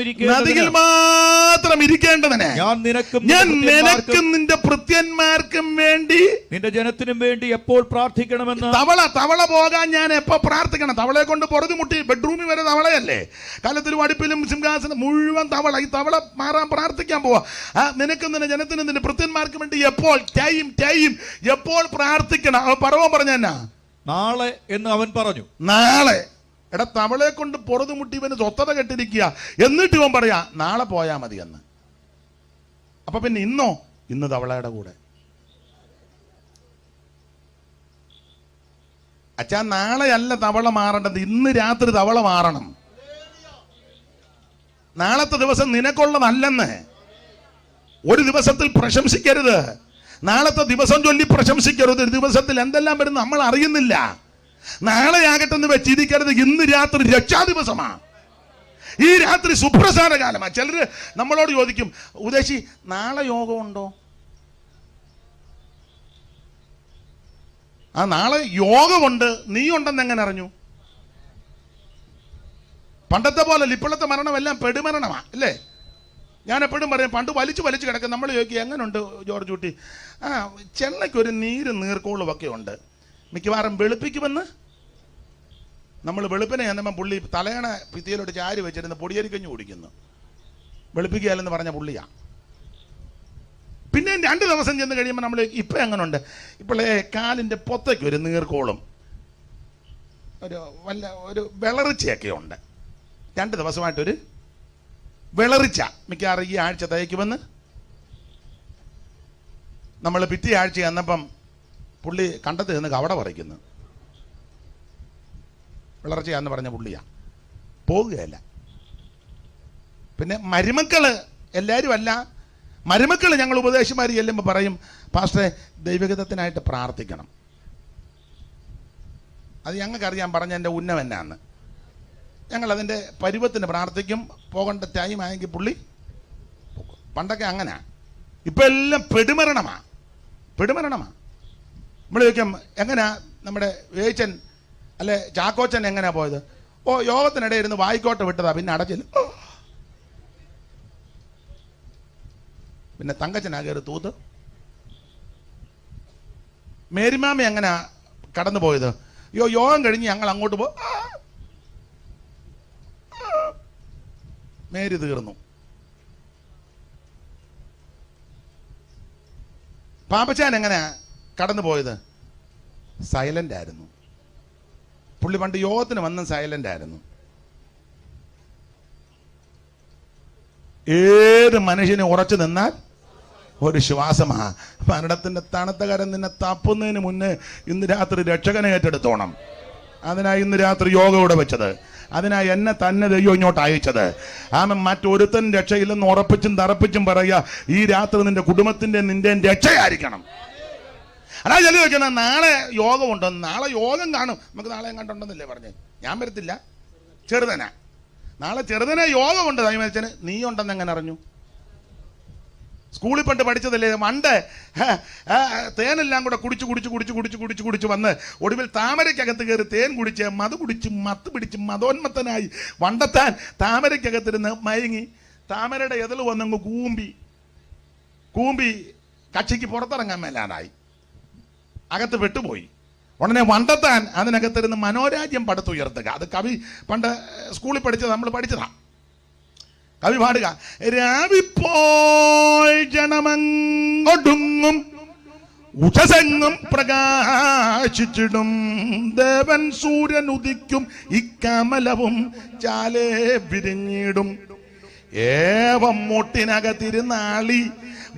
ഇരിക്കേണ്ടതിന് ഞാൻ നിനക്കും നിന്റെ ഭൃത്യന്മാർക്കും വേണ്ടി നിന്റെ ജനത്തിനും വേണ്ടി എപ്പോൾ പ്രാർത്ഥിക്കണമെന്ന്. തവള പോകാൻ ഞാൻ എപ്പോ പ്രാർത്ഥിക്കണം? തവളയെ കൊണ്ട് പൊറുതിമുട്ടി ബെഡ്റൂമിൽ വരെ തവളയല്ലേ, കാലത്തിലും അടുപ്പിലും സിംഹാസനം മുഴുവൻ തവള. ഈ തവള മാറാൻ പ്രാർത്ഥിക്കാൻ പോവാ. നിനക്കും നിന്റെ ജനത്തിനും നിന്റെ ഭൃത്യന്മാർക്കും വേണ്ടി എപ്പോൾ എപ്പോൾ പ്രാർത്ഥിക്കണം? പറവോ പറഞ്ഞ നാളെ എന്ന് അവൻ പറഞ്ഞു. നാളെ. എടാ തവളയെ കൊണ്ട് പൊറുതുമുട്ടി ഇവന് സ്വത്തത കെട്ടിരിക്കുക. എന്നിട്ട് ഇവൻ പറയാ നാളെ പോയാ മതി എന്ന്. അപ്പൊ പിന്നെ ഇന്ന് തവളയുടെ കൂടെ. അച്ഛാ നാളെയല്ല തവള മാറേണ്ടത്, ഇന്ന് രാത്രി തവള മാറണം. നാളത്തെ ദിവസം നിനക്കുള്ളതല്ലെന്ന്. ഒരു ദിവസത്തിൽ പ്രശംസിക്കരുത്. നാളത്തെ ദിവസം ചൊല്ലി പ്രശംസിക്കരുത്. ഒരു ദിവസത്തിൽ എന്തെല്ലാം വരുന്നു നമ്മൾ അറിയുന്നില്ല. നാളെ ആകട്ടെ എന്ന് വെച്ചിരിക്കരുത്. ഇന്ന് രാത്രി രക്ഷാ ദിവസമാ. ഈ രാത്രി സുപ്രസാദ കാലമാ. ചിലര് നമ്മളോട് ചോദിക്കും ഉദ്ദേശി നാളെ യോഗമുണ്ടോ? നാളെ യോഗമുണ്ട്, നീ ഉണ്ടെന്ന് എങ്ങനെ അറിഞ്ഞു? പണ്ടത്തെ പോലെ ഇപ്പോഴത്തെ മരണമെല്ലാം പെടുമരണമാ അല്ലേ? ഞാൻ എപ്പോഴും പറയും പണ്ട് വലിച്ചു കിടക്കും. നമ്മൾ ചോദിക്കും എങ്ങനെയുണ്ട് ജോർജ് കുട്ടി? ചെള്ളയ്ക്കൊരു നീർക്കോളും ഒക്കെ ഉണ്ട്, മിക്കവാറും വെളുപ്പിക്കുമെന്ന്. നമ്മൾ വെളുപ്പിനെ ചെന്നപ്പം പുള്ളി തലയണ ഭിത്തിയിലോട്ട് ചാരി വെച്ചിരുന്ന് പൊടിയരിക്കഞ്ഞു കുടിക്കുന്നു. വെളുപ്പിക്കുകയല്ലെന്ന് പറഞ്ഞ പുള്ളിയാ. പിന്നെ 2 ദിവസം ചെന്ന് കഴിയുമ്പോൾ നമ്മൾ ഇപ്പം എങ്ങനെയുണ്ട്? ഇപ്പോഴേ കാലിൻ്റെ പൊത്തയ്ക്ക് ഒരു നീർക്കോളും ഒരു വിളറിച്ചയൊക്കെ ഉണ്ട്. 2 ദിവസമായിട്ടൊരു വിളറിച്ച. മിക്കവാറും ഈ ആഴ്ച തയ്ക്കുമെന്ന്. നമ്മൾ പിറ്റേ ആഴ്ച ചെന്നപ്പം പുള്ളി കണ്ടത്ത് നിന്ന് കവട പറിക്കുന്നു. വിളർച്ചയാന്ന് പറഞ്ഞ പുള്ളിയാ. പോകുകയല്ല. പിന്നെ മരുമക്കള് എല്ലാവരും അല്ല, മരുമക്കൾ ഞങ്ങൾ ഉപദേശിമാർ ചെല്ലുമ്പോൾ പറയും പാസ്റ്ററെ ദൈവഗതത്തിനായിട്ട് പ്രാർത്ഥിക്കണം. അത് ഞങ്ങൾക്കറിയാൻ പറഞ്ഞ എൻ്റെ ഉന്നവനാന്ന്. ഞങ്ങളതിൻ്റെ പരുവത്തിന് പ്രാർത്ഥിക്കും. പോകേണ്ട ടൈം ആയെങ്കിൽ പുള്ളി പോകും. പണ്ടൊക്കെ അങ്ങനെ. ഇപ്പം എല്ലാം പെടുമരണമാ. നമ്മൾ ചോദിക്കാം എങ്ങനെയാ നമ്മുടെ വേച്ചൻ അല്ലെ ചാക്കോച്ചൻ എങ്ങനെയാ പോയത്? യോഗത്തിനിടെ ഇരുന്ന് വായിക്കോട്ടെ വിട്ടതാ, പിന്നെ അടച്ചില്ല. പിന്നെ തങ്കച്ചനാ കയറി തൂത്ത്. മേരിമാമ എങ്ങനെ കടന്നു പോയത്? യോഗം കഴിഞ്ഞ് ഞങ്ങൾ അങ്ങോട്ട് മേരി തീർന്നു. പാപ്പച്ചാൻ എങ്ങനെ കടന്നു പോയത്? സൈലന്റ് ആയിരുന്നു. പുള്ളി പണ്ട് യോഗത്തിന് വന്ന് സൈലന്റ് ആയിരുന്നു. ഏത് മനുഷ്യനെ ഉറച്ചു നിന്നാൽ ഒരു ശ്വാസമാ. മരണത്തിന്റെ തണുത്ത കരം നിന്നെ തപ്പുന്നതിന് മുന്നേ ഇന്ന് രാത്രി രക്ഷകനെ ഏറ്റെടുത്തോണം. അതിനായി ഇന്ന് രാത്രി യോഗ ഇവിടെ വെച്ചത്. അതിനായി എന്നെ തന്നെ ദൈവം ഇങ്ങോട്ട് അയച്ചത്. മറ്റൊരുത്തൻ രക്ഷയില്ലെന്ന് ഉറപ്പിച്ചും തറപ്പിച്ചും പറയുക, ഈ രാത്രി നിന്റെ കുടുംബത്തിന്റെ നിന്റെ രക്ഷയായിരിക്കണം. അതാ ചെല്ലു വെക്കുന്ന നാളെ യോഗം ഉണ്ടോ, നാളെ യോഗം കാണും. നമുക്ക് നാളെ കണ്ടുണ്ടെന്നല്ലേ പറഞ്ഞേ? ഞാൻ വരത്തില്ല, ചെറുതന. നാളെ ചെറുതനെ യോഗമുണ്ട്. തൈമരിച്ചന് നീ ഉണ്ടെന്ന് എങ്ങനെ അറിഞ്ഞു? സ്കൂളിൽ പണ്ട് പഠിച്ചതല്ലേ? മണ്ട് തേനെല്ലാം കൂടെ കുടിച്ച് വന്ന് ഒടുവിൽ താമരയ്ക്കകത്ത് കയറി തേൻ കുടിച്ച് മത് കുടിച്ച് മത്ത് പിടിച്ച് മതോന്മത്തനായി വണ്ടത്താൻ താമരയ്ക്കകത്തിരുന്ന് മയങ്ങി താമരയുടെ എതിൽ വന്നങ്ങ് കൂമ്പി കക്ഷിക്ക് പുറത്തിറങ്ങാൻ മേലാനായി അകത്ത് പെട്ടുപോയി. ഉടനെ വണ്ടത്താൻ അതിനകത്തിരുന്ന് മനോരാജ്യം പടുത്തുയർത്തുക. അത് കവി പണ്ട് സ്കൂളിൽ പഠിച്ചത്, നമ്മൾ പഠിച്ചതാ. കവി പാടുക, രാവിപ്പോൾ ജനമങ്ങൊടുങ്ങും ഉഷസെങ്ങും പ്രകാശിച്ചിടും ദേവൻ സൂര്യൻ ഉദിക്കും ഇക്കമലവും ചാലേ വിരിഞ്ഞിടും ഏവം മുട്ടിനകത്തിരുന്നാളി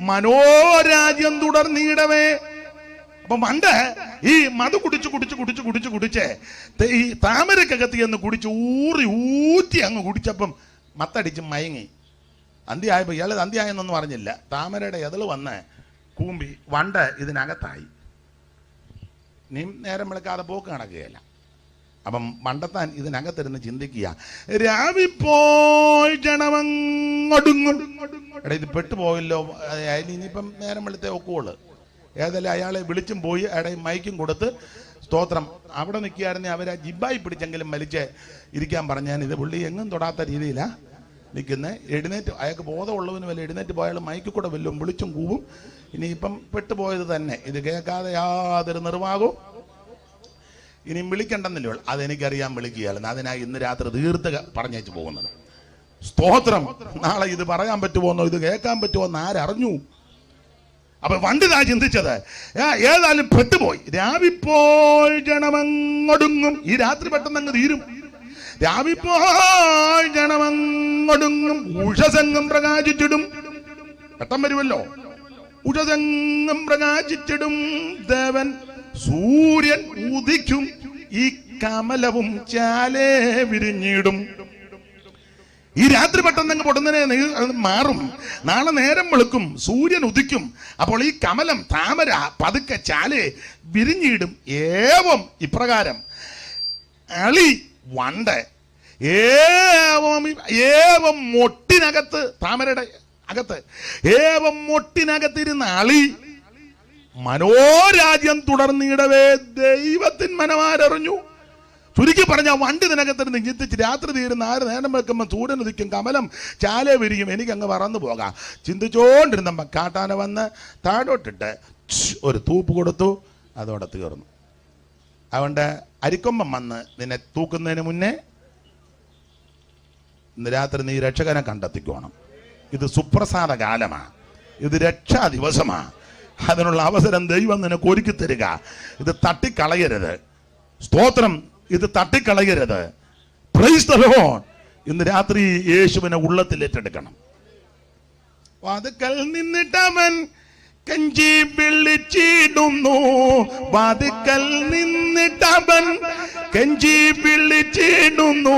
മനോരാജ്യം തുടർന്നിടവേ. അപ്പൊ പണ്ട് ഈ മത് കുടിച്ച് ഈ താമരക്കകത്ത് എന്ന് കുടിച്ച് ഊറ്റി അങ്ങ് കുടിച്ചപ്പം മത്തടിച്ച് മയങ്ങി. അന്ത്യായപ്പോൾ ഇയാൾ അന്ത്യായെന്നൊന്നും പറഞ്ഞില്ല. താമരയുടെ എതിള് വന്ന് കൂമ്പി വണ്ട് ഇതിനകത്തായി. നീ നേരം വിളക്കാതെ പോക്ക് നടക്കുകയല്ല. അപ്പം വണ്ടത്താൻ ഇതിനകത്തിരുന്ന് ചിന്തിക്കുക, രാവിപ്പോയി ജനമങ്ങൊടുങ്ങും. എടാ ഇത് പെട്ടുപോയല്ലോ, ഇനിയിപ്പം നേരം വെളുത്തേ ഒക്കുള്ളൂ. ഏതായാലും അയാളെ വിളിച്ചും പോയി അയാളെ മൈക്കും കൊടുത്ത് സ്തോത്രം. അവിടെ നിൽക്കുകയായിരുന്നെ അവരെ ജിബായി പിടിച്ചെങ്കിലും വലിച്ച് ഇരിക്കാൻ പറഞ്ഞാൽ ഇത് പുള്ളി എങ്ങും തൊടാത്ത രീതിയിലാണ് നിൽക്കുന്നത്. എഴുന്നേറ്റ് അയാൾക്ക് ബോധമുള്ളവന് വല്ല എഴുന്നേറ്റ് പോയാൽ മൈക്കിൽ കൂടെ വല്ലതും വിളിച്ചും കൂവും. ഇനിയിപ്പം പെട്ടുപോയത് തന്നെ. ഇത് കേൾക്കാതെ യാതൊരു നിർവാഹവും ഇനിയും വിളിക്കണ്ടെന്നില്ല. അതെനിക്കറിയാൻ വിളിക്കുകയല്ലെന്ന്. അതിനായി ഇന്ന് രാത്രി തീർത്ത് പറഞ്ഞേച്ച് പോകുന്നത്. സ്തോത്രം. നാളെ ഇത് പറയാൻ പറ്റുമോന്നോ ഇത് കേൾക്കാൻ പറ്റുമോ എന്ന് ആരറിഞ്ഞു? അപ്പൊ പണ്ടിതാ ചിന്തിച്ചത്, ഏതായാലും പെട്ടുപോയി. രാവിപ്പോൾ ജനമങ്ങൊടുങ്ങും. ഈ രാത്രി പെട്ടെന്ന് അങ്ങ് തീരും. രാവിപ്പോൾ ജനമങ്ങൊടുങ്ങും ഉഷസെങ്ങും പ്രകാശിച്ചിടും. പെട്ടെന്ന് വരുമല്ലോ. ഉഷസെങ്ങും പ്രകാശിച്ചിടും ദേവൻ സൂര്യൻ ഉദിക്കും ഈ കമലവും ചാലേ വിരിഞ്ഞിടും. ഈ രാത്രി പെട്ടെന്ന് പൊടുന്നനെ മാറും. നാളെ നേരം വെളുക്കും, സൂര്യൻ ഉദിക്കും. അപ്പോൾ ഈ കമലം താമര പതുക്കെ ചാലേ വിരിഞ്ഞിടും. ഏവം ഇപ്രകാരം അളി വണ്ട് ഏവം മൊട്ടിനകത്ത്, താമരയുടെ അകത്ത് ഏവം മൊട്ടിനകത്തിരുന്ന അളി മനോരാജ്യം തുടർന്നിടവേ ദൈവത്തിൻ മനമാരറിഞ്ഞു. ചുരുക്കി പറഞ്ഞ വണ്ടി നിനകത്തിരുന്ന് ചിന്തിച്ച് രാത്രി തീരുന്ന ആര് നേരം വെക്കുമ്പോൾ സൂര്യൻ ഉദിക്കും, കമലം ചാലേ വിരിയും, എനിക്കങ്ങ് പറന്നു പോകാം ചിന്തിച്ചോണ്ടിരുന്നപ്പോൾ കാട്ടാന വന്ന് താഴോട്ടിട്ട് ഒരു തൂപ്പ് കൊടുത്തു. അതോടെ തീർന്നു. അതുകൊണ്ട് അരിക്കൊമ്പം വന്ന് നിന്നെ തൂക്കുന്നതിന് മുന്നേ ഇന്ന് രാത്രി നീ രക്ഷകനെ കണ്ടെത്തിക്കോണം. ഇത് സുപ്രസാദ കാലമാണ്. ഇത് രക്ഷാ ദിവസമാണ്. അതിനുള്ള അവസരം ദൈവം നിനക്ക് ഒരുക്കി തരിക. ഇത് തട്ടിക്കളയരുത്. സ്തോത്രം. ഇത് തട്ടിക്കളയരുത്. Price the Lord. ഇന്ന് രാത്രി യേശുവിനെ ഉള്ളത്തിൽ ഏറ്റെടുക്കണം. വാതിക്കൽ നിന്നിട്ടവൻ കഞ്ചി വിളിച്ചിടുന്നു. വാതിക്കൽ നിന്നിട്ടവൻ കഞ്ചി വിളിച്ചിടുന്നു.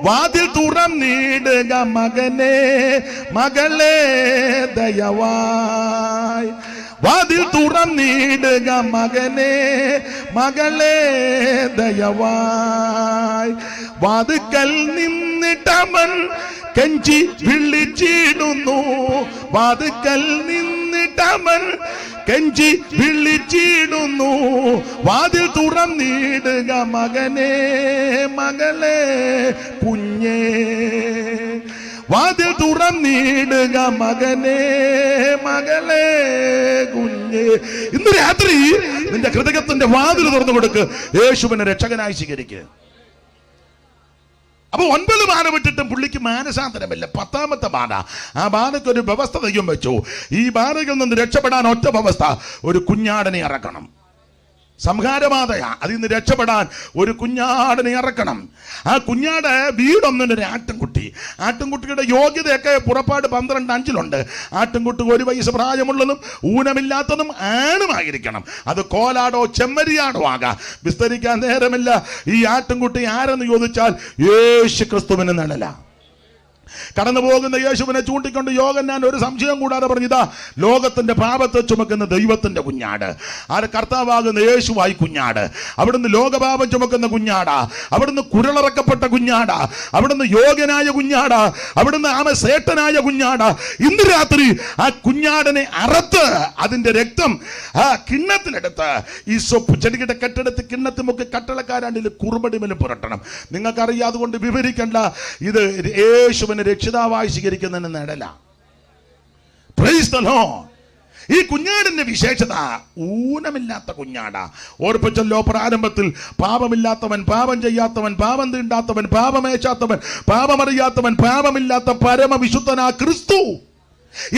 വാതിൽ തുറന്നിടുക മകനെ മകളെ ദയവായി. വാതിൽ തുറന്നിടുക മകനെ മകളെ ദയവായി. വാതിക്കൽ നിന്നിട്ടവൻ കഞ്ചി വിളിച്ചിടുന്നു. വാതിക്കൽ നിന്നിട്ടവൻ കെഞ്ചി വിളിച്ചിടുന്നു, വാതിൽ തുറന്നിടുക മകനെ മകളെ കുഞ്ഞേ, വാതിൽ തുറന്നിടുക മകനെ മകളെ കുഞ്ഞേ. ഇന്ന് രാത്രി നിന്റെ ഹൃദയത്തിന്റെ വാതിൽ തുറന്നു കൊടുക്ക്, യേശുവിനെ രക്ഷകനായി സ്വീകരിക്കുക. അപ്പൊ 9 ബാധ വിട്ടിട്ടും പുള്ളിക്ക് മാനസാന്തരമില്ല. 10ാമത്തെ ബാധ, ആ ബാധയ്ക്ക് ഒരു വ്യവസ്ഥ ദൈവം വെച്ചു. ഈ ബാധയിൽ നിന്ന് രക്ഷപ്പെടാൻ ഒറ്റ വ്യവസ്ഥ, ഒരു കുഞ്ഞാടിനെ ഇറക്കണം. സംഹാരബാധയാ, അതിൽ നിന്ന് രക്ഷപ്പെടാൻ ഒരു കുഞ്ഞാടിനെ ഇറക്കണം. ആ കുഞ്ഞാട് വീടൊന്നിനൊരു ആട്ടിൻകുട്ടി. ആട്ടിൻകുട്ടിയുടെ യോഗ്യതയൊക്കെ പുറപ്പാട് 12:5 ആട്ടിൻകുട്ടി 1 വയസ്സ് പ്രായമുള്ളതും ഊനമില്ലാത്തതും ആണുമായിരിക്കണം. അത് കോലാടോ ചെമ്മരിയാടോ ആകാം. വിസ്തരിക്കാൻ നേരമില്ല. ഈ ആട്ടിൻകുട്ടി ആരെന്ന് ചോദിച്ചാൽ യേശു ക്രിസ്തുവിന് നിഴല. കടന്നു പോകുന്ന യേശുവിനെ ചൂണ്ടിക്കൊണ്ട് യോഹന്നാൻ ഒരു സംശയം കൂടാതെ പറഞ്ഞു, ഇതാ ലോകത്തിന്റെ പാപത്തെ ചുമക്കുന്ന ദൈവത്തിന്റെ കുഞ്ഞാട്. ആര്? കർത്താവാകുന്ന യേശുവായി കുഞ്ഞാട്. അവിടുന്ന് ലോകപാപം ചുമക്കുന്ന കുഞ്ഞാടാ, അവിടുന്ന് കുരളിറക്കപ്പെട്ട കുഞ്ഞാടാ, അവിടുന്ന് യോഗ്യനായ കുഞ്ഞാടാ, അവിടുന്ന് ആമസേട്ടനായ കുഞ്ഞാടാ. ഇന്ന് രാത്രി ആ കുഞ്ഞാടിനെ അറുത്ത് അതിന്റെ രക്തം ആ കിണ്ണത്തിലെടുത്ത് ഈ സൊപ്പ് ചെടിയുടെ കെട്ടെടുത്ത് കിണ്ണത്തുമൊക്കെ കട്ടളക്കാരാണ്ടിൽ കുറുമ്പടിമേലും പുരട്ടണം. നിങ്ങൾക്കറിയാം, അതുകൊണ്ട് വിവരിക്കണ്ട. ഇത് യേശുവിനെ രക്ഷിതാവായി സ്വീകരിക്കുന്നതിന് നേടല. Price the Lord. ഈ കുഞ്ഞാടിന്റെ വിശേഷത ഊനമില്ലാത്ത കുഞ്ഞാടാ. ഓർപ്പിച്ചല്ലോ പ്രാരംഭത്തിൽ, പാപമില്ലാത്തവൻ, പാപം ചെയ്യാത്തവൻ, പാപം തീണ്ടാത്തവൻ, പാപമേശാത്തവൻ, പാപമറിയാത്തവൻ, പാപമില്ലാത്ത പരമവിശുദ്ധനാ ക്രിസ്തു.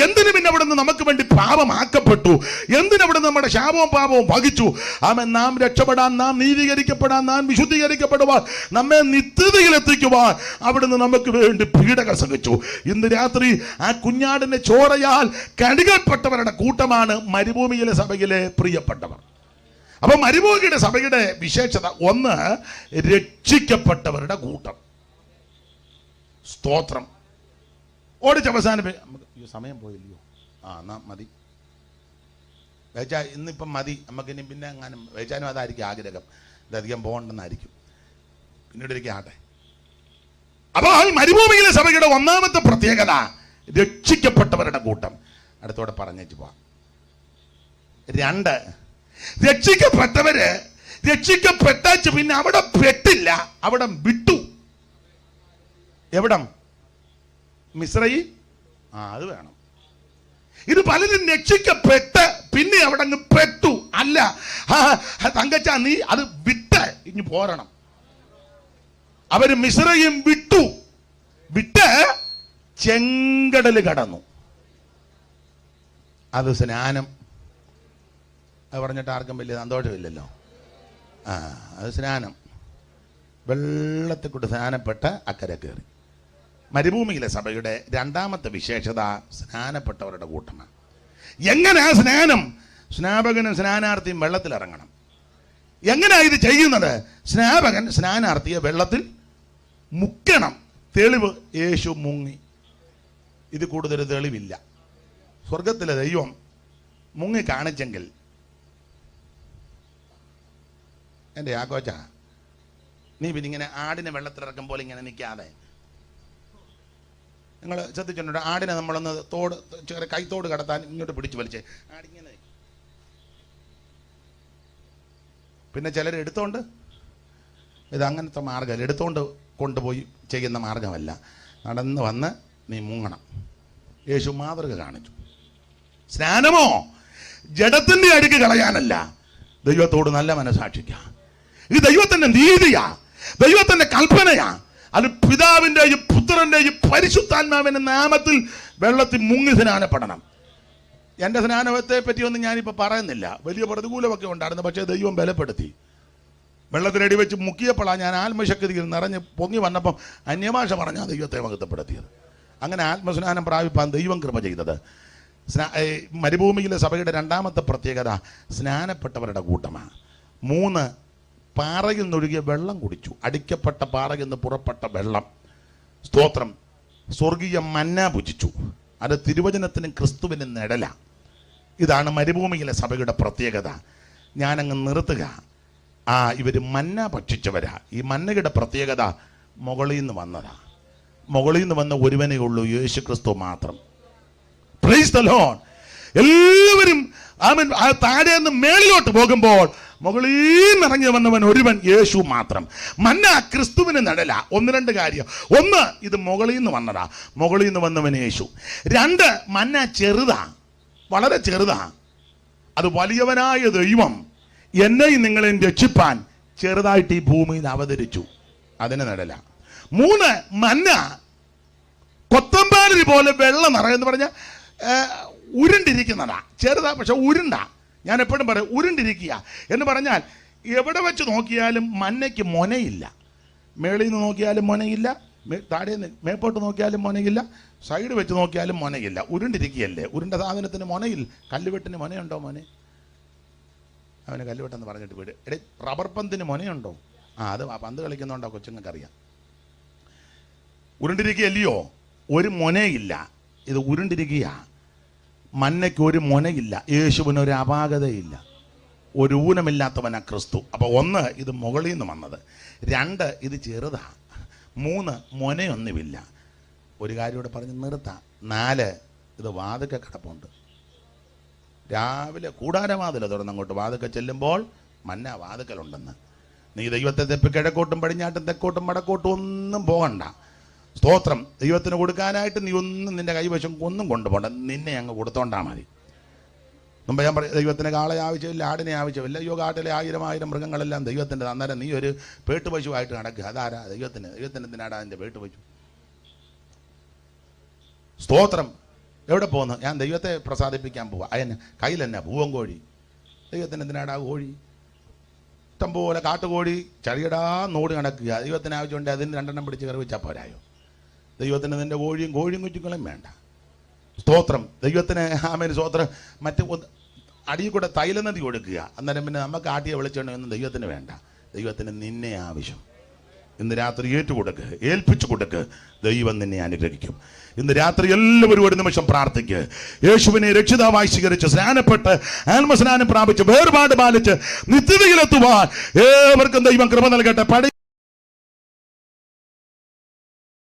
എന്തിനു പിന്നെ അവിടുന്ന് നമുക്ക് വേണ്ടി പാപമാക്കപ്പെട്ടു? എന്തിനവിടുന്ന് നമ്മുടെ ശാപവും പാപവും വഹിച്ചു? ആമേൻ. നാം രക്ഷപ്പെടാൻ, നാം നീതീകരിക്കപ്പെടാൻ, നാം വിശുദ്ധീകരിക്കപ്പെടുവാൻ, നമ്മെ നിത്യതയിലെത്തിക്കുവാൻ അവിടുന്ന് നമുക്ക് വേണ്ടി പീഡകൾ സഹിച്ചു. ഇന്ന് രാത്രി ആ കുഞ്ഞാടിന്റെ ചോരയാൽ കഴുകപ്പെട്ടവരുടെ കൂട്ടമാണ് മരുഭൂമിയിലെ സഭയിലെ പ്രിയപ്പെട്ടവർ. അപ്പൊ മരുഭൂമിയുടെ സഭയുടെ വിശേഷത 1, രക്ഷിക്കപ്പെട്ടവരുടെ കൂട്ടം. സ്തോത്രം. ഓടിച്ചവസാനം സമയം പോയില്ലയോ? എന്നാ മതി. വേച്ചാ ഇന്നിപ്പം മതി. നമുക്കിനി പിന്നെ അങ്ങനെ വേച്ചാനും അതായിരിക്കും ആഗ്രഹം, ഇതധികം പോകണ്ടെന്നായിരിക്കും. പിന്നീട് ഒരിക്കലും ആട്ടെ. അപ്പൊ ഈ മരുഭൂമിയിലെ സഭയുടെ 1ാമത്തെ പ്രത്യേകത രക്ഷിക്കപ്പെട്ടവരുടെ കൂട്ടം. അടുത്തോടെ പറഞ്ഞേച്ച് പോവാം. 2, രക്ഷിക്കപ്പെട്ടവര് രക്ഷിക്കപ്പെട്ടാച്ച് പിന്നെ അവിടെ പെട്ടില്ല, അവിടെ വിട്ടു. എവിടം? മിസ്രയീം. അത് വേണം. ഇത് പലരും രക്ഷിക്കപ്പെട്ട് പിന്നെ അവിടെ അങ്ങ് പെട്ടു. അല്ല തങ്കച്ച, നീ അത് വിട്ട് ഇനി പോരണം. അവര് മിസ്രയീം വിട്ടു, വിട്ട് ചെങ്കടല് കടന്നു. അത് സ്നാനം. അത് പറഞ്ഞിട്ട് ആർക്കും വലിയ സന്തോഷമില്ലല്ലോ. അത് സ്നാനം. വെള്ളത്തിൽ കൂട്ട് സ്നാനപ്പെട്ട് അക്കരെ കയറി. മരുഭൂമിയിലെ സഭയുടെ 2ാമത്തെ വിശേഷത സ്നാനപ്പെട്ടവരുടെ കൂട്ടമാണ്. എങ്ങനെയാ സ്നാനം? സ്നാപകനും സ്നാനാർത്ഥിയും വെള്ളത്തിലിറങ്ങണം. എങ്ങനെയാ ഇത് ചെയ്യുന്നത്? സ്നാപകൻ സ്നാനാർത്ഥിയെ വെള്ളത്തിൽ മുക്കണം. തെളിവ്, യേശു മുങ്ങി. ഇത് കൂടുതൽ തെളിവില്ല. സ്വർഗത്തിലെ ദൈവം മുങ്ങി കാണിച്ചെങ്കിൽ എൻ്റെ ആഘോഷ നീ പിന്നെ ഇങ്ങനെ ആടിനെ വെള്ളത്തിലിറക്കുമ്പോൾ ഇങ്ങനെ നിൽക്കാതെ. നിങ്ങൾ ശ്രദ്ധിച്ചിട്ടുണ്ട്? ആടിനെ നമ്മളൊന്ന് തോട്, കൈത്തോട് കടത്താൻ ഇങ്ങോട്ട് പിടിച്ചു വലിച്ചേ, ആടിങ്ങനെ. പിന്നെ ചിലർ എടുത്തോണ്ട്, ഇത് അങ്ങനത്തെ മാർഗ്ഗമല്ല, എടുത്തോണ്ട് കൊണ്ടുപോയി ചെയ്യുന്ന മാർഗമല്ല. നടന്ന് വന്ന് നീ മുങ്ങണം. യേശു മാതൃക കാണിച്ചു. സ്നാനമോ ജഡത്തിന്റെ അടുക്ക് കളയാനല്ല, ദൈവത്തോട് നല്ല മനസാക്ഷിക്കാം. ഇത് ദൈവത്തിന്റെ നീതിയാ, ദൈവത്തിന്റെ കൽപ്പനയാ. അത് പിതാവിൻ്റെയും പുത്രൻ്റെയും പരിശുദ്ധാത്മാവിൻ്റെ നാമത്തിൽ വെള്ളത്തിൽ മുങ്ങി സ്നാനപ്പെടണം. എൻ്റെ സ്നാനത്തെ പറ്റിയൊന്നും ഞാനിപ്പോൾ പറയുന്നില്ല. വലിയ പ്രതികൂലമൊക്കെ ഉണ്ടായിരുന്നു, പക്ഷേ ദൈവം ബലപ്പെടുത്തി. വെള്ളത്തിലടി വെച്ച് മുക്കിയപ്പോഴാണ് ഞാൻ ആത്മശക്തിയിൽ നിറഞ്ഞ് പൊങ്ങി വന്നപ്പം അന്യഭാഷ പറഞ്ഞാൽ ദൈവത്തെ മഹത്വപ്പെടുത്തിയത്. അങ്ങനെ ആത്മസ്നാനം പ്രാപിപ്പാൻ ദൈവം കൃപ ചെയ്തത്. മരുഭൂമിയിലെ സഭയുടെ 2ാമത്തെ പ്രത്യേകത സ്നാനപ്പെട്ടവരുടെ കൂട്ടമാണ്. 3, പാറയിൽ നിന്നൊഴുകിയ വെള്ളം കുടിച്ചു. അടിക്കപ്പെട്ട പാറയിൽ നിന്ന് പുറപ്പെട്ട വെള്ളം. സ്തോത്രം. സ്വർഗീയ മന്ന ഭുജിച്ചു. അത് തിരുവചനത്തിനും ക്രിസ്തുവിനും നിഴല. ഇതാണ് മരുഭൂമിയിലെ സഭയുടെ പ്രത്യേകത. ഞാനങ്ങ് നിർത്തുക. ഇവർ മന്ന ഭക്ഷിച്ചവരാ. ഈ മന്നയുടെ പ്രത്യേകത മുകളിൽ നിന്ന് വന്നതാ. മുകളിൽ നിന്ന് വന്ന ഒരുവനേ ഉള്ളൂ, യേശു ക്രിസ്തു മാത്രം. Price the Lord. എല്ലാവരും ആമേൻ. ആ താഴെ നിന്ന് മേളിലോട്ട് പോകുമ്പോൾ മുകളിൽ നിന്ന് ഇറങ്ങി വന്നവൻ ഒരുവൻ, യേശു മാത്രം. മന്ന ക്രിസ്തുവിന് നടല. ഒന്ന് രണ്ട് കാര്യം. ഒന്ന്, ഇത് മുകളിൽ നിന്ന് വന്നതാ, മുകളിൽ നിന്ന് വന്നവൻ യേശു. രണ്ട്, മന്ന ചെറുതാ, വളരെ ചെറുതാ. അത് വലിയവനായ ദൈവം എന്നെയും നിങ്ങളെയും രക്ഷിപ്പാൻ ചെറുതായിട്ട് ഈ ഭൂമിയിൽ അവതരിച്ചു, അതിന് നടല. മൂന്ന്, മന്ന കൊത്തമ്പാലി പോലെ വെള്ളം നിറയെന്ന് പറഞ്ഞാൽ ഉരുണ്ടിരിക്കുന്നതാ, ചെറുതാ പക്ഷെ ഉരുണ്ടാ. ഞാൻ എപ്പോഴും പറയും ഉരുണ്ടിരിക്കുക എന്ന് പറഞ്ഞാൽ എവിടെ വെച്ച് നോക്കിയാലും മന്നയ്ക്ക് മൊനയില്ല. മേളിൽ നിന്ന് നോക്കിയാലും മൊനയില്ല, താഴെ നിന്ന് മേപ്പോട്ട് നോക്കിയാലും മൊനയില്ല, സൈഡ് വെച്ച് നോക്കിയാലും മൊനയില്ല. ഉരുണ്ടിരിക്കുകയല്ലേ. ഉരുണ്ട സാധനത്തിന് മൊനയിൽ. കല്ലുവെട്ടിന് മൊനയുണ്ടോ മോനെ? അവന് കല്ലുവെട്ടെന്ന് പറഞ്ഞിട്ട് വീട്. എടേ, റബ്ബർ പന്തിന് മൊനയുണ്ടോ? അത് പന്ത് കളിക്കുന്നുണ്ടോ കൊച്ചുങ്ങൾക്ക് അറിയാം. ഉരുണ്ടിരിക്കുകയല്ലയോ, ഒരു മൊനയില്ല. ഇത് ഉരുണ്ടിരിക്കുക. മന്നയ്ക്ക് ഒരു മൊനയില്ല, യേശുവിന് ഒരു അപാകതയില്ല, ഒരു ഊനമില്ലാത്തവനാ ക്രിസ്തു. അപ്പോൾ ഒന്ന്, ഇത് മുകളിൽ നിന്ന് വന്നത്. രണ്ട്, ഇത് ചെറുതാ. മൂന്ന്, മൊനയൊന്നുമില്ല. ഒരു കാര്യം ഇവിടെ പറഞ്ഞ് നിർത്താം. നാല്, ഇത് വാതിൽക്ക കിടപ്പുണ്ട്. രാവിലെ കൂടാരവാതിൽ തുറന്നങ്ങോട്ട് വാതിൽക്ക ചെല്ലുമ്പോൾ മന്ന വാതിൽക്കലുണ്ടെന്ന്. നീ ദൈവത്തെ തെപ്പി കിഴക്കോട്ടും പടിഞ്ഞാട്ടും തെക്കോട്ടും വടക്കോട്ടും ഒന്നും പോകണ്ട. സ്തോത്രം. ദൈവത്തിന് കൊടുക്കാനായിട്ട് നീ ഒന്നും നിന്റെ കൈവശം ഒന്നും കൊണ്ടുപോകണ്ട, നിന്നെ അങ്ങ് കൊടുത്തോണ്ടാ മതി. മുമ്പ് ഞാൻ പറയും, ദൈവത്തിന് കാളെ ആവശ്യമില്ല, ആടിനെ ആവശ്യമില്ല. അയ്യോ, കാട്ടിലെ 1000 മൃഗങ്ങളെല്ലാം ദൈവത്തിൻ്റെ. അന്നേരം നീ ഒരു പേട്ടുപശുവായിട്ട് നടക്കുക. അതാരാ? ദൈവത്തിന് എന്തിനാടാ അതിൻ്റെ പേട്ടുപശു? സ്തോത്രം. എവിടെ പോകുന്നു? ഞാൻ ദൈവത്തെ പ്രസാദിപ്പിക്കാൻ പോവാ. അതിന് കയ്യിൽ തന്നെ പൂവൻകോഴി. ദൈവത്തിന് എന്തിനാടാ കോഴി? ഇഷ്ടംപോലെ കാട്ടുകോഴി ചളിയടാ നോട് നടക്കുക. ദൈവത്തിന് ആവശ്യമുണ്ട്, അതിന് 2 പിടിച്ച് കറി വെച്ചാൽ പോരായോ? ദൈവത്തിന് നിന്റെ കോഴിയും കുഞ്ഞുങ്ങളും വേണ്ട. സ്തോത്രം. ദൈവത്തിന് ആമേൻ സ്തോത്രം. മറ്റ് അടിയിൽ കൂടെ തൈല നദി കൊടുക്കുക. അന്നേരം പിന്നെ നമുക്ക് ആട്ടിയെ വിളിച്ചോണ്ടൊന്നും ദൈവത്തിന് വേണ്ട. ദൈവത്തിന് നിന്നെ ആവശ്യം. ഇന്ന് രാത്രി ഏറ്റുകൊടുക്ക്, ഏൽപ്പിച്ചു കൊടുക്ക്. ദൈവം നിന്നെ അനുഗ്രഹിക്കും. ഇന്ന് രാത്രി എല്ലാവരും ഒരു നിമിഷം പ്രാർത്ഥിക്കുക. യേശുവിനെ രക്ഷിതാവായി സ്വീകരിച്ച് സ്നാനപ്പെട്ട് ആത്മസ്നാനം പ്രാപിച്ച് വേർപാട് പാലിച്ച് നിത്യതയിലെത്തുവാൻ ഏവർക്കും ദൈവം കൃപ നൽകട്ടെ.